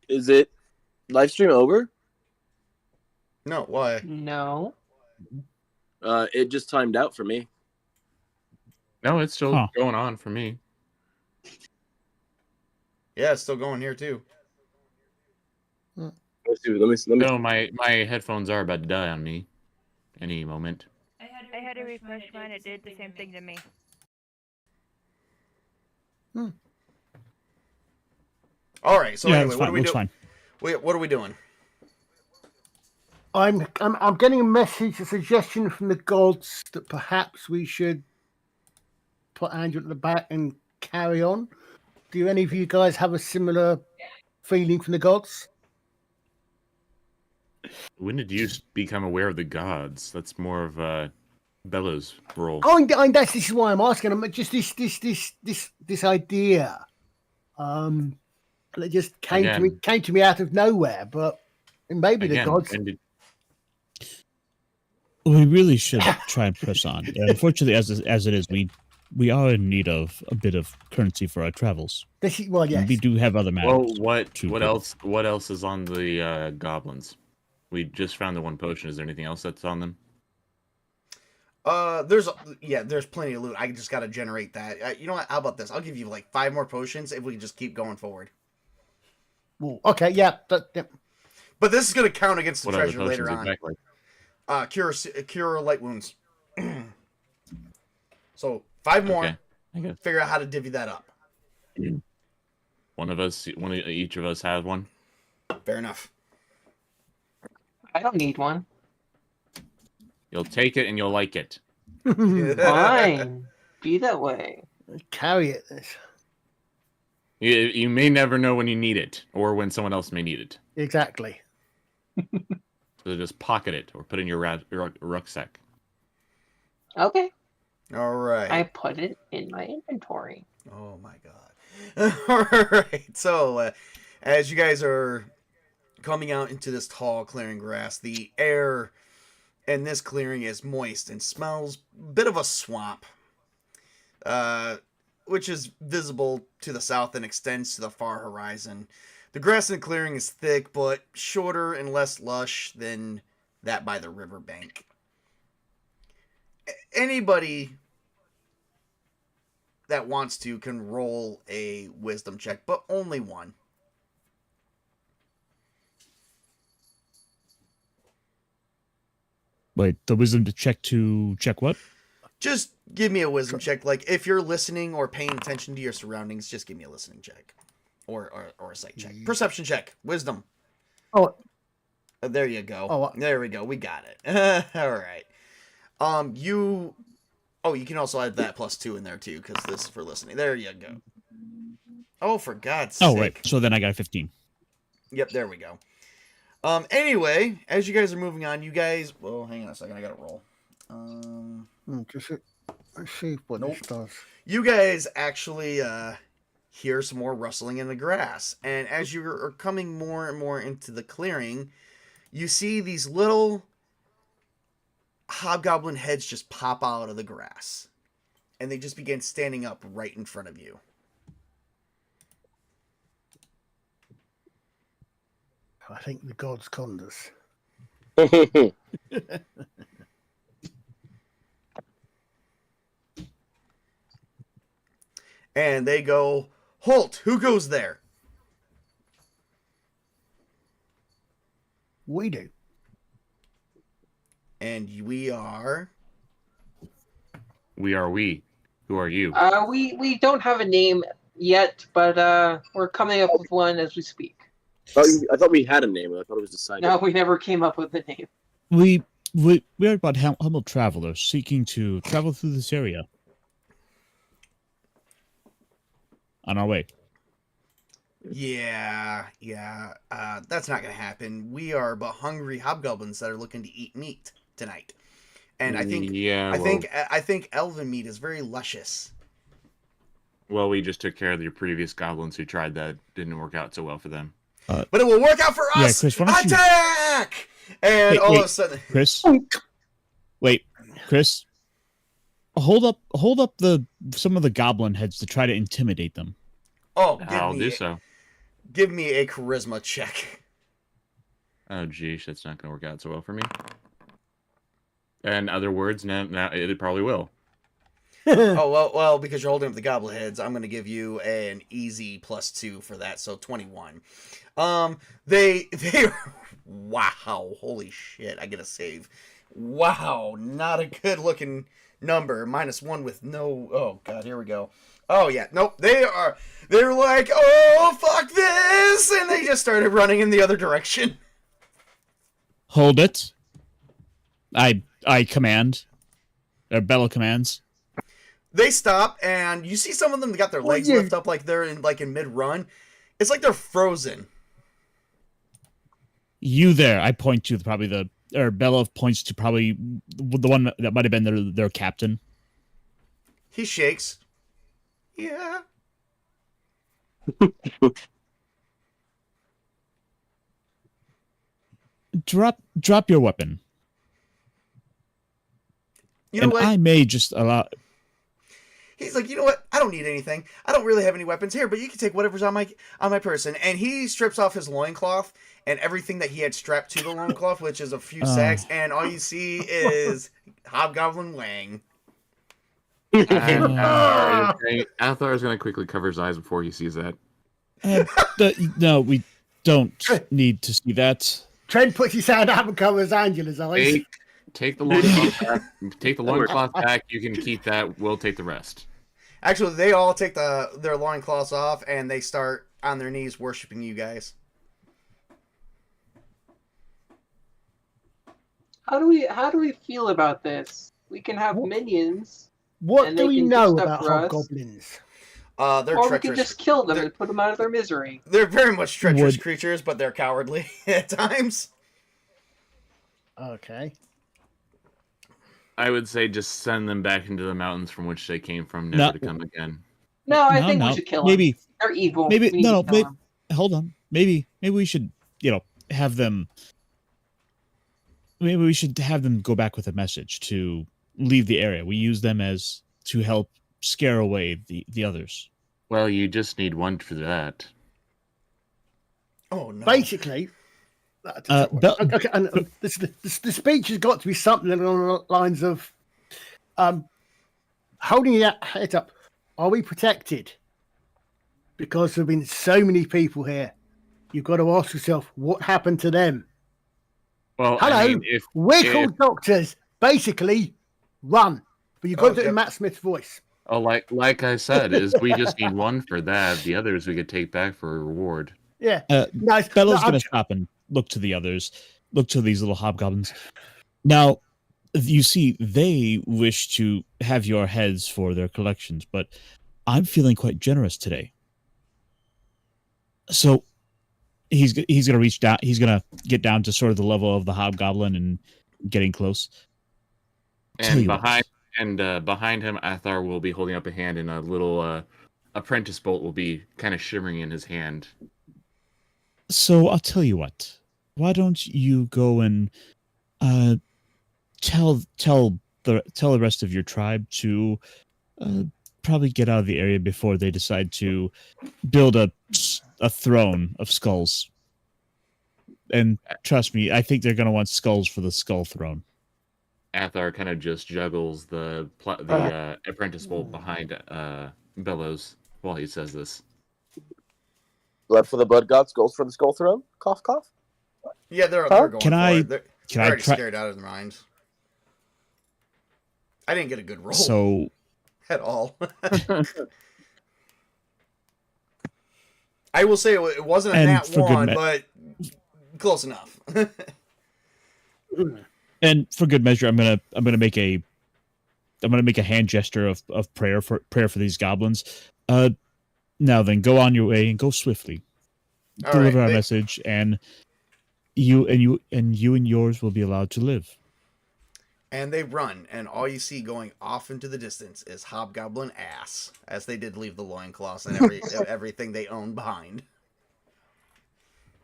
Is it live stream over? No, why? No. It just timed out for me. No, it's still going on for me. Yeah, it's still going here too. Let's see. Let me. No, my headphones are about to die on me any moment. I had to refresh mine. It did the same thing to me. All right. So Yeah, anyway, it's what fine. are we Looks doing? fine. What are we doing? I'm getting a suggestion from the gods that perhaps we should put Andrew at the back and carry on. Do any of you guys have a similar feeling from the gods? When did you become aware of the gods? That's more of Bella's role. This is why I'm asking. I'm just this idea. It just came to me out of nowhere. But maybe the gods. We really should try and press on. Unfortunately, as it is, we are in need of a bit of currency for our travels. Yes. And we do have other matters. Well, what else? What else is on the goblins? We just found the one potion. Is there anything else that's on them? There's plenty of loot. I just got to generate that. You know what? How about this? I'll give you like 5 more potions if we can just keep going forward. Well, okay, yeah. But this is going to count against the What other treasure later on. exactly? Cure light wounds. So 5 more. Okay. Figure out how to divvy that up. Each of us has one. Fair enough. I don't need one. You'll take it and you'll like it. Fine. Be that way. Carry it. You may never know when you need it, or when someone else may need it. Exactly. So just pocket it, or put it in your rucksack. Okay. All right. I put it in my inventory. Oh my god. All right. So, as you guys are coming out into this tall clearing grass, the air in this clearing is moist and smells a bit of a swamp, which is visible to the south and extends to the far horizon. The grass in the clearing is thick, but shorter and less lush than that by the riverbank. Anybody that wants to can roll a wisdom check, but only one. Wait, the wisdom to check what? Just give me a wisdom check. Like, if you're listening or paying attention to your surroundings, just give me a listening check. Or a sight check. Perception check. Wisdom. Oh. There you go. Oh. There we go. We got it. All right. You Oh, you can also add that +2 in there too, because this is for listening. There you go. Oh, for God's sake. Oh, right. So then I got a 15. Yep, there we go. Anyway, as you guys are moving on, you guys... Well, hang on a second. I gotta roll. Let's see what Nope. this does. You guys actually hear some more rustling in the grass. And as you are coming more and more into the clearing, you see these little hobgoblin heads just pop out of the grass. And they just begin standing up right in front of you. I think the gods conned us. And they go, "Halt! Who goes there?" We do. And we are... We are we. Who are you? We don't have a name yet, but we're coming up with one as we speak. I thought we had a name. I thought it was decided. No, we never came up with a name. We are about humble travelers seeking to travel through this area. On our way. Yeah. That's not gonna happen. We are but hungry hobgoblins that are looking to eat meat tonight, and I think elven meat is very luscious. Well, we just took care of your previous goblins who tried that. Didn't work out so well for them. But it will work out for Yeah, us. Chris, why don't you- Attack! And all of a sudden, Chris. Wait, Chris. Hold up some of the goblin heads to try to intimidate them. oh, I'll do so. Give me a charisma check. Oh, geez, that's not going to work out so well for me. In other words, now it probably will. Oh well, because you're holding up the goblin heads, I'm gonna give you an easy +2 for that, so 21. They wow, holy shit, I get a save. Wow, not a good looking number. -1 with no. Oh god, here we go. Oh yeah, nope. They're like, oh fuck this, and they just started running in the other direction. Hold it. I command. Bella commands. They stop, and you see some of them got their legs lift up like they're in mid run. It's like they're frozen. You there? I point to Bella points to probably the one that might have been their captain. He shakes. Yeah. Drop your weapon. You know what? I may just allow. He's like, you know what? I don't need anything. I don't really have any weapons here, but you can take whatever's on my person. And he strips off his loincloth and everything that he had strapped to the loincloth, which is a few sacks, and all you see is Hobgoblin Wang. Athar is going to quickly cover his eyes before he sees that. No, we don't need to see that. Trent puts his hand up and covers Angela's eyes. Take the loincloth back. Take the loincloth back. You can keep that. We'll take the rest. Actually, they all take their loincloths off, and they start on their knees worshiping you guys. How do we feel about this? We can have minions. What and do they we can know do stuff about for us. hobgoblins? They're Or we treacherous. can just kill them and put them out of their misery. They're very much treacherous creatures, but they're cowardly at times. Okay. I would say just send them back into the mountains from which they came from, never to come again. No, I think we should kill them. Maybe They're evil. Maybe We need to kill them. hold on. Maybe we should have them. Maybe we should have them go back with a message to leave the area. We use them to help scare away the others. Well, you just need one for that. Oh no! Basically, okay. And the speech has got to be something along the lines of, holding your head up. Are we protected? Because there've been so many people here. You've got to ask yourself, what happened to them? Well, Hello, I mean, we're called doctors. Basically, run. But you've got to do it in Matt Smith's voice. Oh, like I said, is we just need one for that. The others we could take back for a reward. Yeah. Bella's going to stop and look to the others. Look to these little hobgoblins. Now, you see, they wish to have your heads for their collections, but I'm feeling quite generous today. So he's gonna reach down. He's gonna get down to sort of the level of the hobgoblin and getting close. Tell And you what. behind him, Athar will be holding up a hand, and a little apprentice bolt will be kind of shimmering in his hand. So I'll tell you what. Why don't you go and tell the rest of your tribe to probably get out of the area before they decide to build a throne of skulls. And trust me, I think they're going to want skulls for the skull throne. Athar kind of just juggles the apprentice bolt behind Bellows while he says this. Blood for the blood gods, gold for the skull throne. Cough, cough. Yeah, they're Huh? going Can for I- it. They're Can I already try? scared out of their minds. I didn't get a good roll So at all. I will say it wasn't a And nat for good one, but close enough. and for good measure, I'm gonna make a hand gesture of prayer for these goblins. Now then, go on your way and go swiftly. All Deliver right, our they- message, and you and yours will be allowed to live. And they run, and all you see going off into the distance is Hobgoblin ass, as they did leave the loincloths and everything they own behind.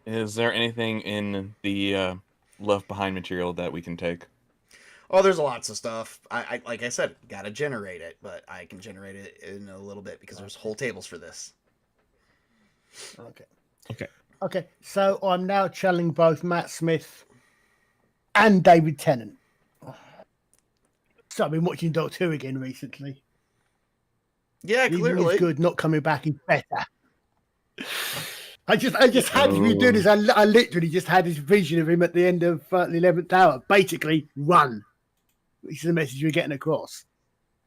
Is there anything in the left behind material that we can take? Oh, there's lots of stuff. I like I said, gotta generate it, but I can generate it in a little bit because there's whole tables for this. Okay. So I'm now channeling both Matt Smith and David Tennant. So I've been watching Doctor Who again recently. Yeah, Even clearly. he's good. Not coming back is better. I just had to be doing this. I literally just had this vision of him at the end of the 11th hour. Basically, run, which is the message we're getting across.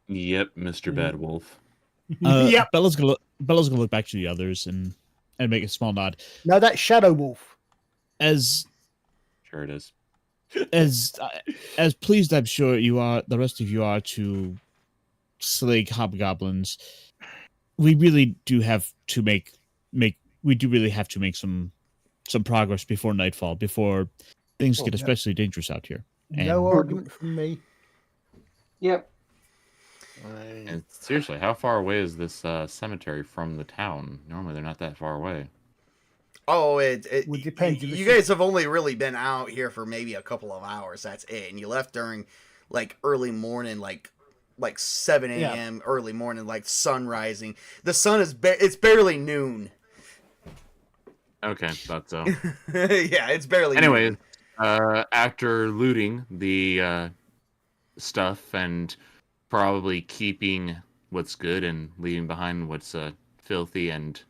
Yep, Mr. Bad Wolf. Yep. Bella's gonna look back to the others and make a small nod. No, that's Shadow Wolf. As Sure it is. as pleased I'm sure you are, the rest of you are, to slay hobgoblins. We really do have to make some progress before nightfall, before things get especially dangerous out here. No argument from me. Yep. And seriously, how far away is this cemetery from the town? Normally, they're not that far away. Oh, it Well, depends. You guys have only really been out here for maybe a couple of hours. That's it. And you left during like early morning, like 7 a.m. early morning, like sun rising. The sun is it's barely noon. Okay, thought so. Yeah, it's barely. Anyways, noon. after looting the stuff and probably keeping what's good and leaving behind what's filthy and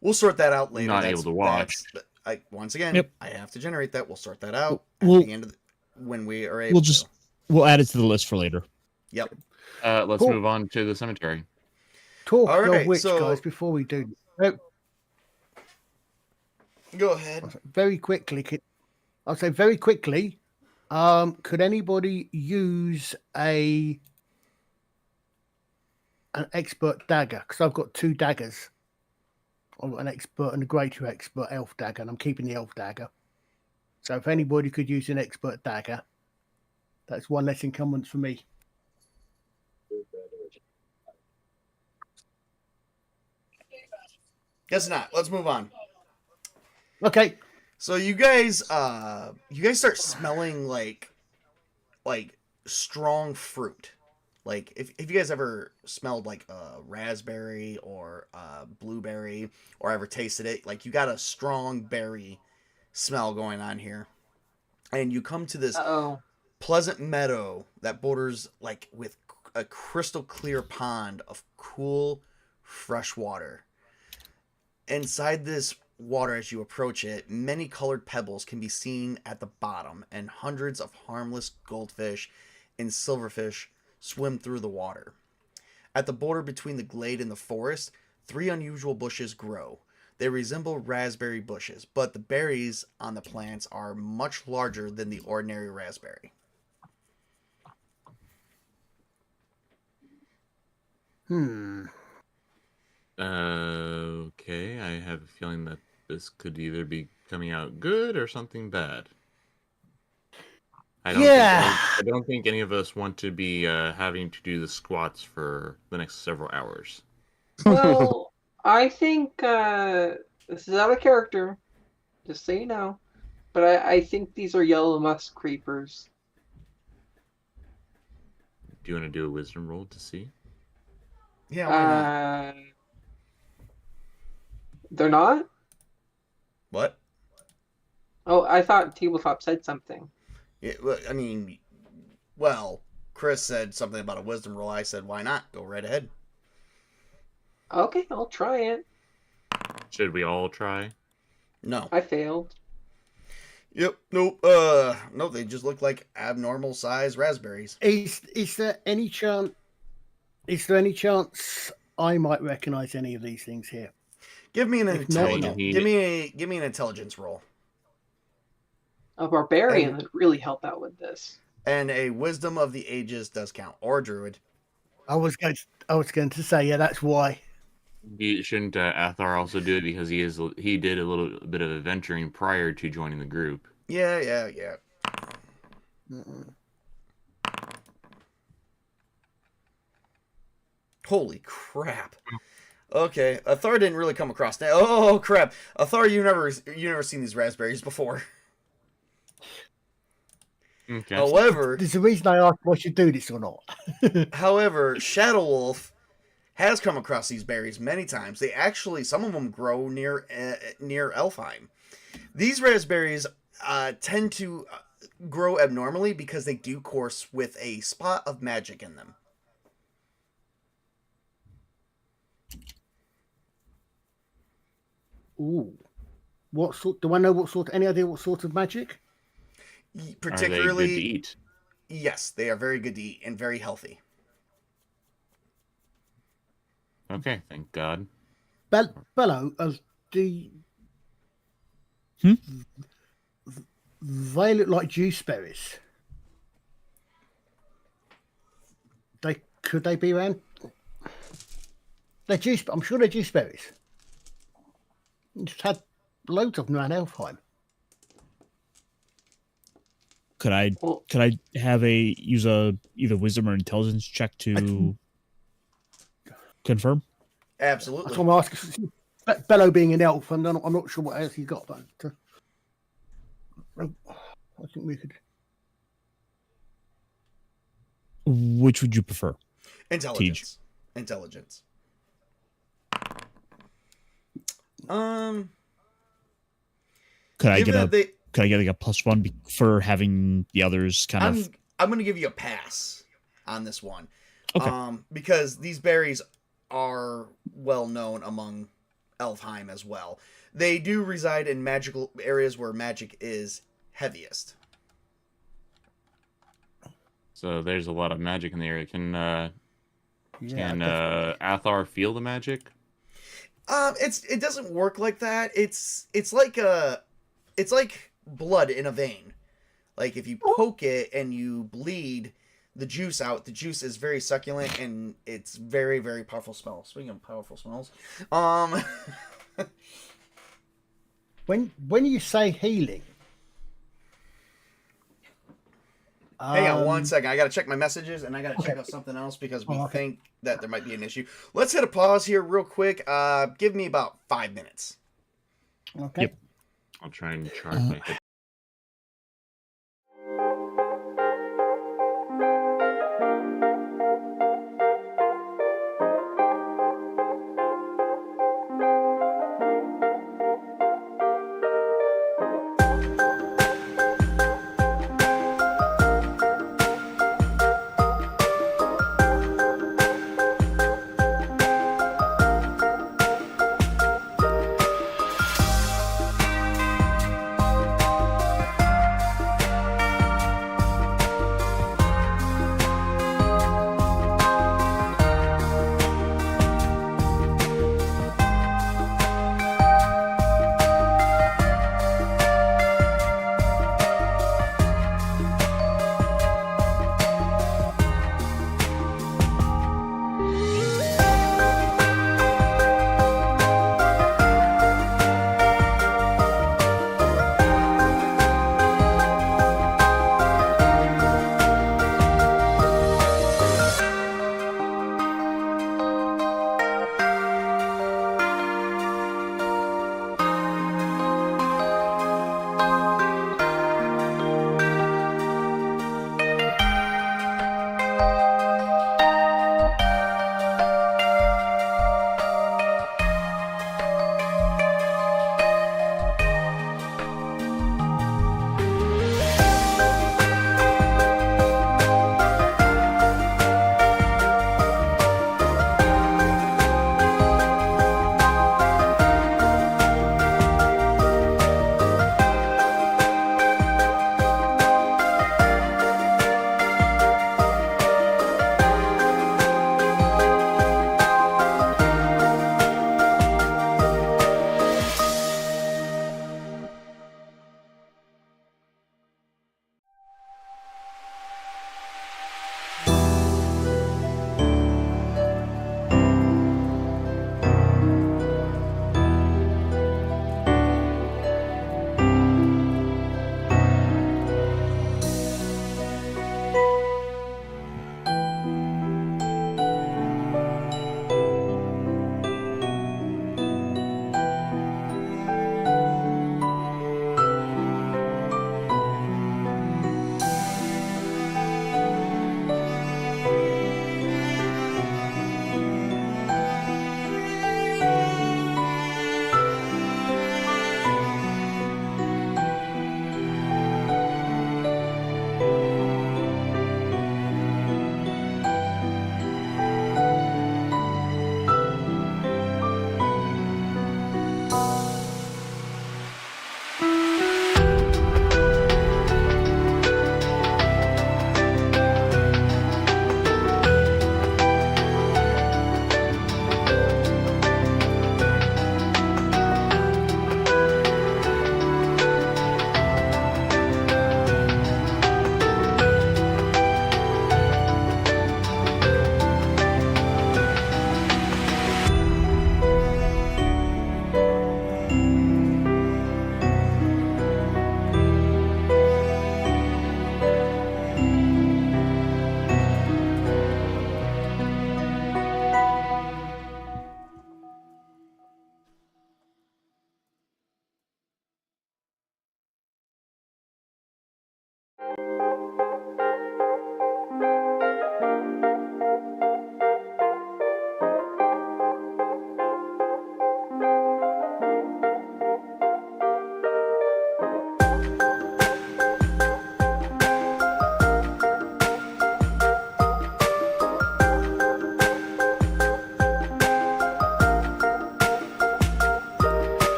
We'll sort that out later. Not able to watch. Once again, Yep. I have to generate that. We'll sort that out We'll- at the end of when we are able. We'll add it to the list for later. Yep. let's Cool. move on to the cemetery. Talk All right, of which, so- guys, before we do, oh, Go ahead. very quickly, I'll say very quickly, could anybody use an expert dagger? Because I've got 2 daggers. I've got an expert and a greater expert elf dagger, and I'm keeping the elf dagger. So if anybody could use an expert dagger, that's one less encumbrance for me. Guess not. Let's move on. Okay. So you guys start smelling like strong fruit. Like if you guys ever smelled like a raspberry or a blueberry or ever tasted it, like you got a strong berry smell going on here. And you come to this Uh-oh. pleasant meadow that borders like with a crystal clear pond of cool fresh water. Inside this water, as you approach it, many colored pebbles can be seen at the bottom, and hundreds of harmless goldfish and silverfish swim through the water. At the border between the glade and the forest, 3 unusual bushes grow. They resemble raspberry bushes, but the berries on the plants are much larger than the ordinary raspberry. Okay, I have a feeling that this could either be coming out good or something bad. I don't think any of us want to be having to do the squats for the next several hours. Well, I think this is out of character, just so you know. But I think these are yellow musk creepers. Do you want to do a wisdom roll to see? Yeah, why not? They're not? What? Oh, I thought Tabletop said something. Yeah, well, I mean, well, Chris said something about a wisdom roll. I said, why not? Go right ahead. Okay, I'll try it. Should we all try? No. I failed. Yep. Nope. No, they just look like abnormal size raspberries. Is there any chance? Is there any chance I might recognize any of these things here? Give me an If not, intelligence. no. Give me an intelligence roll. A barbarian would really help out with this. And a wisdom of the ages does count, or a druid. I was going to say, yeah, that's why. Shouldn't Athar also do it because he did a little bit of adventuring prior to joining the group? Yeah. Holy crap. Okay, Athar didn't really come across that. Oh crap. Athar, you never seen these raspberries before. Okay. However, There's a reason I asked if I should do this or not. however, Shadow Wolf has come across these berries many times. They actually, some of them grow near Elfheim. These raspberries tend to grow abnormally because they do course with a spot of magic in them. Ooh, what sort? Do I know what sort? Any idea what sort of magic? Particularly, Are they good to eat? Yes, they are very good to eat and very healthy. Okay, thank God. Bello, they look like juice berries. Could they be around? They're juice. I'm sure they're juice berries. Just had loads of them around Elfheim. Could I have use either wisdom or intelligence check to confirm? Absolutely. That's what I'm asking. Bello being an elf, and I'm not sure what else he's got, but I think we could. Which would you prefer? Intelligence. Intelligence. Could I get like a +1 for having the others kind of? I'm going to give you a pass on this one. Okay. Because these berries are well known among Elfheim as well. They do reside in magical areas where magic is heaviest. So there's a lot of magic in the area. Can Athar feel the magic? It doesn't work like that. It's like blood in a vein. Like if you poke it and you bleed the juice out, the juice is very succulent and it's very, very powerful smell. Speaking of powerful smells, when you say healing, hang on 1 second. I got to check my messages and I got to check out something else because we think that there might be an issue. Let's hit a pause here real quick. Give me about 5 minutes. Okay. Yep. I'll try and charge my hit.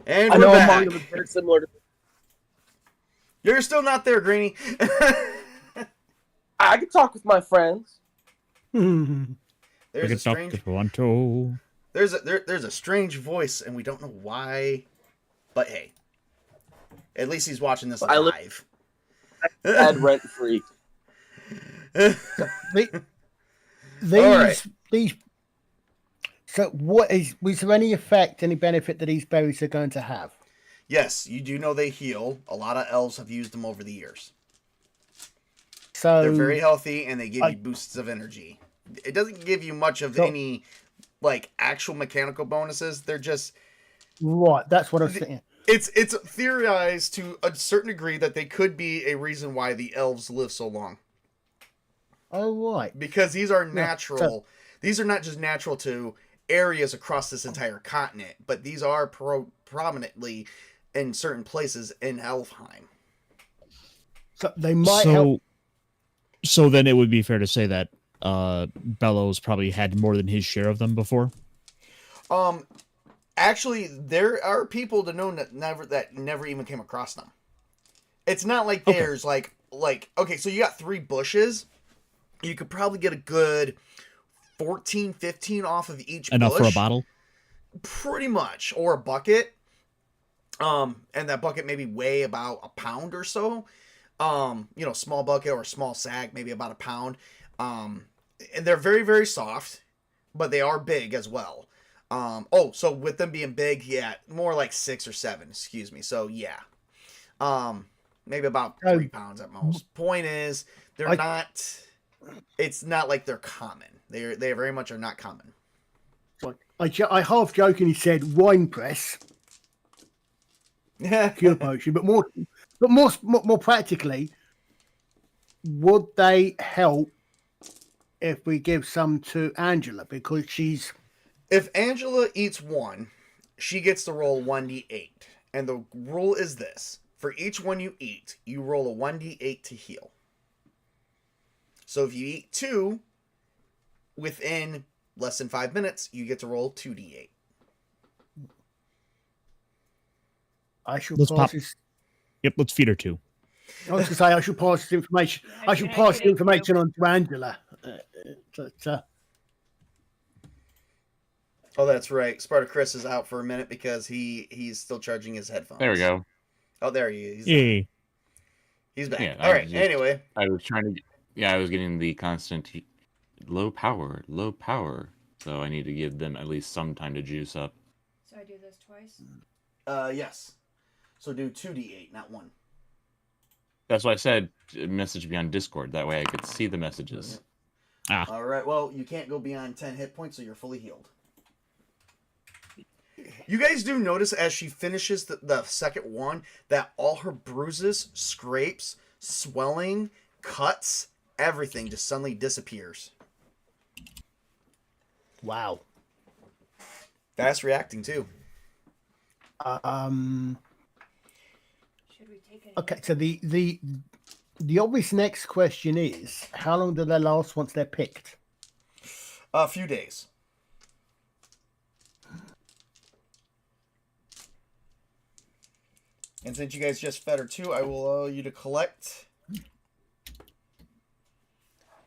And I we're know a back. manga that's very similar to. You're still not there, Greenie. I can talk with my friends. There's a Dr. strange. Toronto. There's a strange voice, and we don't know why. But hey, at least he's watching this I live- live. Bad rent free. These. So, was there any effect, any benefit that these berries are going to have? Yes, you do know they heal. A lot of elves have used them over the years. So They're very healthy, and they give you boosts of energy. It doesn't give you much of any, like, actual mechanical bonuses. They're just... Right, that's what I was thinking. It's theorized to a certain degree that they could be a reason why the elves live so long. Oh, right. Because these are natural. These are not just natural to areas across this entire continent, but these are prominently in certain places in Elfheim. So they might help. So then it would be fair to say that Bellows probably had more than his share of them before. Actually, there are people to know that never even came across them. It's not like there's like okay, so you got 3 bushes. You could probably get a good 14, 15 off of each Enough bush. for a bottle? Pretty much. Or a bucket. And that bucket maybe weigh about a pound or so. Small bucket or small sack, maybe about a pound. And they're very, very soft, but they are big as well. So with them being big, yeah, more like 6 or 7, excuse me. So yeah. Maybe about 3 pounds at most. Point is, they're not, it's not like they're common. They very much are not common. I half jokingly said wine press. Cure potion, but more practically, would they help if we give some to Angela, because she's... If Angela eats 1, she gets to roll 1d8. And the rule is this. For each one you eat, you roll a 1d8 to heal. So if you eat 2, within less than 5 minutes, you get to roll 2d8. Yep, let's feed her 2. I was going to say I should pass this information. I should pass the information on to Angela. Oh, that's right. Spartacus is out for a minute because he's still charging his headphones. There we go. Oh, there he is. Yay. He's back. Yeah, All right. Anyway. I was trying to... Yeah, I was getting the constant low power. So I need to give them at least some time to juice up. So I do this twice? Yes. So do 2d8, not 1. That's why I said message me on Discord. That way I could see the messages. All right. Well, you can't go beyond 10 hit points, so you're fully healed. You guys do notice as she finishes the second one that all her bruises, scrapes, swelling, cuts, everything just suddenly disappears. Wow. Fast reacting too. Okay, so the obvious next question is, how long do they last once they're picked? A few days. And since you guys just fed her 2, I will allow you to collect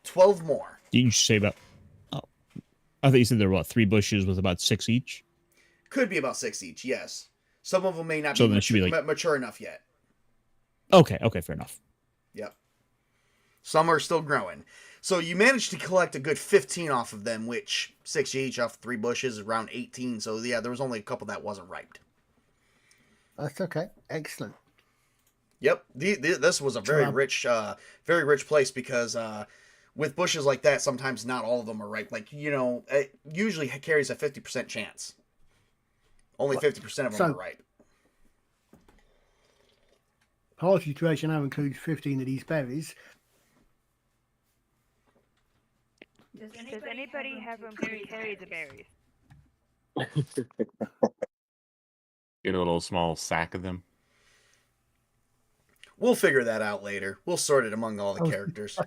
12 more. Didn't you say about... Oh, I thought you said there were, 3 bushes with about 6 each? Could be about 6 each, yes. Some of them may not So be, then it should be mature enough yet. Okay, fair enough. Yep. Some are still growing. So you managed to collect a good 15 off of them, which 6 each off 3 bushes is around 18. So yeah, there was only a couple that wasn't ripe. That's okay. Excellent. Yep. This was a very rich place because with bushes like that, sometimes not all of them are ripe. Like, it usually carries a 50% chance. Only 50% of them are ripe. Party treasure now includes 15 of these berries. Does anybody have room to carry the berries? Get a little small sack of them. We'll figure that out later. We'll sort it among all the characters.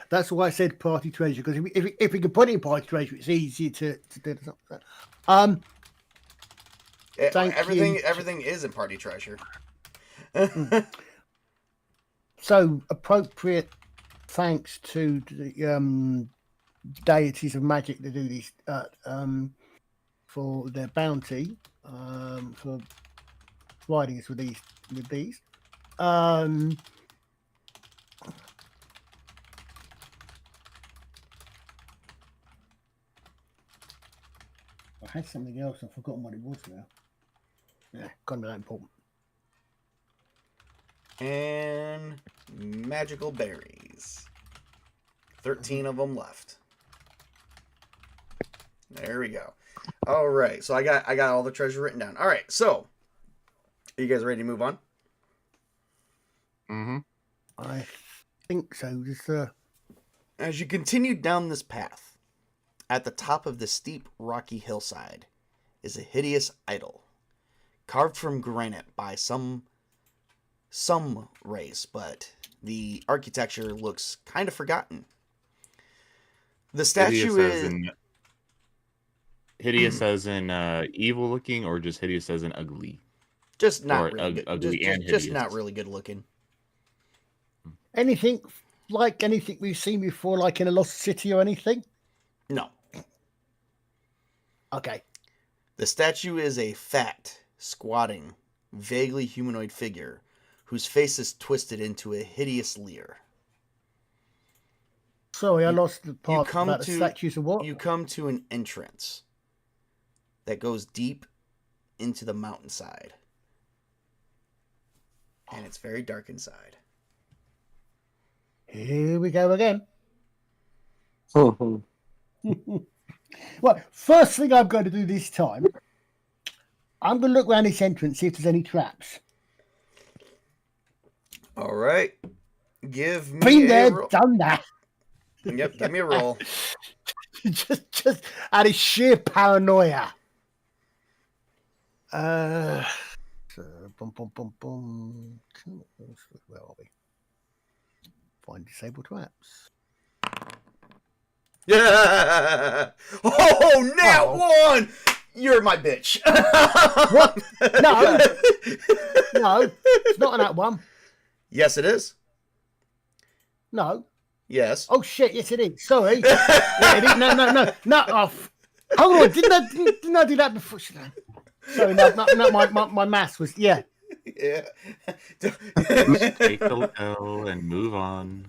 That's why I said party treasure, because if we can put it in party treasure, it's easier to do something. Thank you. Everything isn't party treasure. So appropriate thanks to the deities of magic to do these for their bounty for providing us with these. I had something else. I've forgotten what it was now. Yeah, can't be that important. And magical berries. 13 of them left. There we go. All right, so I got all the treasure written down. All right, so are you guys ready to move on? Mm-hmm. I think so. Just As you continue down this path, at the top of the steep, rocky hillside is a hideous idol, carved from granite by some race, but the architecture looks kind of forgotten. The statue hideous as in evil looking, or just hideous as in ugly? just not or really good. ugly and Just not hideous. really good looking. anything like anything we've seen before, like in a Lost City or anything. No. Okay. The statue is a fat, squatting, vaguely humanoid figure whose face is twisted into a hideous leer. Sorry, I lost the You part come about the to statues of what? you come to an entrance that goes deep into the mountainside, and it's very dark inside. Here we go again. Mhm. Well, first thing I'm going to do this time, I'm going to look around this entrance, see if there's any traps. All right, give me Been a there, roll. done that. Yep, give me a roll. just out of sheer paranoia. So, boom, boom, boom, boom. Where are we? Find disabled traps. Yeah. Oh, now one. You're my bitch. What? No. No, it's not on that one. Yes, it is. No. Yes. Oh shit! Yes, it is. Sorry. Yeah, it is. No. Off. Hold on. Didn't I do that before? Sorry. No. My maths was yeah. Yeah. Take the L and move on.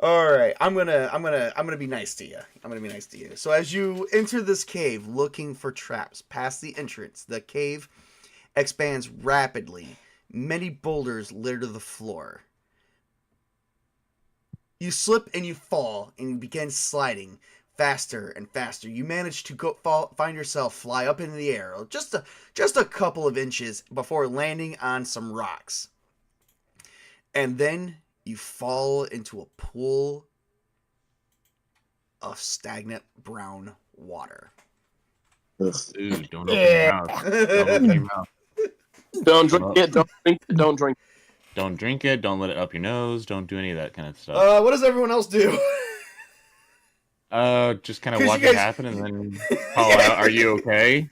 All right. I'm gonna be nice to you. I'm gonna be nice to you. So as you enter this cave, looking for traps, past the entrance, the cave expands rapidly. Many boulders litter the floor. You slip and you fall, and you begin sliding faster and faster. You manage to find yourself fly up into the air, just a couple of inches before landing on some rocks. And then you fall into a pool of stagnant brown water. Ooh, don't open your mouth. Don't open your mouth. Don't drink it. Don't drink it. Don't drink. Don't drink it. Don't let it up your nose. Don't do any of that kind of stuff. What does everyone else do? Just kind of 'Cause watch you it guys- happen and then call out, "Are you okay?"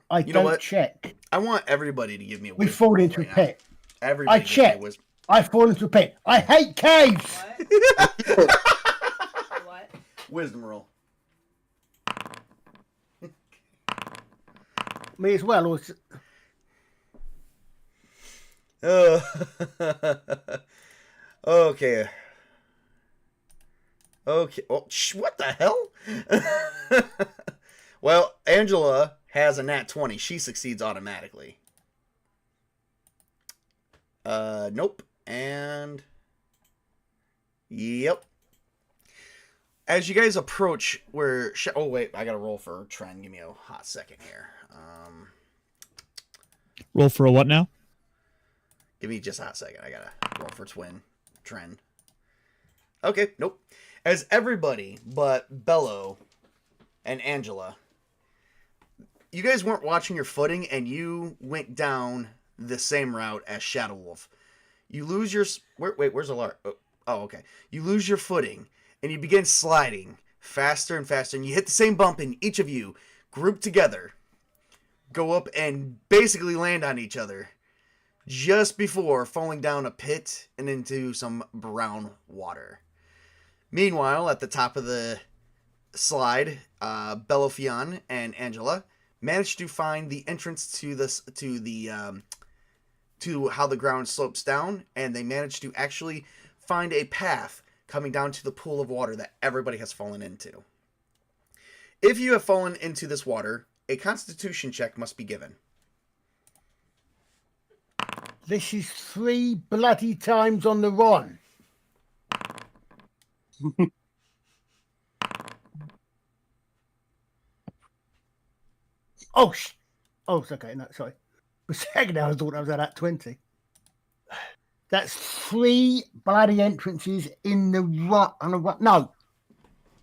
I You know don't what? check. I want everybody to give me a We wisdom fall roll into right a now. pit. Everybody I give me a check. wisdom. I fall into a pit. I hate caves. What? Wisdom roll. Me as well. Or Okay. Okay. Oh, what the hell? Well, Angela has a nat 20. She succeeds automatically. Nope. And yep. As you guys approach where oh wait, I gotta roll for Tren. Give me a hot second here. Roll for a what now? Give me just a hot second. I gotta roll for Tren. Okay, nope. As everybody but Bello and Angela, you guys weren't watching your footing, and you went down the same route as Shadow Wolf. You lose your where's Alar? Oh, okay. You lose your footing, and you begin sliding faster and faster, and you hit the same bump, and each of you group together, go up and basically land on each other just before falling down a pit and into some brown water. Meanwhile, at the top of the slide, Belofian and Angela managed to find the entrance to how the ground slopes down, and they managed to actually find a path coming down to the pool of water that everybody has fallen into. If you have fallen into this water, a constitution check must be given. This is 3 bloody times on the run. Oh, it's okay. No, sorry. For a second, I thought I was at 20. That's 3 bloody entrances in the run. No.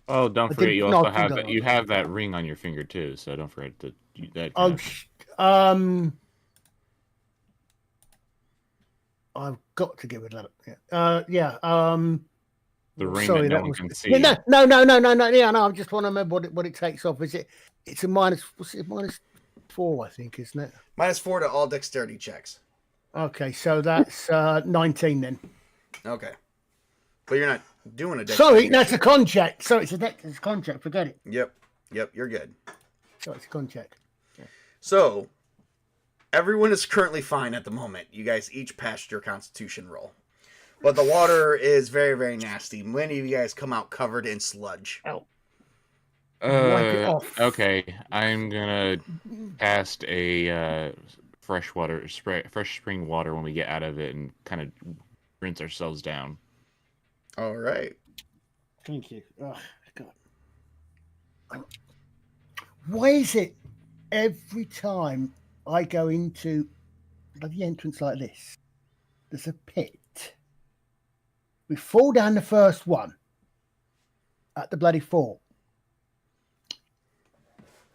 Oh, don't I forget didn't- you no, also I have didn't. that. You have that ring on your finger too, so don't forget that. I've got to get rid of that. The ring sorry, that no that one was can see. no. Yeah, no. I just want to remember what it takes off. It's a minus? What's it? -4, I think, isn't it? -4 to all dexterity checks. Okay, so that's 19 then. Okay. But you're not doing a dexterity Sorry, that's a check. con check. Sorry, it's a con check. Forget it. Yep, you're good. Sorry, it's a con check. So, everyone is currently fine at the moment. You guys each passed your constitution roll. But the water is very, very nasty. Many of you guys come out covered in sludge. Wipe it off. Okay, I'm gonna cast a fresh spring water when we get out of it, and kind of rinse ourselves down. All right. Thank you. Oh, God. Why is it every time I go into the entrance like this, there's a pit? We fall down the first one at the bloody fort.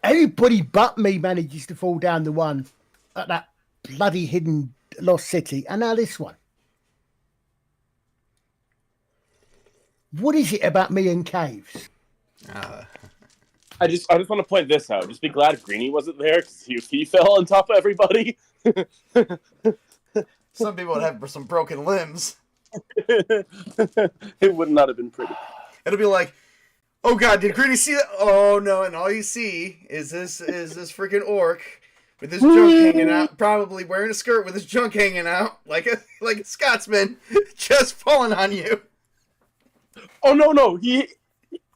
Everybody but me manages to fall down the one at that bloody hidden lost city, and now this one. What is it about me and caves? I just want to point this out. Just be glad Greenie wasn't there, because he fell on top of everybody. Some people would have some broken limbs. It would not have been pretty. It'll be like, oh God, did Greenie see that? Oh no, and all you see is this freaking orc with his junk hanging out, probably wearing a skirt with his junk hanging out, like a Scotsman, just falling on you. Oh no,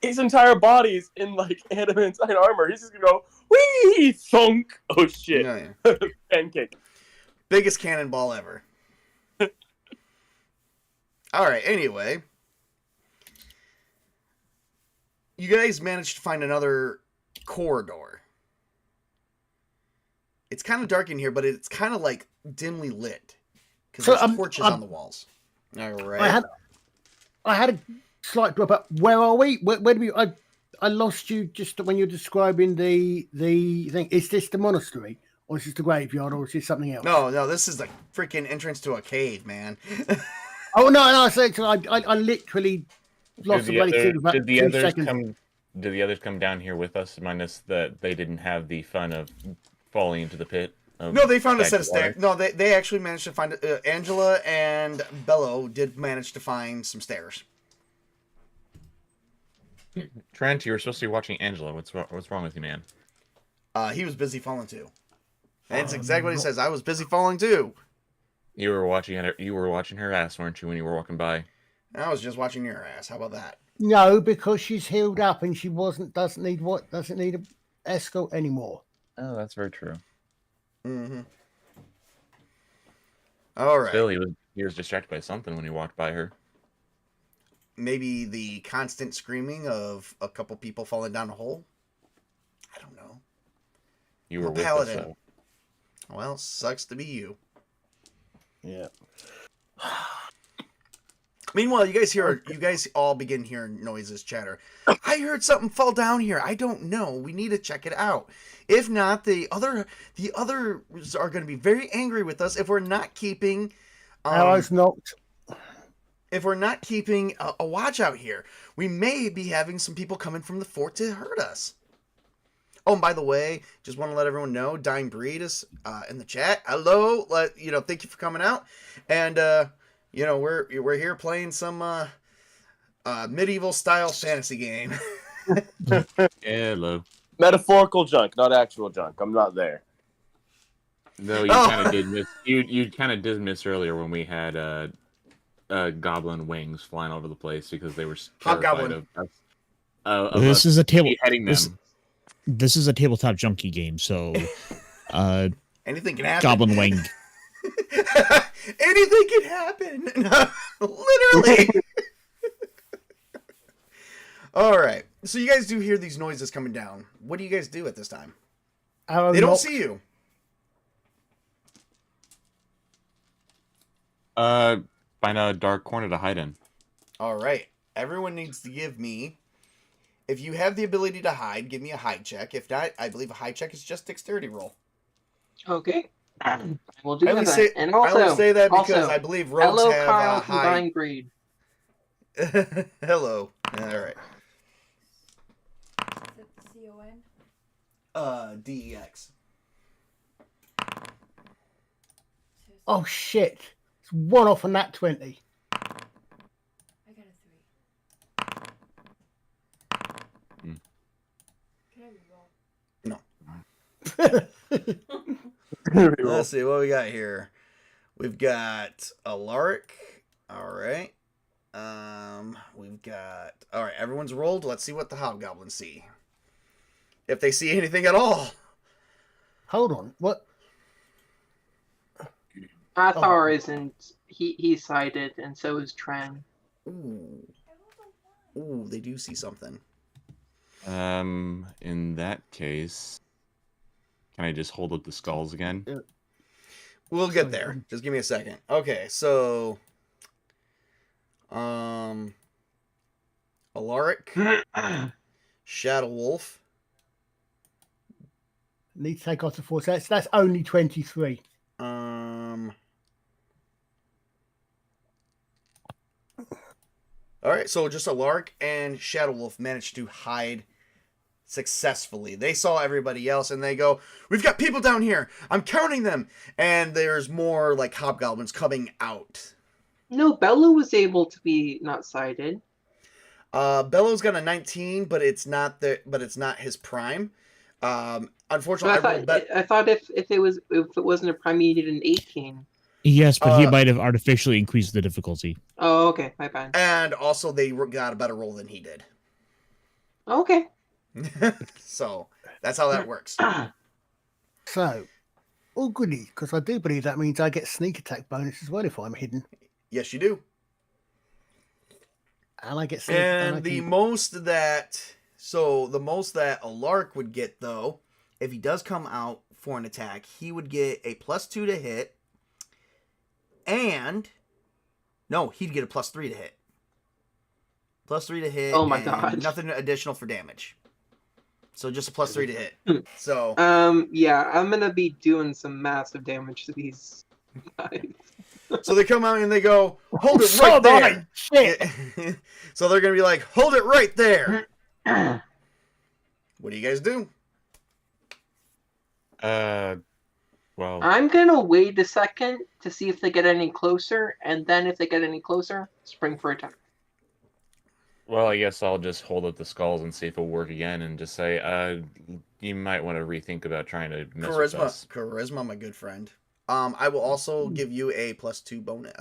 his entire body's in like adamantine armor. He's just gonna go, wee, thunk. Oh shit. Oh, yeah. Pancake. Biggest cannonball ever. Alright, anyway. You guys managed to find another corridor. It's kind of dark in here, but it's kind of like dimly lit. Because there's torches on the walls. Alright. I had a slight drop up. Where are we? Where do we? I lost you just when you're describing the thing. Is this the monastery, or is this the graveyard, or is this something else? No, this is the freaking entrance to a cave, man. Oh no! I literally lost the bloody thing about 2 seconds. Did the others come down here with us? Minus that they didn't have the fun of falling into the pit. No, they found a set of stairs. No, they actually managed to find Angela and Bello did manage to find some stairs. Trent, you were supposed to be watching Angela. What's wrong with you, man? He was busy falling too. That's exactly what he says. I was busy falling too. You were watching her ass, weren't you, when you were walking by? I was just watching your ass. How about that? No, because she's healed up and she doesn't need an escort anymore. Oh, that's very true. Mm-hmm. All right. Still, he was distracted by something when he walked by her. Maybe the constant screaming of a couple people falling down a hole? I don't know. You were a with paladin. us, so. Well, sucks to be you. Yeah. Meanwhile, you guys all begin hearing noises, chatter. I heard something fall down here. I don't know. We need to check it out. If not, the others are going to be very angry with us if we're not keeping. Arrows knocked. if we're not keeping a watch out here, we may be having some people coming from the fort to hurt us. Oh, and by the way, just want to let everyone know, Dying Breed is in the chat. Hello, thank you for coming out. And we're here playing some medieval style fantasy game. Hello. Metaphorical junk, not actual junk. I'm not there. No, you kind of did miss. You kind of did miss earlier when we had goblin wings flying over the place because they were terrified Hobgoblin. of This us is a table. beheading them. This is a tabletop junkie game, so Anything can happen. Goblin Wing. Anything can happen. Literally. All right. So you guys do hear these noises coming down. What do you guys do at this time? They don't see you. Find a dark corner to hide in. All right. Everyone needs to give me, if you have the ability to hide, give me a hide check. If not, I believe a hide check is just dexterity roll. Okay. We'll do I only that. say, And also, I only say that because also, I believe rogues hello, have Kyle from hide. Dying Breed. Hello. All right. C-O-N? DEX. Oh shit! It's one off on that 20. I got a 3. Hmm. Can I reroll? Let's see what we got here. We've got Alaric. All right. We've got. All right. Everyone's rolled. Let's see what the hobgoblins see. If they see anything at all. Hold on. What? Athar isn't. He's sighted, and so is Tran. Ooh. Ooh, they do see something. In that case, can I just hold up the skulls again? We'll get there. Just give me a second. Okay, so Alaric, Shadow Wolf. Need to take off the 4. So that's only 23. All right, so just Alaric and Shadow Wolf managed to hide successfully. They saw everybody else and they go, "We've got people down here. I'm counting them." And there's more like hobgoblins coming out. No, Bella was able to be not sighted. Bello's got a 19, but it's not his prime. Unfortunately, I thought if it wasn't a prime, you needed an 18. Yes, but he might have artificially increased the difficulty. Oh, okay, my bad. And also, they got a better roll than he did. Okay. So that's how that works. So, all goody, because I do believe that means I get sneak attack bonus as well if I'm hidden. Yes, you do. And I get sneak And the most that Alaric would get, though, if he does come out for an attack, he would get a +2 to hit. And no, he'd get a +3 to hit. +3 to hit. Oh my and god. Nothing additional for damage. So just a +3 to hit. So yeah, I'm gonna be doing some massive damage to these guys. so they come out and they go, "Hold it right there." Shit. So they're gonna be like, "Hold it right there." What do you guys do? Well, I'm gonna wait a second to see if they get any closer, and then if they get any closer, spring for attack. well, I guess I'll just hold up the skulls and see if it'll work again, and just say, you might want to rethink about trying to mess with us. Charisma, my good friend. I will also give you a +2 bonus.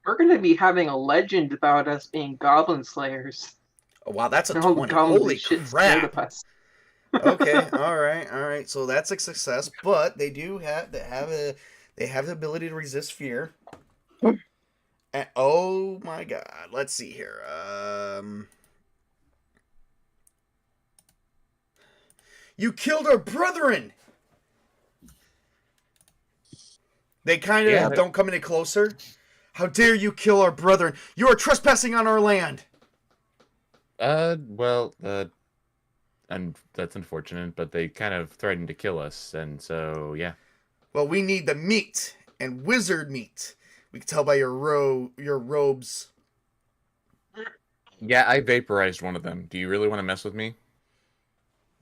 We're gonna be having a legend about us being goblin slayers. Oh, wow, that's a No 20. goblins Holy be shit scared of crap! us. Okay, all right. So that's a success, but they have the ability to resist fear. And, oh my god, let's see here. You killed our brethren. They kind of don't come any closer. How dare you kill our brethren? You are trespassing on our land. And that's unfortunate, but they kind of threatened to kill us, and so, yeah. Well, we need the meat, and wizard meat. We can tell by your robes. Yeah, I vaporized one of them. Do you really want to mess with me?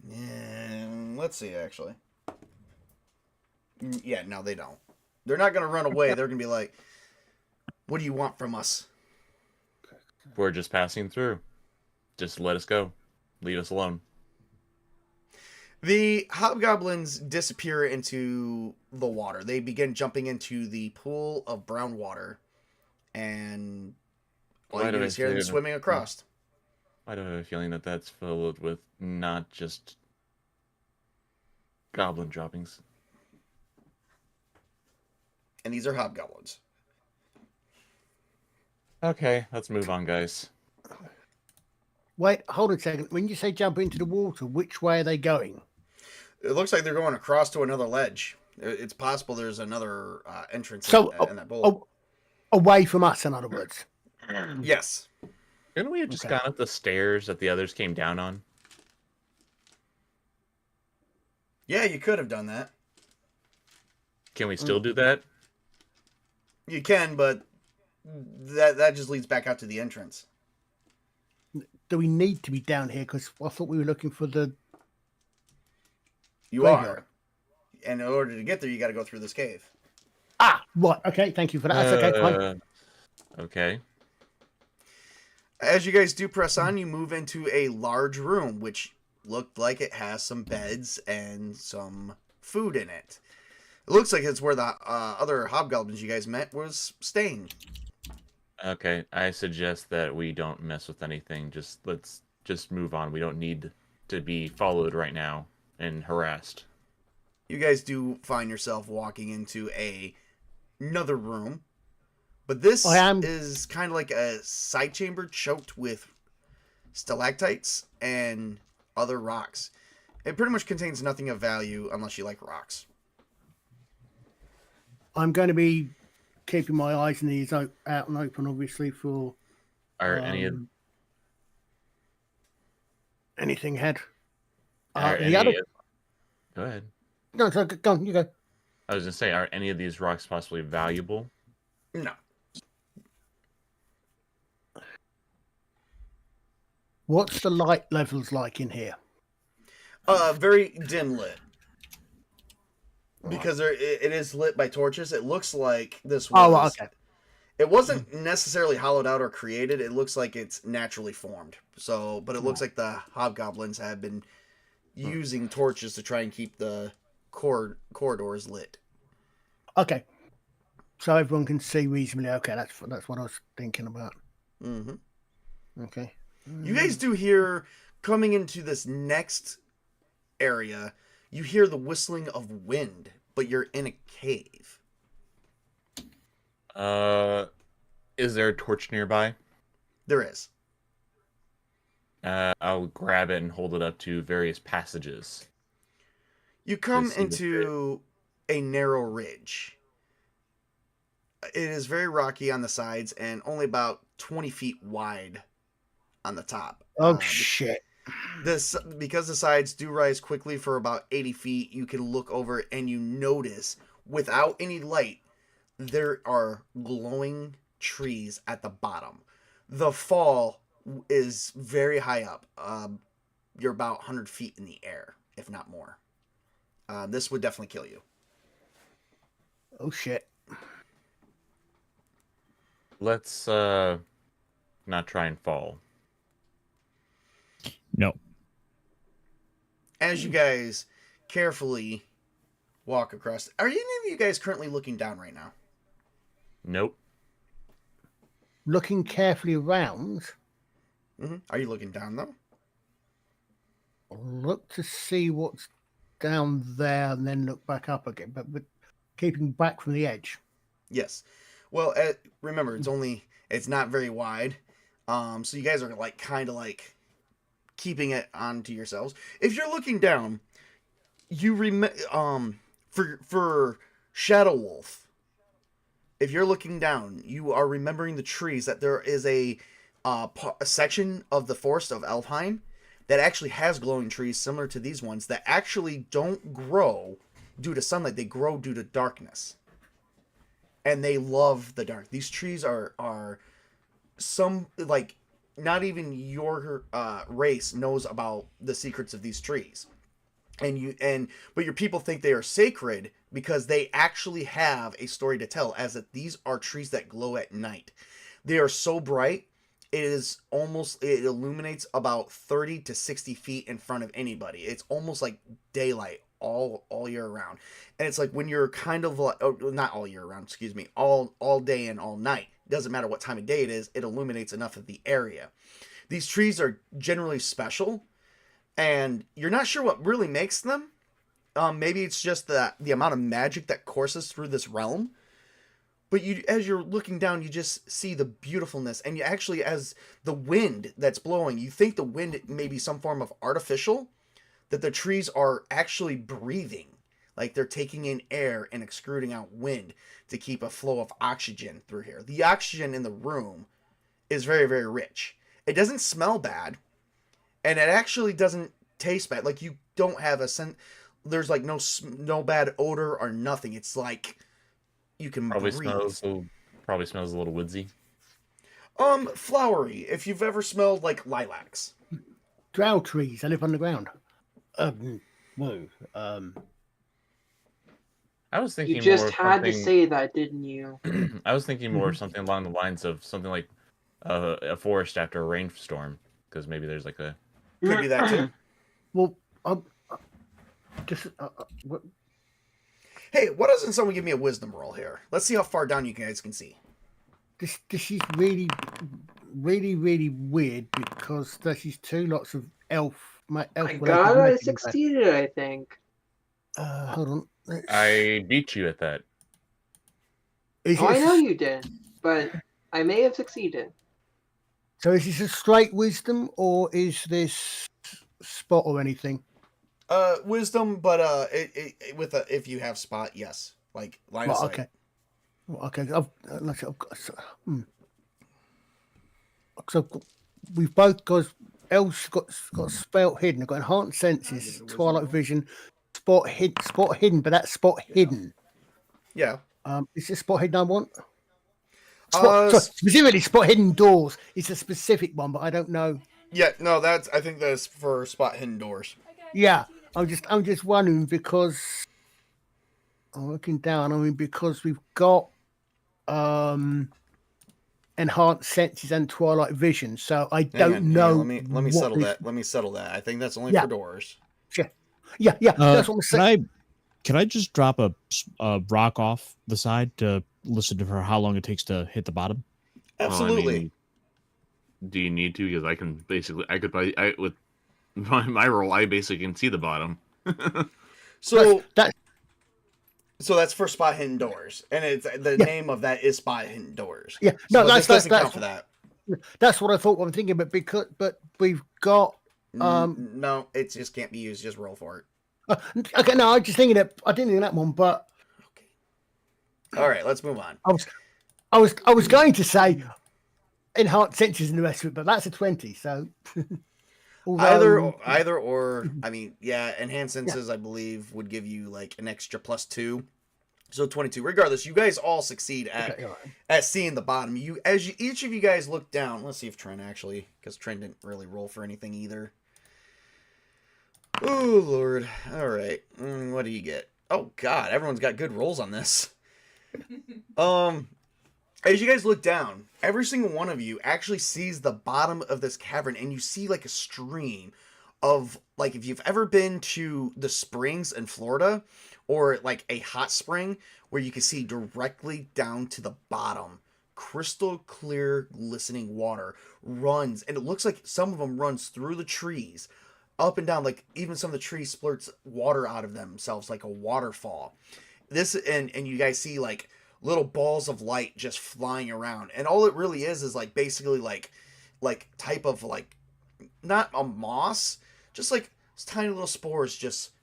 Yeah, let's see, actually. Yeah, no, they don't. They're not going to run away. They're going to be like, what do you want from us? We're just passing through. Just let us go. Leave us alone. The hobgoblins disappear into the water. They begin jumping into the pool of brown water. And all you do is hear them swimming across. I do have a feeling that that's filled with not just goblin droppings. And these are hobgoblins. Okay, let's move on, guys. Wait, hold a second. When you say jump into the water, which way are they going? It looks like they're going across to another ledge. It's possible there's another entrance in that bowl. Away from us, in other words. Yes. Couldn't we have just gone up the stairs that the others came down on? Yeah, you could have done that. Can we still do that? You can, but that just leads back out to the entrance. Do we need to be down here? Because I thought we were looking for the... You are. And in order to get there, you got to go through this cave. Ah, right. Okay, thank you for that. That's okay, fine. Okay. As you guys do press on, you move into a large room, which looked like it has some beds and some food in it. It looks like it's where the other hobgoblins you guys met was staying. Okay, I suggest that we don't mess with anything. Let's just move on. We don't need to be followed right now and harassed. You guys do find yourself walking into another room. But this is kind of like a side chamber choked with stalactites and other rocks. It pretty much contains nothing of value unless you like rocks. I'm going to be keeping my eyes and ears out and open, obviously, for anything head. Go ahead. No, so go on, you go. I was going to say, are any of these rocks possibly valuable? No. What's the light levels like in here? Very dim lit. Because it is lit by torches. It looks like this was... Oh, okay. It wasn't necessarily hollowed out or created. It looks like it's naturally formed. But it looks like the hobgoblins have been using torches to try and keep the corridors lit. Okay. So everyone can see reasonably. Okay, that's what I was thinking about. Mm-hmm. Okay. You guys do hear, coming into this next area, you hear the whistling of wind, but you're in a cave. Is there a torch nearby? There is. I'll grab it and hold it up to various passages. You come into a narrow ridge. It is very rocky on the sides and only about 20 feet wide on the top. Oh, shit. Because the sides do rise quickly for about 80 feet, you can look over and you notice, without any light, there are glowing trees at the bottom. The fall is very high up. You're about 100 feet in the air, if not more. This would definitely kill you. Oh, shit. Let's not try and fall. No. As you guys carefully walk across... Are any of you guys currently looking down right now? Nope. Looking carefully around. Mm-hmm. Are you looking down, though? Look to see what's down there and then look back up again, but keeping back from the edge. Yes. Well, remember, it's not very wide. So you guys are kind of keeping it onto yourselves. If you're looking down, you for Shadow Wolf, if you're looking down, you are remembering the trees, that there is a section of the forest of Elfheim that actually has glowing trees similar to these ones that actually don't grow due to sunlight. They grow due to darkness. and they love the dark. These trees are some like not even your race knows about the secrets of these trees, but your people think they are sacred because they actually have a story to tell, as that these are trees that glow at night. They are so bright, it illuminates about 30 to 60 feet in front of anybody. It's almost like daylight all year round. And it's like when you're kind of like, not all year round, excuse me, all day and all night. It doesn't matter what time of day it is, it illuminates enough of the area. These trees are generally special, and you're not sure what really makes them. Maybe it's just the amount of magic that courses through this realm. But as you're looking down, you just see the beautifulness. And you actually, as the wind that's blowing, you think the wind may be some form of artificial, that the trees are actually breathing. Like they're taking in air and extruding out wind to keep a flow of oxygen through here. The oxygen in the room is very, very rich. It doesn't smell bad, and it actually doesn't taste bad. Like you don't have a scent. There's like no bad odor or nothing. It's like you can breathe. Probably smells a little woodsy. Flowery. If you've ever smelled like lilacs. Drow trees. I live on the ground. I was thinking You just more of had to something- say that, didn't you? I was thinking more of something along the lines of something like a forest after a rainstorm, because maybe there's like a Could be that too. Well, Hey, why doesn't someone give me a wisdom roll here? Let's see how far down you guys can see. this is really, really, really weird because there's two lots of elf. I got it. I succeeded, I think. Hold on. I beat you at that. I know you did, but I may have succeeded. So is this a straight wisdom or is this spot or anything? Wisdom, but if you have spot, yes, like line of sight. Okay. Okay. So we've both got elves got spell hidden. I've got enhanced senses, twilight vision, spot hidden, but that's spot hidden. Yeah. Is this spot hidden I want? Specifically, spot hidden doors. It's a specific one, but I don't know. Yeah, no, I think that's for spot hidden doors. Yeah, I'm just wondering because I'm looking down. I mean, because we've got enhanced senses and twilight vision, so I don't know. Let me settle that. Let me settle that. I think that's only for doors. Yeah. That's what I'm saying. Can I just drop a rock off the side to listen to her how long it takes to hit the bottom? Absolutely. Well, I mean, do you need to? Because with my roll, I basically can see the bottom. So that's for spot hidden doors, and it's the name of that is spot hidden doors. Yeah, so no, that's count for that. That's what I thought. I'm thinking, but we've got no, it just can't be used. Just roll for it. Okay, no, I was just thinking that I didn't think that one, but okay. All right, let's move on. I was going to say enhanced senses and the rest of it, but that's a 20. So either or. I mean, yeah, enhanced senses I believe would give you like an extra +2, so 22. Regardless, you guys all succeed at seeing the bottom. Each of you guys look down. Let's see if Trent actually, because Trent didn't really roll for anything either. Oh, Lord. All right. What do you get? Oh, God. Everyone's got good rolls on this. As you guys look down, every single one of you actually sees the bottom of this cavern, and you see like a stream of, like, if you've ever been to the springs in Florida, or like a hot spring where you can see directly down to the bottom, crystal clear, glistening water runs, and it looks like some of them runs through the trees, up and down, like even some of the trees splurts water out of themselves like a waterfall. This and you guys see like little balls of light just flying around, and all it really is like basically like type of like not a moss, just like tiny little spores just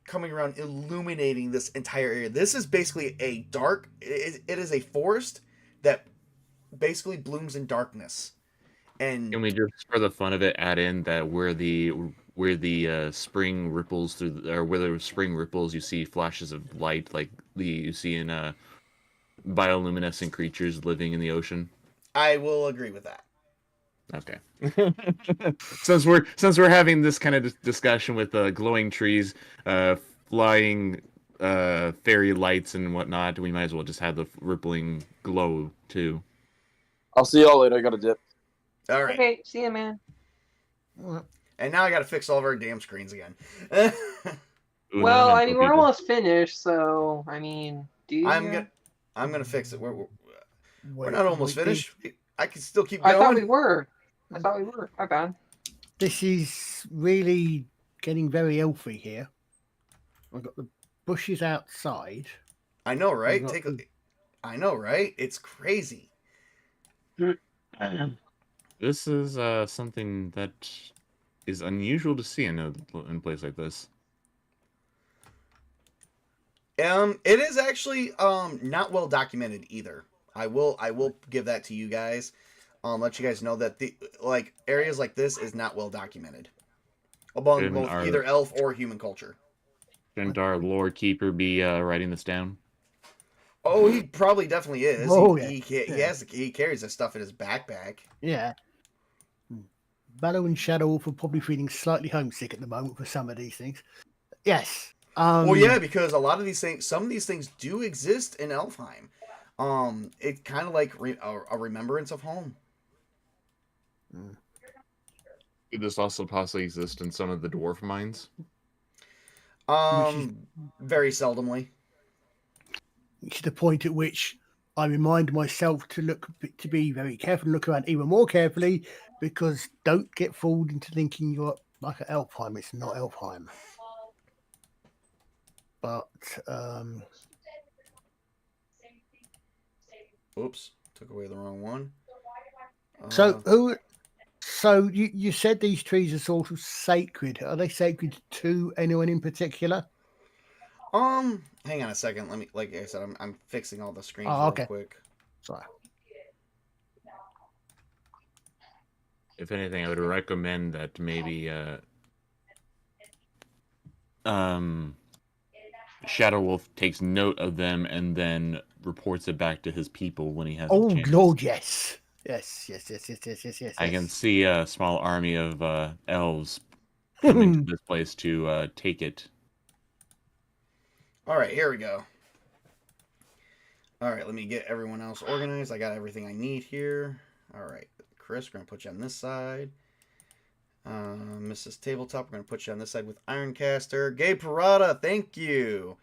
coming around, illuminating this entire area. This is basically a dark. It is a forest that basically blooms in darkness. And can we just, for the fun of it, add in that where the spring ripples through, or where the spring ripples, you see flashes of light like you see in bioluminescent creatures living in the ocean? I will agree with that. Okay. since we're having this kind of discussion with glowing trees, flying fairy lights and whatnot, we might as well just have the rippling glow too. I'll see y'all later. I got a dip. All right. Okay, see ya, man. And now I got to fix all of our damn screens again. Ooh, Well, no, I mean, we're people. almost finished, so I mean, do you? I'm gonna fix it. We're Wait, not almost wait, finished. I can still keep I going. thought we were. I thought we were. My bad. This is really getting very elfy here. I've got the bushes outside. I know, right? We've got I know, right? It's crazy. This is something that is unusual to see in a place like this. It is actually not well documented either. I will give that to you guys. Let you guys know that the areas like this is not well documented among Shouldn't both either elf or human culture. Shouldn't our lore keeper be writing this down? Oh, he probably definitely is. Oh, He carries this stuff in his backpack. Yeah. Balor and Shadow Wolf are probably feeling slightly homesick at the moment for some of these things. Yes. Well, yeah, because a lot of these things, some of these things do exist in Elfheim. It's kind of like a remembrance of home. Could this also possibly exist in some of the dwarf mines? Very seldomly. To the point at which I remind myself to be very careful and look around even more carefully, because don't get fooled into thinking you're like at Elfheim. It's not Elfheim. But Oops, took away the wrong one. So you said these trees are sort of sacred. Are they sacred to anyone in particular? Hang on a second. Let me, like I said, I'm fixing all the screens Oh, okay. real quick. Sorry. If anything, I would recommend that maybe Shadow Wolf takes note of them and then reports it back to his people when he has Oh a chance. Lord, yes. Yes. I can see a small army of elves coming to this place to take it. All right, here we go. All right, let me get everyone else organized. I got everything I need here. All right, Chris, we're going to put you on this side. Mrs. Tabletop, we're going to put you on this side with Ironcaster. Gabe Parada, thank you.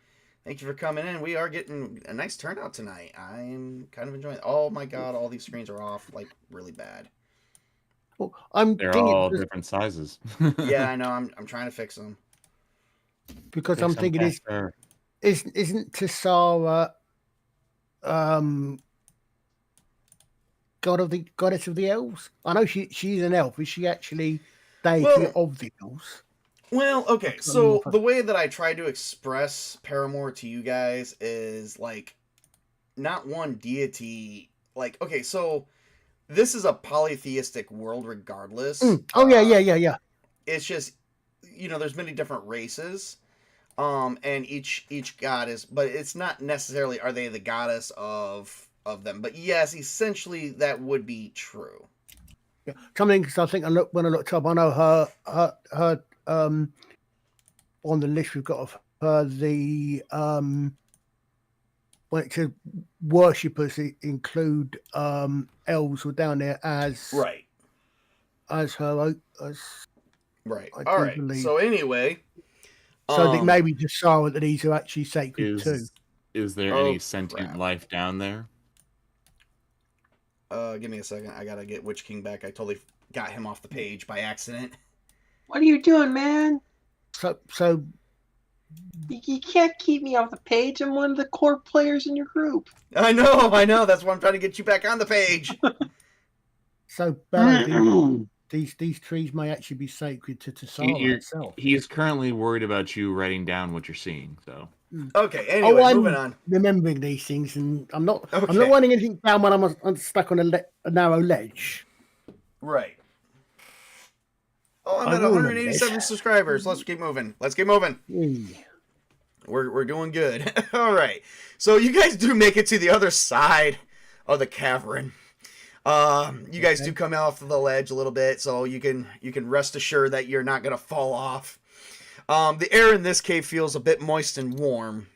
Thank you for coming in. We are getting a nice turnout tonight. I'm kind of enjoying it. Oh my god, all these screens are off, like, really bad. Well, They're all different sizes. Yeah, I know. I'm trying to fix them. Because I'm thinking isn't Tessara goddess of the elves? I know she's an elf. Is she actually deity of the elves? Well, okay, so the way that I try to express Paramoor to you guys is, like, not one deity. Like, okay, so this is a polytheistic world regardless. Oh, yeah. It's just, there's many different races. And each god is, but it's not necessarily are they the goddess of them. But yes, essentially that would be true. Yeah, something because I think when I looked up, I know her on the list we've got of her the when it says worshippers include elves were down there as right as her right. All right. Believe. So anyway. So I think maybe just saw that these are actually sacred too. Is there any sentient life down there? Give me a second. I gotta get Witch King back. I totally got him off the page by accident. What are you doing, man? So you can't keep me off the page. I'm one of the core players in your group. I know. That's why I'm trying to get you back on the page. So these trees may actually be sacred to Tessara itself. He is currently worried about you writing down what you're seeing. So okay. Anyway, I'm moving on. Remembering these things, and I'm not writing anything down when I'm stuck on a narrow ledge. Right. Oh, I'm at 187 subscribers. Let's keep moving. We're doing good. All right. So you guys do make it to the other side of the cavern. You guys do come off the ledge a little bit, so you can rest assured that you're not gonna fall off. The air in this cave feels a bit moist and warm.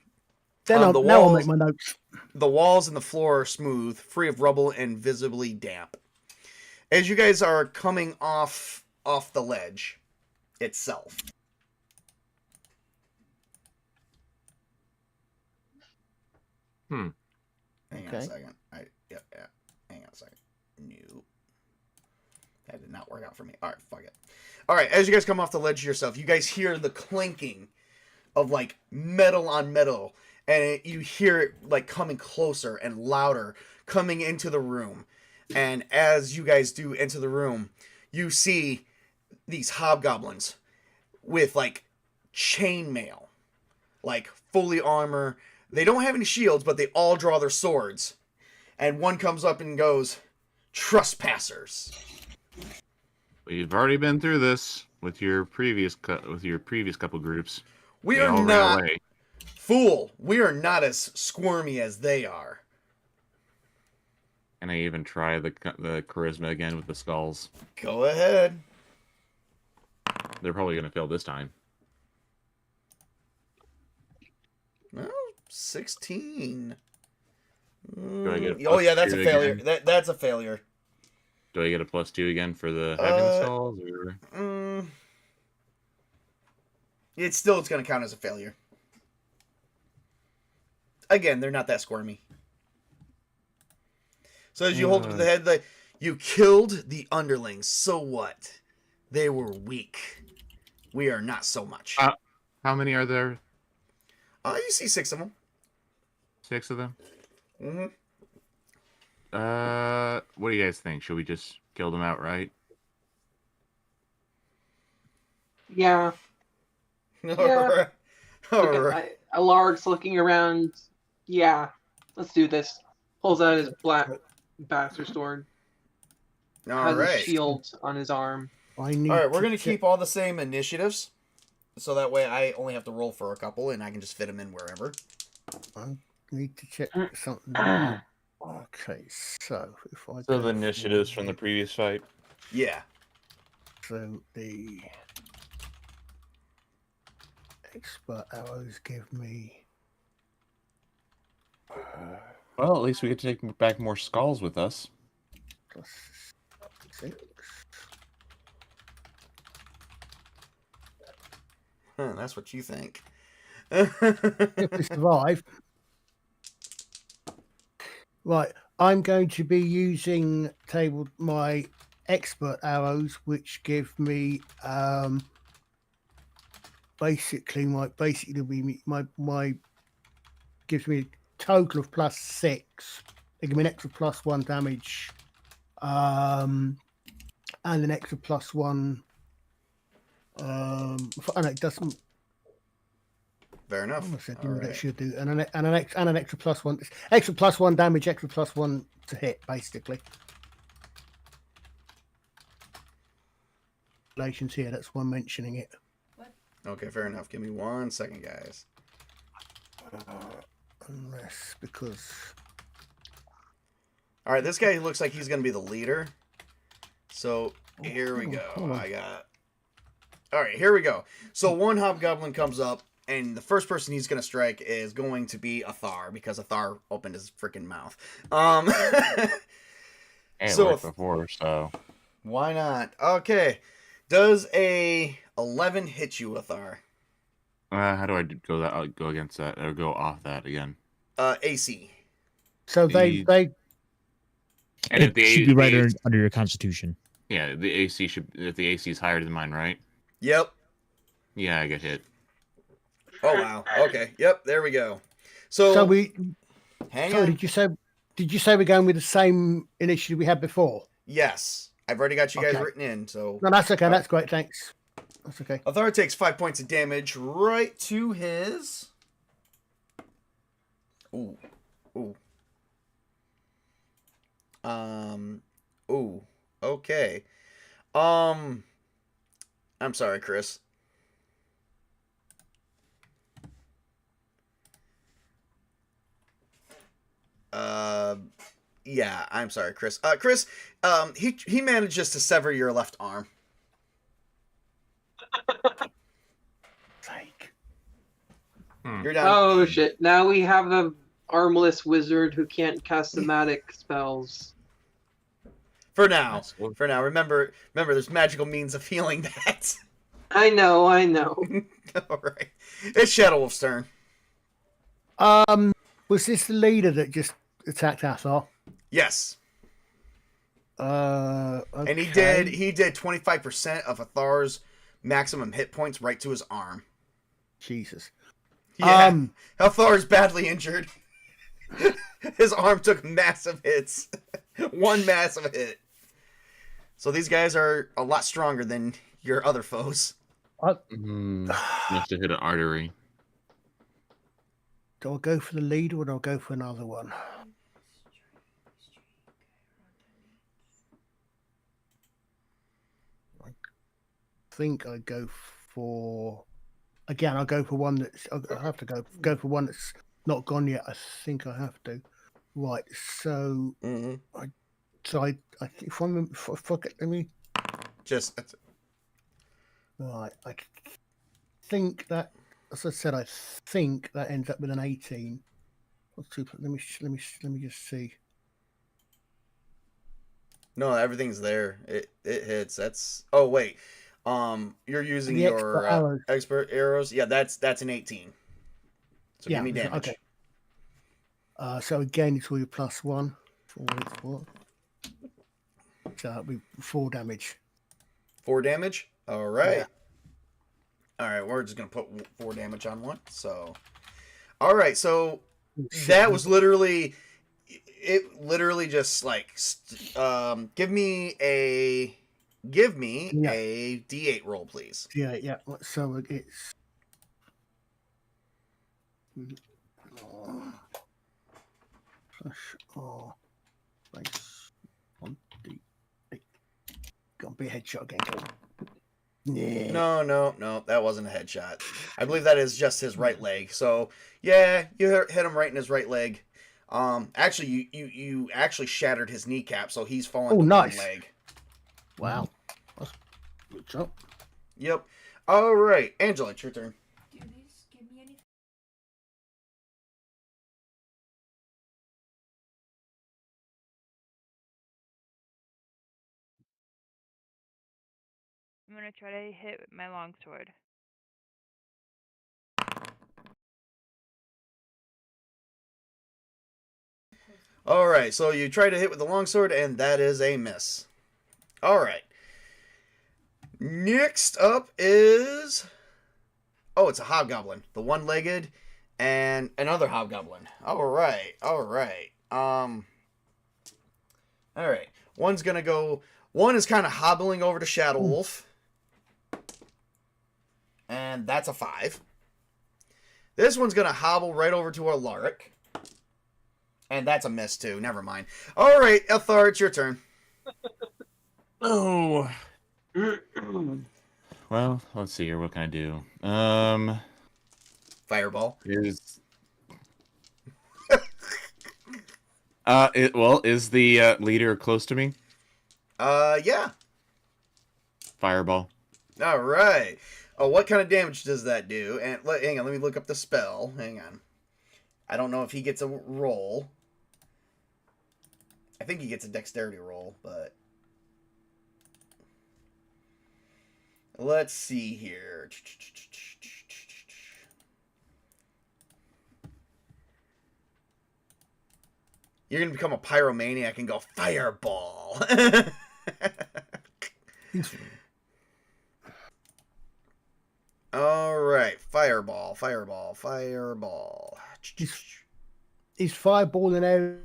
Then the now I'll walls, make my notes. the walls and the floor are smooth, free of rubble, and visibly damp. As you guys are coming off the ledge itself. Hmm. Hang on a second. Yeah. Hang on a second. Nope. That did not work out for me. All right, fuck it. All right, as you guys come off the ledge yourself, you guys hear the clinking of like metal on metal, and you hear it like coming closer and louder, coming into the room. And as you guys do enter the room, you see these hobgoblins with like chainmail, like fully armor. They don't have any shields, but they all draw their swords. And one comes up and goes, "Trespassers." We've already been through this with your previous couple groups. We They are all ran not, away. fool, we are not as squirmy as they are. Can I even try the charisma again with the skulls? Go ahead. They're probably going to fail this time. Well, 16. Do I get a Oh yeah, plus that's a 2 failure. again? That's a failure. Do I get a +2 again for the having the skulls? Or... It's going to count as a failure. Again, they're not that squirmy. So as you hold up to the head, you killed the underlings. So what? They were weak. We are not so much. How many are there? You see 6 of them. 6 of them? Mm-hmm. What do you guys think? Should we just kill them outright? Yeah. All right. Alarg's looking around. Yeah, let's do this. Pulls out his black bastard sword. All Has a right. shield on his arm. All right, we're going to keep all the same initiatives. So that way I only have to roll for a couple and I can just fit them in wherever. I need to check something. Okay, so if I So go the initiatives for- from the previous fight? Yeah. So the expert arrows give me Well, at least we get to take back more skulls with us. +6. That's what you think. If we survive. Right, I'm going to be using my expert arrows, which give me basically my gives me a total of +6. They give me an extra +1 damage, and an extra +1. And it doesn't. Fair enough. I said All what it right. should do, and an extra +1, extra +1 damage, extra +1 to hit, basically. Relations here. That's why I'm mentioning it. Okay, fair enough. Give me 1 second, guys. Unless because All right, this guy looks like he's going to be the leader. So here we go. hold on. All right, here we go. So one hobgoblin comes up, and the first person he's going to strike is going to be Athar, because Athar opened his freaking mouth. It So worked before, so... Why not? Okay. Does a 11 hit you, Athar? how do I go against that, or go off that again? AC. So they And It should be right under your constitution. Yeah, the AC should... If the AC is higher than mine, right? Yep. Yeah, I get hit. Oh, wow. Okay. Yep, there we go. So hang on. Did you say we're going with the same initiative we had before? Yes. I've already got you guys Okay. written in, so... No, that's okay. That's great. Thanks. That's okay. Athar takes 5 points of damage right to his... Ooh. Ooh. Ooh. Okay. I'm sorry, Chris. Yeah, I'm sorry, Chris. Chris, he manages to sever your left arm. Like, You're done. Oh shit! Now we have a armless wizard who can't cast somatic spells. For now. Nice. Well, For now. Remember, there's magical means of healing that. I know. All right. It's Shadow Wolf's turn. was this the leader that just attacked Athar? Yes. Okay. And he did 25% of Athar's maximum hit points right to his arm. Jesus. Yeah. Athar's badly injured. His arm took massive hits. One massive hit. So these guys are a lot stronger than your other foes. Must have hit an artery. Do I go for the leader or do I go for another one? I think I go for. Again, I'll go for one that's. I have to go for one that's not gone yet. I think I have to. Right. So. I if I'm fuck it. Let me. Just Right. I think that. As I said, I think that ends up with an 18. Let me just see. no, everything's there. It hits. That's. Oh wait. You're using The expert your arrows. expert arrows. Yeah, that's an 18. So Yeah, give me damage. okay. So again, it's all your +1. 4. So that'll be 4 damage. 4 damage. All right. Yeah. All right. We're just gonna put 4 damage on one. So. All right. So Shit. that was literally. It literally just like. Give me a D8 roll, please. Yeah. So it's. Oh, thanks. 1d8. Gonna be a headshot again. Yeah. No, that wasn't a headshot. I believe that is just his right leg. So yeah, you hit him right in his right leg. Actually, you actually shattered his kneecap, so he's fallen to nice. one leg. Wow. That's good job. Yep. All right, Angela, it's your turn. I'm gonna try to hit with my longsword. All right, so you try to hit with the longsword, and that is a miss. All right. Next up is... Oh, it's a hobgoblin. The one-legged and another hobgoblin. All right. All right. One's going to go... One is kind of hobbling over to Shadow Wolf. And that's a 5. This one's going to hobble right over to Alaric. And that's a miss, too. Never mind. All right, Ethar, it's your turn. Oh. Well, let's see here. What can I do? Fireball. Is is the leader close to me? Yeah. Fireball. All right. Oh, what kind of damage does that do? And hang on, let me look up the spell. Hang on. I don't know if he gets a roll. I think he gets a dexterity roll, but let's see here. You're gonna become a pyromaniac and go fireball. All right, fireball. He's fireballing out.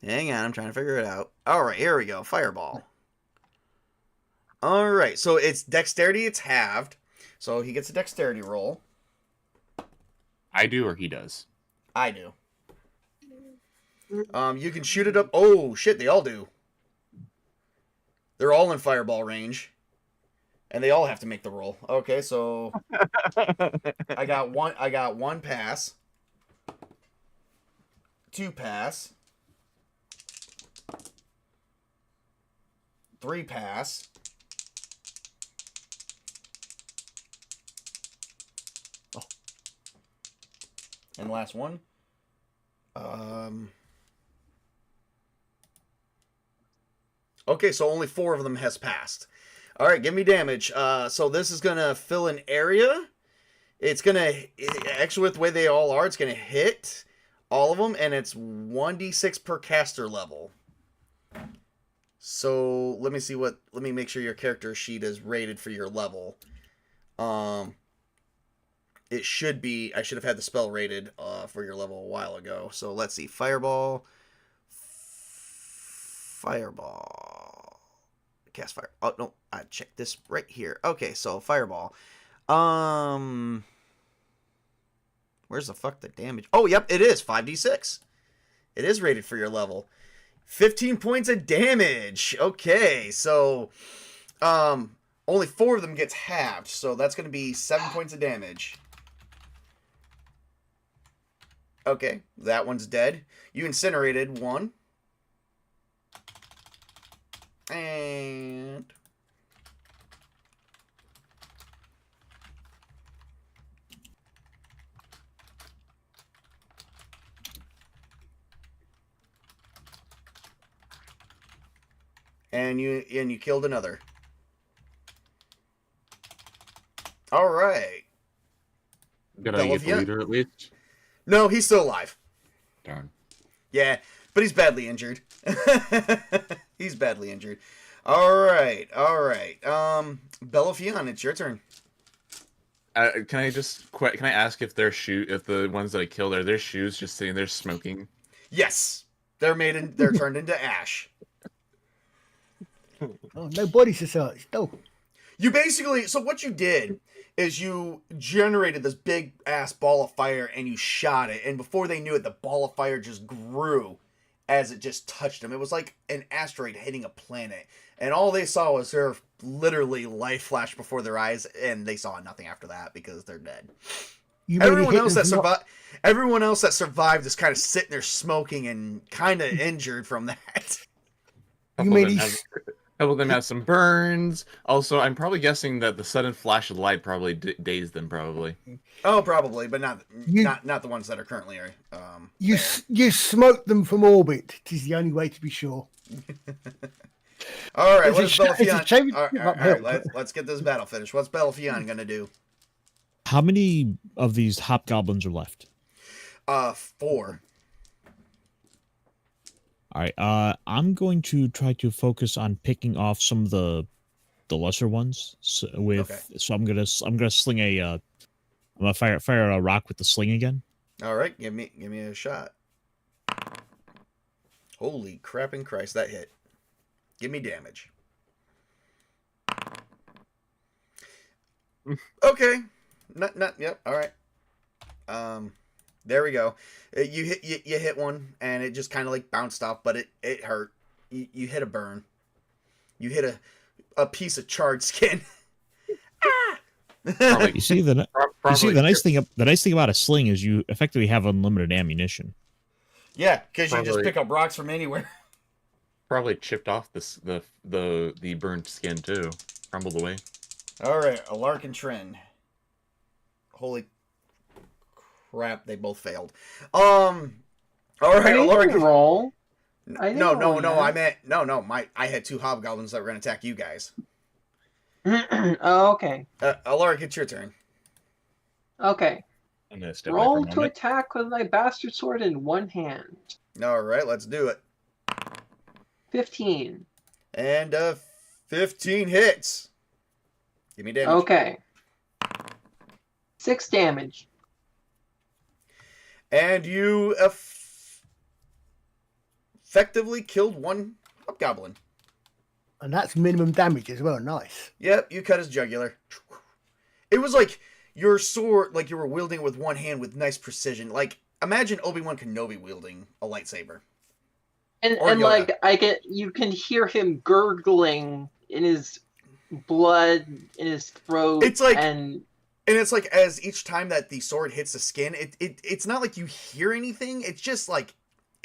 Hang on, I'm trying to figure it out. All right, here we go. Fireball. All right, so it's dexterity. It's halved, so he gets a dexterity roll. I do, or he does. I do. You can shoot it up. Oh shit, they all do. They're all in fireball range, and they all have to make the roll. Okay, so I got one pass. 2 pass. 3 pass. Oh. And last one. Okay, so only 4 of them has passed. All right, give me damage. So this is gonna fill an area. It's gonna actually, with the way they all are, it's gonna hit all of them, and it's 1d6 per caster level. So let me see what. Let me make sure your character sheet is rated for your level. It should be. I should have had the spell rated for your level a while ago. So let's see. Fireball. Fireball. Cast fire. Oh no, I checked this right here. Okay, so fireball. Where's the fuck the damage? Oh, yep, it is 5d6. It is rated for your level. 15 points of damage. Okay, so only 4 of them gets halved, so that's going to be 7 points of damage. Okay, that one's dead. You incinerated 1. And you killed another. All right. Did I get the leader at least? No, he's still alive. Darn. Yeah, but he's badly injured. He's badly injured. All right. Bellafion, it's your turn. Can I ask if if the ones that I killed, are their shoes just sitting there smoking? Yes, they're turned into ash. Oh, no body society. No. You basically, so what you did is you generated this big ass ball of fire and you shot it, and before they knew it, the ball of fire just grew as it just touched them. It was like an asteroid hitting a planet, and all they saw was their literally life flash before their eyes, and they saw nothing after that because they're dead. Everyone else that survived is kind of sitting there smoking and kind of injured from that. Couple of them have some burns. Also, I'm probably guessing that the sudden flash of light probably dazed them. Probably. Oh, probably, but not the ones that are currently. You smoked them from orbit. It is the only way to be sure. All right, what is Bellafion? All right, let's get this battle finished. What's Bellafion gonna do? How many of these hobgoblins are left? 4. All right. I'm going to try to focus on picking off some of the lesser ones. So I'm gonna sling I'm gonna fire a rock with the sling again. All right, give me a shot. Holy crap and Christ, that hit. Give me damage. Okay. Yep. All right. There we go. You hit one, and it just kind of like bounced off, but it hurt. You hit a burn. You hit a piece of charred skin. You see the nice thing about a sling is you effectively have unlimited ammunition. Yeah, because you just pick up rocks from anywhere. Probably chipped off the burnt skin too. Crumbled away. All right, Alark and Trin. Holy crap, they both failed. All right, Alark. Roll. I had 2 hobgoblins that were going to attack you guys. Oh, okay. Alark, it's your turn. Okay. I'm gonna step Roll back for a to moment. attack with my bastard sword in one hand. All right, let's do it. 15. And 15 hits. Give me damage. Okay. 6 damage. And you effectively killed 1 hobgoblin. And that's minimum damage as well. Nice. Yep, you cut his jugular. It was like your sword, like you were wielding it with one hand with nice precision. Like, imagine Obi-Wan Kenobi wielding a lightsaber. And Yoda. like you can hear him gurgling in his blood in his throat. It's like, and it's like as each time that the sword hits the skin, it's not like you hear anything. It's just like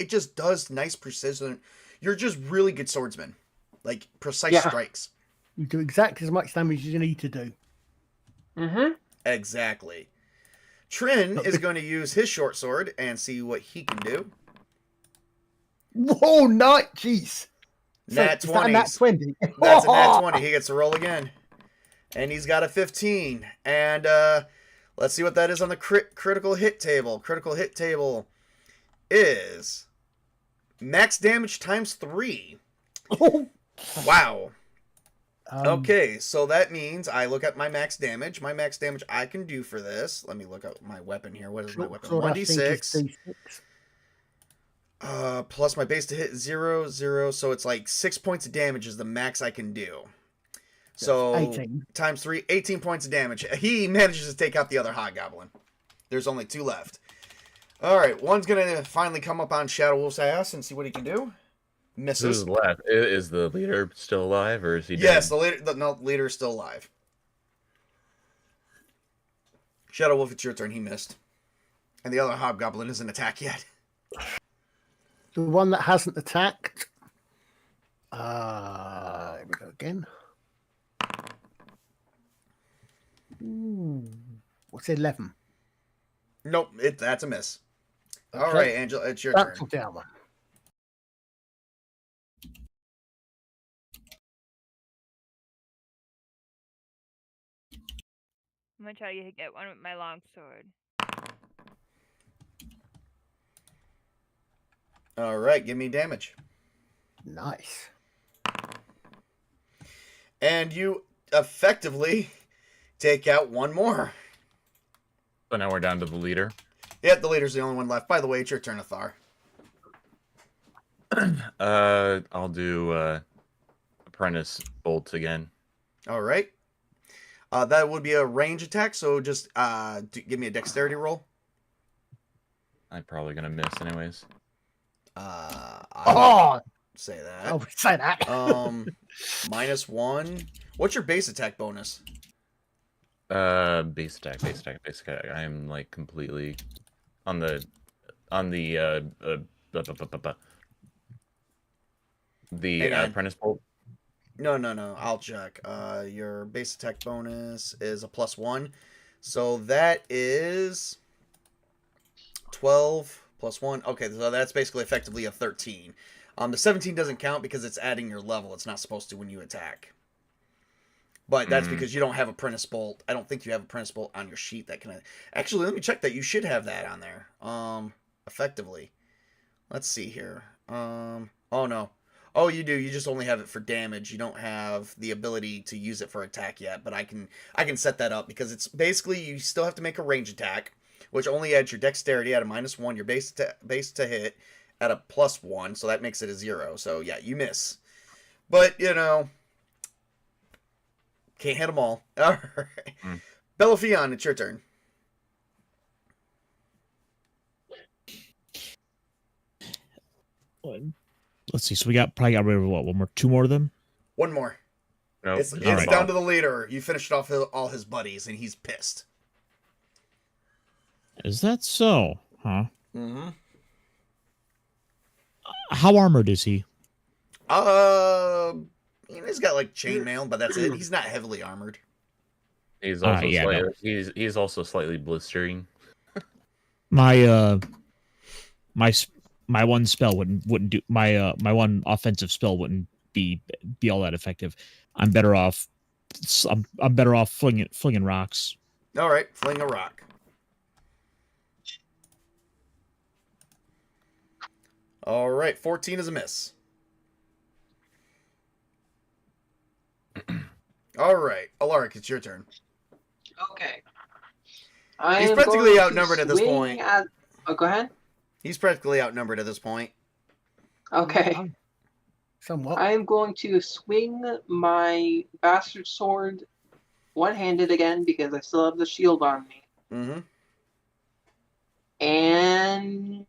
it just does nice precision. You're just really good swordsman. Like, precise Yeah. strikes. You do exactly as much damage as you need to do. Mm-hmm. Exactly. Trin is going to use his short sword and see what he can do. Whoa, night, jeez. Nat is that a 20. nat 20? That's a nat 20. He gets to roll again. And he's got a 15. And let's see what that is on the critical hit table. Critical hit table is max damage times 3. Oh. Wow. Okay, so that means I look at my max damage. My max damage I can do for this. Let me look up my weapon here. What is my weapon? Sword, I think, is 1d6. D6. Plus my base to hit 0, 0. So it's like 6 points of damage is the max I can do. So 18. times 3, 18 points of damage. He manages to take out the other Hobgoblin. There's only 2 left. All right, one's going to finally come up on Shadow Wolf's ass and see what he can do. Misses. Who's left? Is the leader still alive, or is he dead? Yes, the leader is still alive. Shadow Wolf, it's your turn. He missed. And the other Hobgoblin isn't attacked yet. The one that hasn't attacked. Here we go again. Ooh, what's 11? Nope, that's a miss. All Okay. right, Angela, it's your turn. That's down one. I'm gonna try to get one with my long sword. All right, give me damage. Nice. And you effectively take out one more. So now we're down to the leader. Yeah, the leader's the only one left. By the way, it's your turn, Athar. I'll do apprentice bolt again. All right. That would be a range attack, so just give me a dexterity roll. I'm probably gonna miss anyways. I would say that. I would say that. -1. What's your base attack bonus? Base attack. I am like completely on the apprentice bolt. No. I'll check. Your base attack bonus is a +1. So that is 12 + 1. Okay, so that's basically effectively a 13. The 17 doesn't count because it's adding your level. It's not supposed to when you attack. But that's because you don't have Apprentice Bolt. I don't think you have Apprentice Bolt on your sheet that can... Actually, let me check that. You should have that on there. Effectively. Let's see here. Oh, no. Oh, you do. You just only have it for damage. You don't have the ability to use it for attack yet. But I can set that up because it's basically you still have to make a range attack, which only adds your dexterity at a -1, your base to hit at a +1, so that makes it a 0. So yeah, you miss. But you know, can't hit them all. All right, Bellafion, it's your turn. Let's see. So we probably got rid of what? 2 more of them. One more. Nope. It's right. down to the leader. You finished off all his buddies, and he's pissed. Is that so? Huh? Mm-hmm. How armored is he? He's got like chainmail, but that's it. He's not heavily armored. He's also yeah, slightly, he's also slightly blistering. My my one spell wouldn't do my one offensive spell wouldn't be all that effective. I'm better off flinging rocks. All right, fling a rock. All right, 14 is a miss. All right, Alaric, it's your turn. Okay. He's practically outnumbered at this point. Oh, go ahead. He's practically outnumbered at this point. Okay. Somewhat. I am going to swing my bastard sword one-handed again because I still have the shield on me. Mm-hmm. And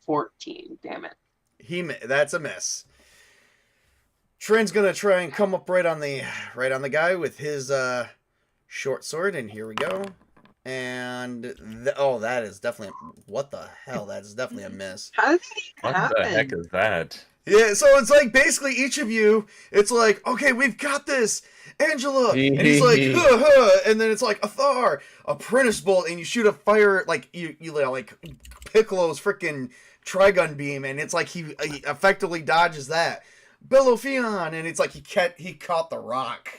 14. Damn it. That's a miss. Trin's gonna try and come up right on the guy with his short sword, and here we go. And oh, that is definitely what the hell? That's definitely a miss. How did that even What the heck happen? is that? Yeah, so it's like basically each of you, it's like, okay, we've got this, Angela, and he's like, huh, huh, and then it's like Athar, apprentice bolt, and you shoot a fire like you like Piccolo's freaking trigun beam, and it's like he effectively dodges that. Bellophion, and it's like he caught the rock.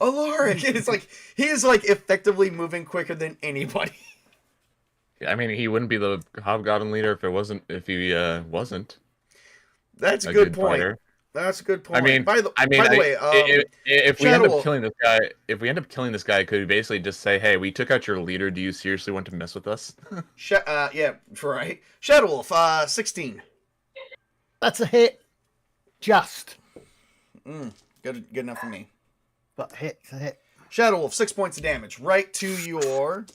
Alaric, and it's like he is like effectively moving quicker than anybody. I mean, he wouldn't be the Hobgoblin leader if he wasn't. That's a good point. fighter. That's a good point. I mean, by the way, if we end Shadow up killing this guy, could we basically just say, "Hey, we took out your leader. Do you seriously want to mess with us?" yeah, right. Shadow Wolf, 16. That's a hit. Just. Good enough for me. But it's a hit. Shadow Wolf, 6 points of damage, right to your,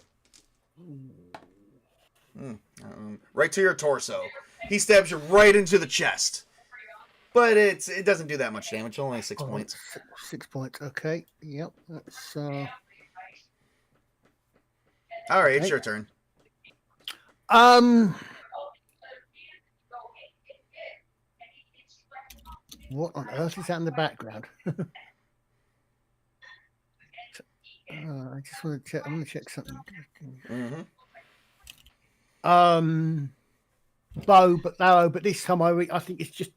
right to your torso. He stabs you right into the chest, but it doesn't do that much damage. Only 6 points. 6 points. Okay. Yep. That's. All right, it's your turn. What on earth is that in the background? I just want to check. I'm going to check something. Bow, but arrow. But this time I think it's just.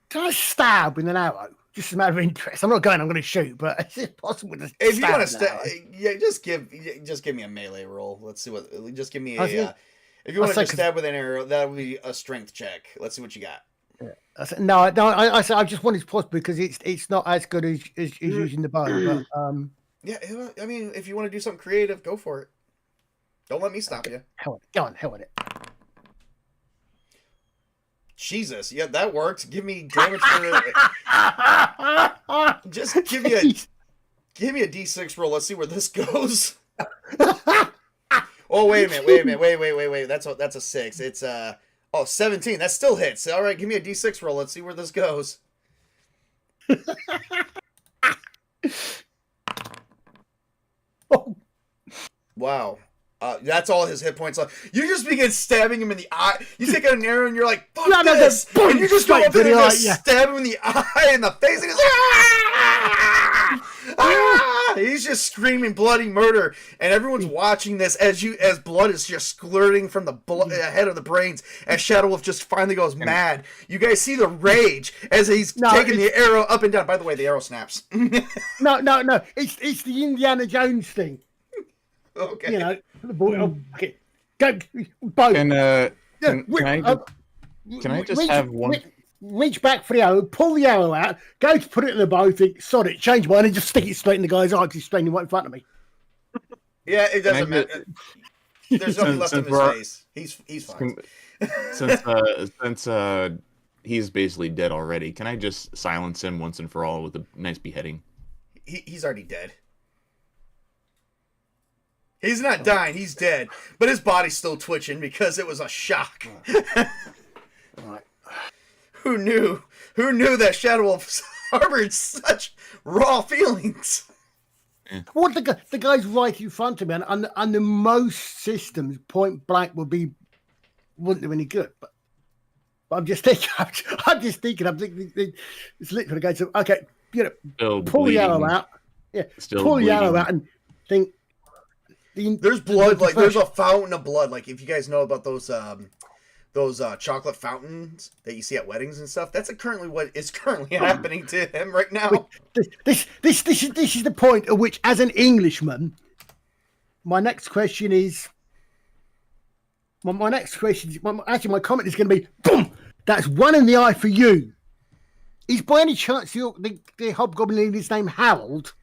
Can I stab with an arrow? Just a matter of interest. I'm not going. I'm going to shoot, but it's just possible to. If you want to stab, yeah, just give me a melee roll. Let's see what. Just give me a. If you want to just stab with an arrow, that would be a strength check. Let's see what you got. No. I just wanted to possible because it's not as good as using the bow. But yeah, I mean, if you want to do something creative, go for it. Don't let me stop you. Hell with it. Jesus, yeah, that worked. Give me damage for just give me a D6 roll. Let's see where this goes. Oh, wait a minute. Wait. That's a 6. It's 17. That still hits. All right, give me a D6 roll. Let's see where this goes. Wow. That's all his hit points left. You just begin stabbing him in the eye. You take out an arrow and you're like, fuck this! And you just go up there and just stab him in the eye and the face and he's like, ah! He's just screaming bloody murder. And everyone's watching this as blood is just squirting from the head of the brains as Shadow Wolf just finally goes mad. You guys see the rage as he's taking the arrow up and down. By the way, the arrow snaps. No. It's the Indiana Jones thing. Okay. You know, okay. Go, both. Can I just have one? Reach back for the arrow, pull the arrow out, go to put it in the bow, think, sod it, change mine, and just stick it straight in the guy's eye because he's standing right in front of me. Yeah, it doesn't matter. There's nothing left in his face. He's fine. Since he's basically dead already, can I just silence him once and for all with a nice beheading? He's already dead. He's not dying, he's dead. But his body's still twitching because it was a shock. Right. Who knew that Shadow Wolf harbored such raw feelings? Well, the guy's right in front of me, and under most systems, point blank wouldn't do any good. But I'm just thinking, it's literally going to, okay, pull the arrow out. Yeah, pull the arrow out and think. There's blood, like there's a fountain of blood. Like if you guys know about those chocolate fountains that you see at weddings and stuff, that's currently what is currently happening to him right now. This is the point at which, as an Englishman, my next question is. My comment is going to be, boom! That's one in the eye for you. Is by any chance the Hobgoblin leader's name Harold?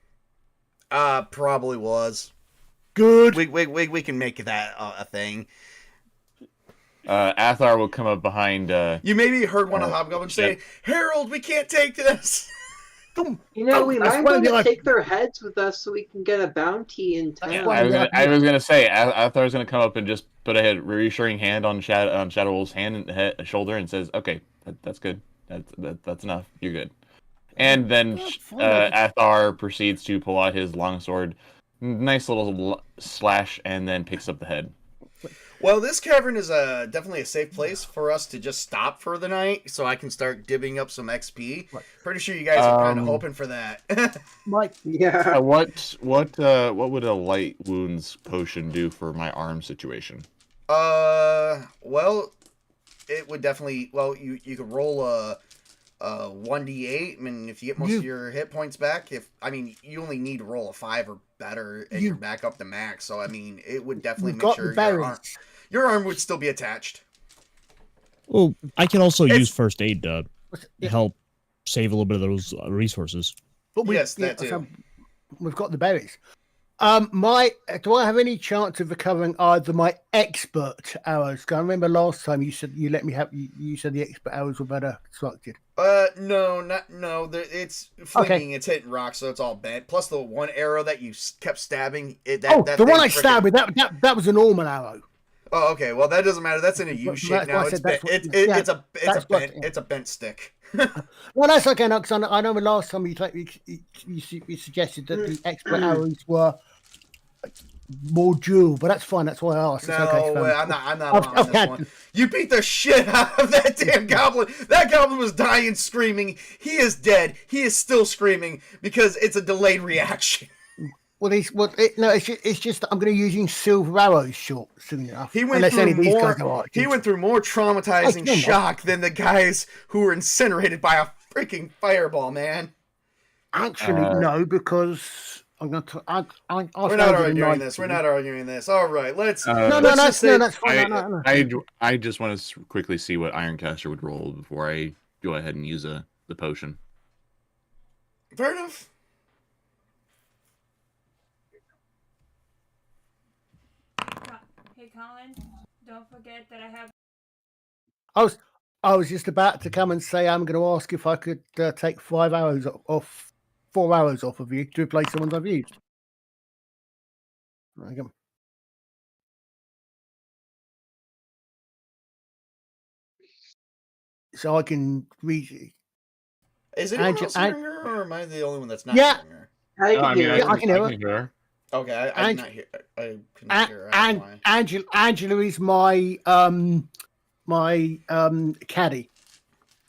Probably was. Good. We can make that a thing. Athar will come up behind. You maybe heard one of Hobgoblins say, "Harold, we can't take this." We might want to take their heads with us so we can get a bounty in town. Yeah, I was gonna say Athar's gonna come up and just put a reassuring hand on Shadow Wolf's hand and shoulder and says, "Okay, that's good. That's enough. You're good." And then Athar proceeds to pull out his longsword, Nice little slash, and then picks up the head. Well, this cavern is definitely a safe place for us to just stop for the night, so I can start dibbing up some XP. Right. Pretty sure you guys are kind of hoping for that. Mike, Yeah. What would a light wounds potion do for my arm situation? Well, it would definitely. Well, you could roll a 1d8. I mean, if you get most of your hit points back, you only need to roll a 5 or better, and you're back up to max. So I mean, it would definitely make sure your arm would still be attached. Well, I can also use first aid to help save a little bit of those resources. but Yes, that too. so we've got the berries. Do I have any chance of recovering either my expert arrows? 'Cause I remember last time you said you let me have. You said the expert arrows were better constructed. No. It's fleeting. Okay. It's hitting rocks, so it's all bent. Plus the one arrow that you kept stabbing. The one I stabbed with that was a normal arrow. Oh, okay. Well, that doesn't matter. That's in a U So shape that's why now. I It's said bent. that's what- It's a bent stick. Well, that's okay. No, 'cause I know last time you suggested that the expert arrows were more dual, but that's fine. That's why I asked. It's No, okay, fine. I'm not on this one. You beat the shit out of that damn goblin. That goblin was dying, screaming. He is dead. He is still screaming because it's a delayed reaction. Well, it's just that I'm going to be using silver arrows soon enough. He went Unless any of through these more. guys are archers. He went through more traumatizing I know. shock than the guys who were incinerated by a freaking fireball, man. Actually, no, because I'm going to. We're not arguing this. We're not arguing this. All right, let's. That's fine. No. I just want to quickly see what Ironcaster would roll before I go ahead and use the potion. Fair enough. Hey, Colin, don't forget that I have. I was just about to come and say I'm going to ask if I could take 4 arrows off of you to replace the ones I've used. There you go. So I can read. Is anyone else hearing her, or am I the only one that's not hearing her? I can hear it. I can hear her. Okay, I did not hear. I couldn't hear her. I don't know why. Angela is my caddy.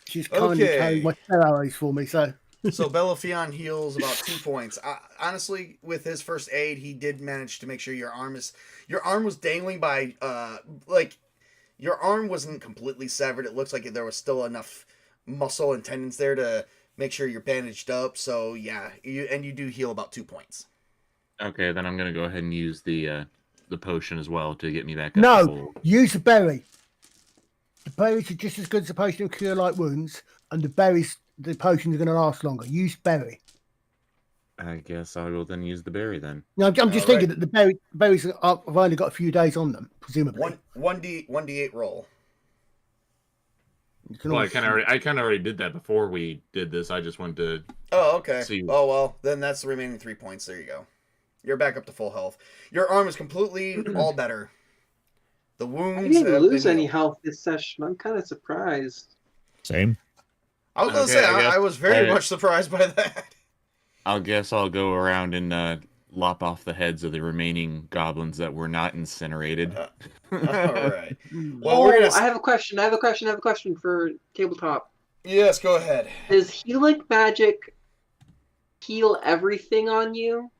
She's kindly carrying my arrows for me. So Bellafion heals about 2 points. Honestly, with his first aid, he did manage to make sure your arm was dangling by your arm wasn't completely severed. It looks like there was still enough muscle and tendons there to make sure you're bandaged up. So yeah, you do heal about 2 points. Okay, then I'm gonna go ahead and use the potion as well to get me back up. No, use the berry. The berries are just as good as a potion of cure light wounds, and the potions are going to last longer. Use berry. I guess I will then use the berry then. No, I'm just thinking that the berries have only got a few days on them, presumably. 1d8 roll. Well, I kind of already did that before we did this. I just wanted to. Oh, okay. See. Oh well, then that's the remaining 3 points. There you go. You're back up to full health. Your arm is completely all better. The wounds. I didn't lose any health this session. I'm kind of surprised. Same. I was gonna say I was very much surprised by that. I guess I'll go around and lop off the heads of the remaining goblins that were not incinerated. All right. Well, we're gonna. I have a question. I have a question for Tabletop. Yes, go ahead. Does healing magic heal everything on you?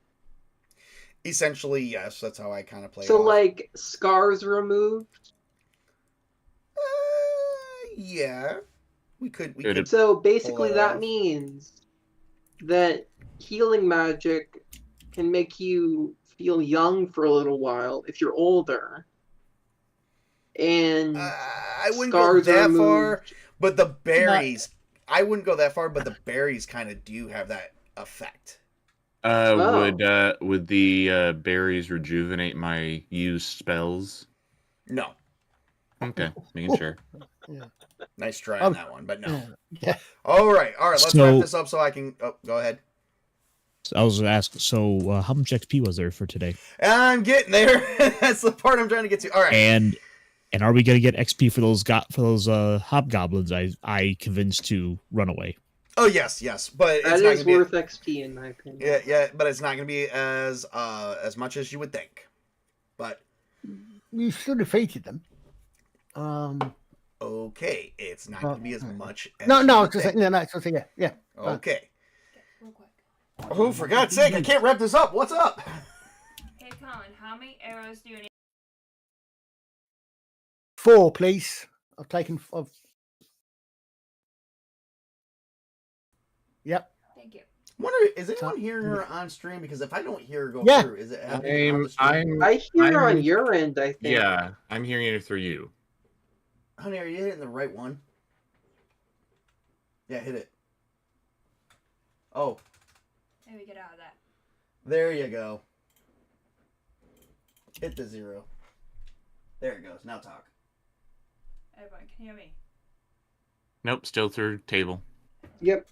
Essentially, yes. That's how I kind of play. So, off. like, scars removed? Yeah. We could. So, basically, that means that healing magic can make you feel young for a little while if you're older. And I wouldn't go that far, but the berries. I wouldn't go that far, but the berries kind of do have that effect. Would the berries rejuvenate my used spells? No. Okay, making sure. Yeah. Nice try on that one, but no. Yeah. All right. Let's wrap this up so I can. Oh, go ahead. I was going to ask, so how much XP was there for today? I'm getting there. That's the part I'm trying to get to. All right. And are we going to get XP for those hobgoblins I convinced to run away? Oh yes, but it's That not is gonna worth be. XP in my opinion. Yeah, but it's not gonna be as much as you would think. But You still defeated them. okay, it's not gonna be as much as No, you no, would just think. no, no, it's just yeah. Okay. Real quick. Oh, for God's sake, I can't wrap this up. What's up? Hey, Colin, how many arrows do you need? 4, please. I've taken. Yep. Thank you. Wonder, is anyone hearing her on stream? Because if I don't hear her go Yeah. through, is it happening on the stream? I hear on your end, I think. Yeah, I'm hearing it through you. Honey, are you hitting the right one? Yeah, hit it. Oh, Maybe get out of that. there you go. Hit the 0. There it goes. Now talk. Everyone can hear me. Nope, still through table. Yep.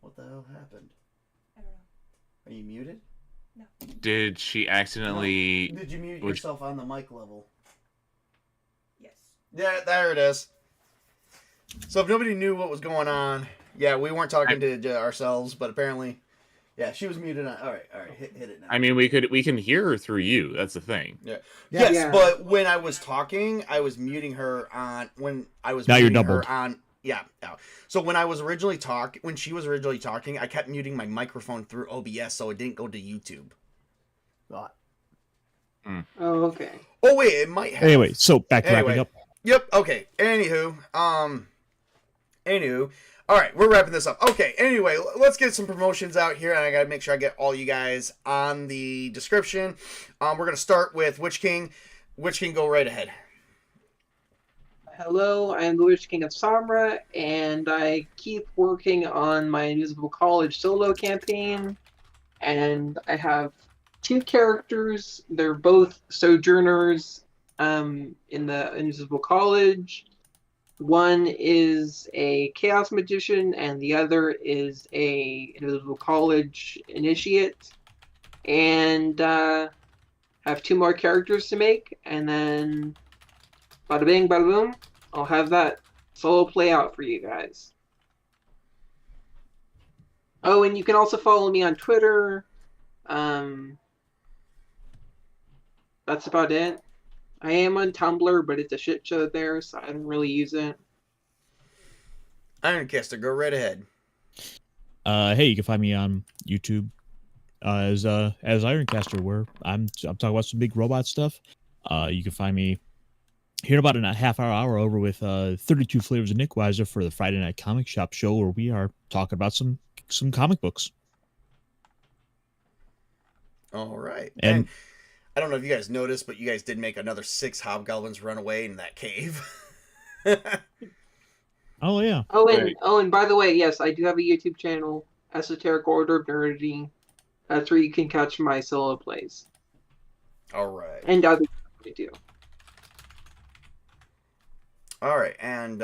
What the hell happened? I don't know. Are you muted? Did she accidentally? Did you mute Which- yourself on the mic level? Yes. Yeah, there it is. So if nobody knew what was going on, yeah, we weren't talking to ourselves, but apparently, yeah, she was muted on. All right, hit it now. I mean, we can hear her through you. That's the thing. Yes, Yeah. but when I was talking, I was muting her on when I was Now you're muting her doubled. on. Yeah. So when she was originally talking, I kept muting my microphone through OBS so it didn't go to YouTube. Right. Oh, okay. Oh wait, it might have. Anyway, so back to wrapping up. Yep. Okay. Anywho. All right, we're wrapping this up. Okay. Anyway, let's get some promotions out here, and I gotta make sure I get all you guys on the description. We're gonna start with Witch King. Witch King, go right ahead. Hello, I am the Witch King of Samra, and I keep working on my Invisible College solo campaign. And I have 2 characters. They're both sojourners in the Invisible College. One is a Chaos Magician, and the other is a Invisible College initiate. And have 2 more characters to make, and then bada bing, bada boom, I'll have that solo play out for you guys. Oh, and you can also follow me on Twitter. That's about it. I am on Tumblr, but it's a shit show there, so I don't really use it. Ironcaster, go right ahead. Hey, you can find me on YouTube as Ironcaster, where I'm talking about some big robot stuff. You can find me here in about a half hour over with 32 Flavors of Nick Weiser for the Friday Night Comic Shop show, where we are talking about some comic books. All right. And I don't know if you guys noticed, but you guys did make another 6 hobgoblins run away in that cave. oh yeah, And by the way, yes, I do have a YouTube channel, Esoteric Order of Nerdity. That's where you can catch my solo plays. All right. And other I do. All right, and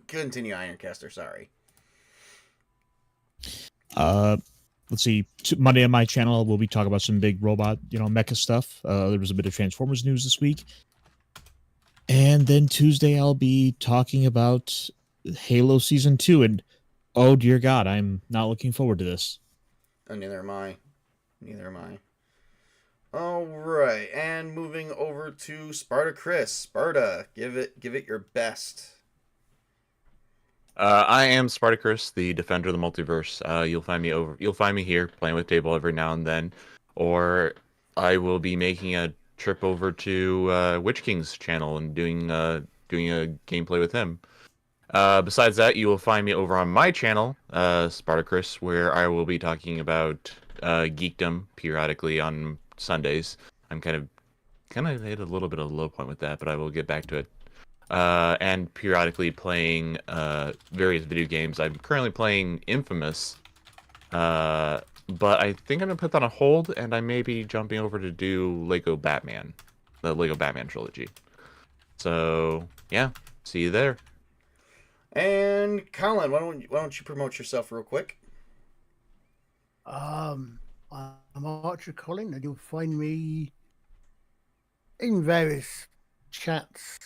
continue, Ironcaster. Sorry. let's see. Monday on my channel, we'll be talking about some big robot, mecha stuff. There was a bit of Transformers news this week. And then Tuesday, I'll be talking about Halo Season 2. And, oh, dear God, I'm not looking forward to this. Oh, neither am I. All right, and moving over to Sparta Chris. Sparta, give it your best. I am Spartacus, the defender of the multiverse. You'll find me here playing with Table every now and then, or I will be making a trip over to Witch King's channel and doing a gameplay with him. Besides that, you will find me over on my channel, Spartacus, where I will be talking about geekdom periodically on Sundays. I'm kind of hit a little bit of a low point with that, but I will get back to it. And periodically playing various video games. I'm currently playing Infamous, but I think I'm gonna put that on hold, and I may be jumping over to do Lego Batman, the Lego Batman trilogy. So yeah, see you there. And Colin, why don't you promote yourself real quick? I'm ArcherColin, and you'll find me in various chats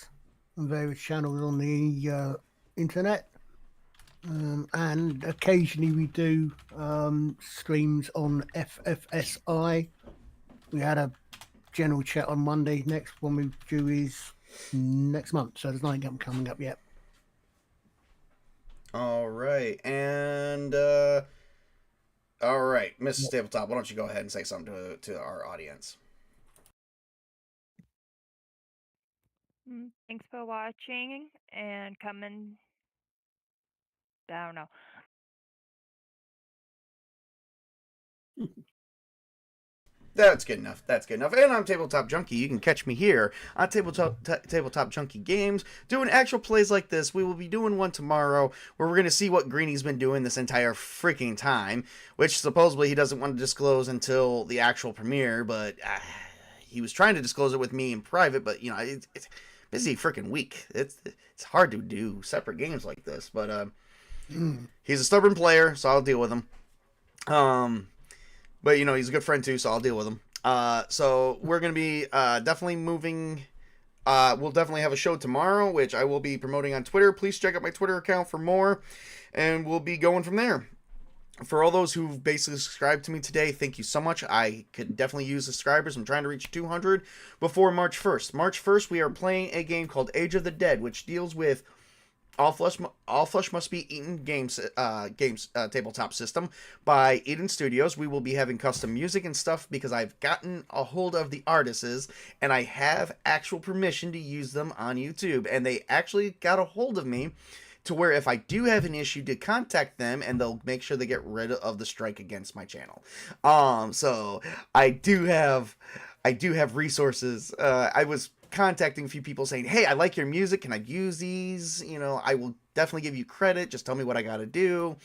and various channels on the internet. And occasionally we do streams on FFSI. We had a general chat on Monday. Next one we do is next month, so there's nothing coming up yet. All right, and all right, Mrs. Tabletop, why don't you go ahead and say something to our audience? Thanks for watching and coming. I don't know. That's good enough. That's good enough. And I'm Tabletop Junkie. You can catch me here on Tabletop Junkie Games doing actual plays like this. We will be doing one tomorrow where we're going to see what Greeny's been doing this entire freaking time, which supposedly he doesn't want to disclose until the actual premiere, but he was trying to disclose it with me in private, but, you know, it's busy freaking week. It's hard to do separate games like this, but he's a stubborn player, so I'll deal with him. But, you know, he's a good friend, too, so I'll deal with him. So we're going to be definitely moving. We'll definitely have a show tomorrow, which I will be promoting on Twitter. Please check out my Twitter account for more, and we'll be going from there. For all those who've basically subscribed to me today, thank you so much. I could definitely use subscribers. I'm trying to reach 200 before March 1st. March 1st, we are playing a game called Age of the Dead, which deals with All Flesh Must Be Eaten games tabletop system by Eden Studios. We will be having custom music and stuff because I've gotten a hold of the artists and I have actual permission to use them on YouTube. And they actually got a hold of me to where if I do have an issue to contact them and they'll make sure they get rid of the strike against my channel. So I do have resources. I was contacting a few people saying, hey, I like your music, can I use these? You know, I will definitely give you credit, just tell me what I gotta do,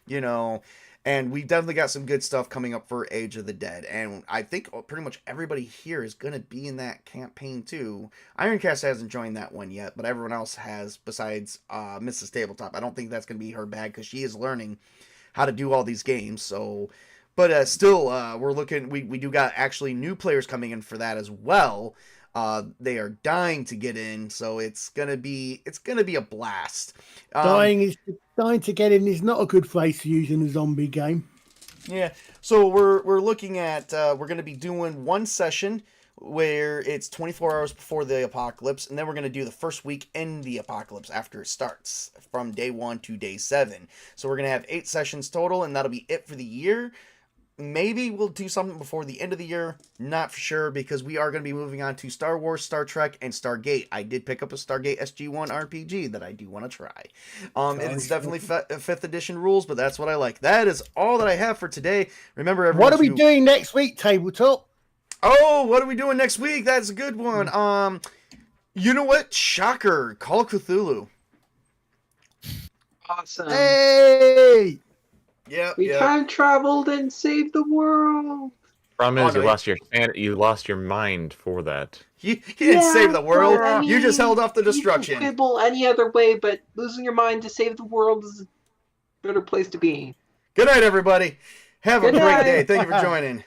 you know. And we definitely got some good stuff coming up for Age of the Dead, and I think pretty much everybody here is gonna be in that campaign too. Ironcast hasn't joined that one yet, but everyone else has besides Mrs. Tabletop. I don't think that's gonna be her bag because she is learning how to do all these games. So but still we're looking, we do got actually new players coming in for that as well. They are dying to get in, so it's gonna be a blast. Dying to get in is not a good phrase to use in a zombie game. Yeah, so we're looking at we're gonna be doing one session where it's 24 hours before the apocalypse, and then we're gonna do the first week in the apocalypse after it starts, from day 1 to day 7. So we're gonna have 8 sessions total, and that'll be it for the year. Maybe we'll do something before the end of the year. Not for sure, because we are going to be moving on to Star Wars, Star Trek, and Stargate. I did pick up a Stargate SG-1 RPG that I do want to try. It's definitely 5th edition rules, but that's what I like. That is all that I have for today. Remember, everyone. What are we doing next week, Tabletop? Oh, what are we doing next week? That's a good one. You know what? Shocker. Call of Cthulhu. Awesome. Hey! Yeah, We time traveled and saved the world. Problem is, you lost your mind for that. You didn't save the world. I mean, you just held off the destruction. You can quibble any other way, but losing your mind to save the world is a better place to be. Good night, everybody. Have a Good great night. day. Thank you for joining.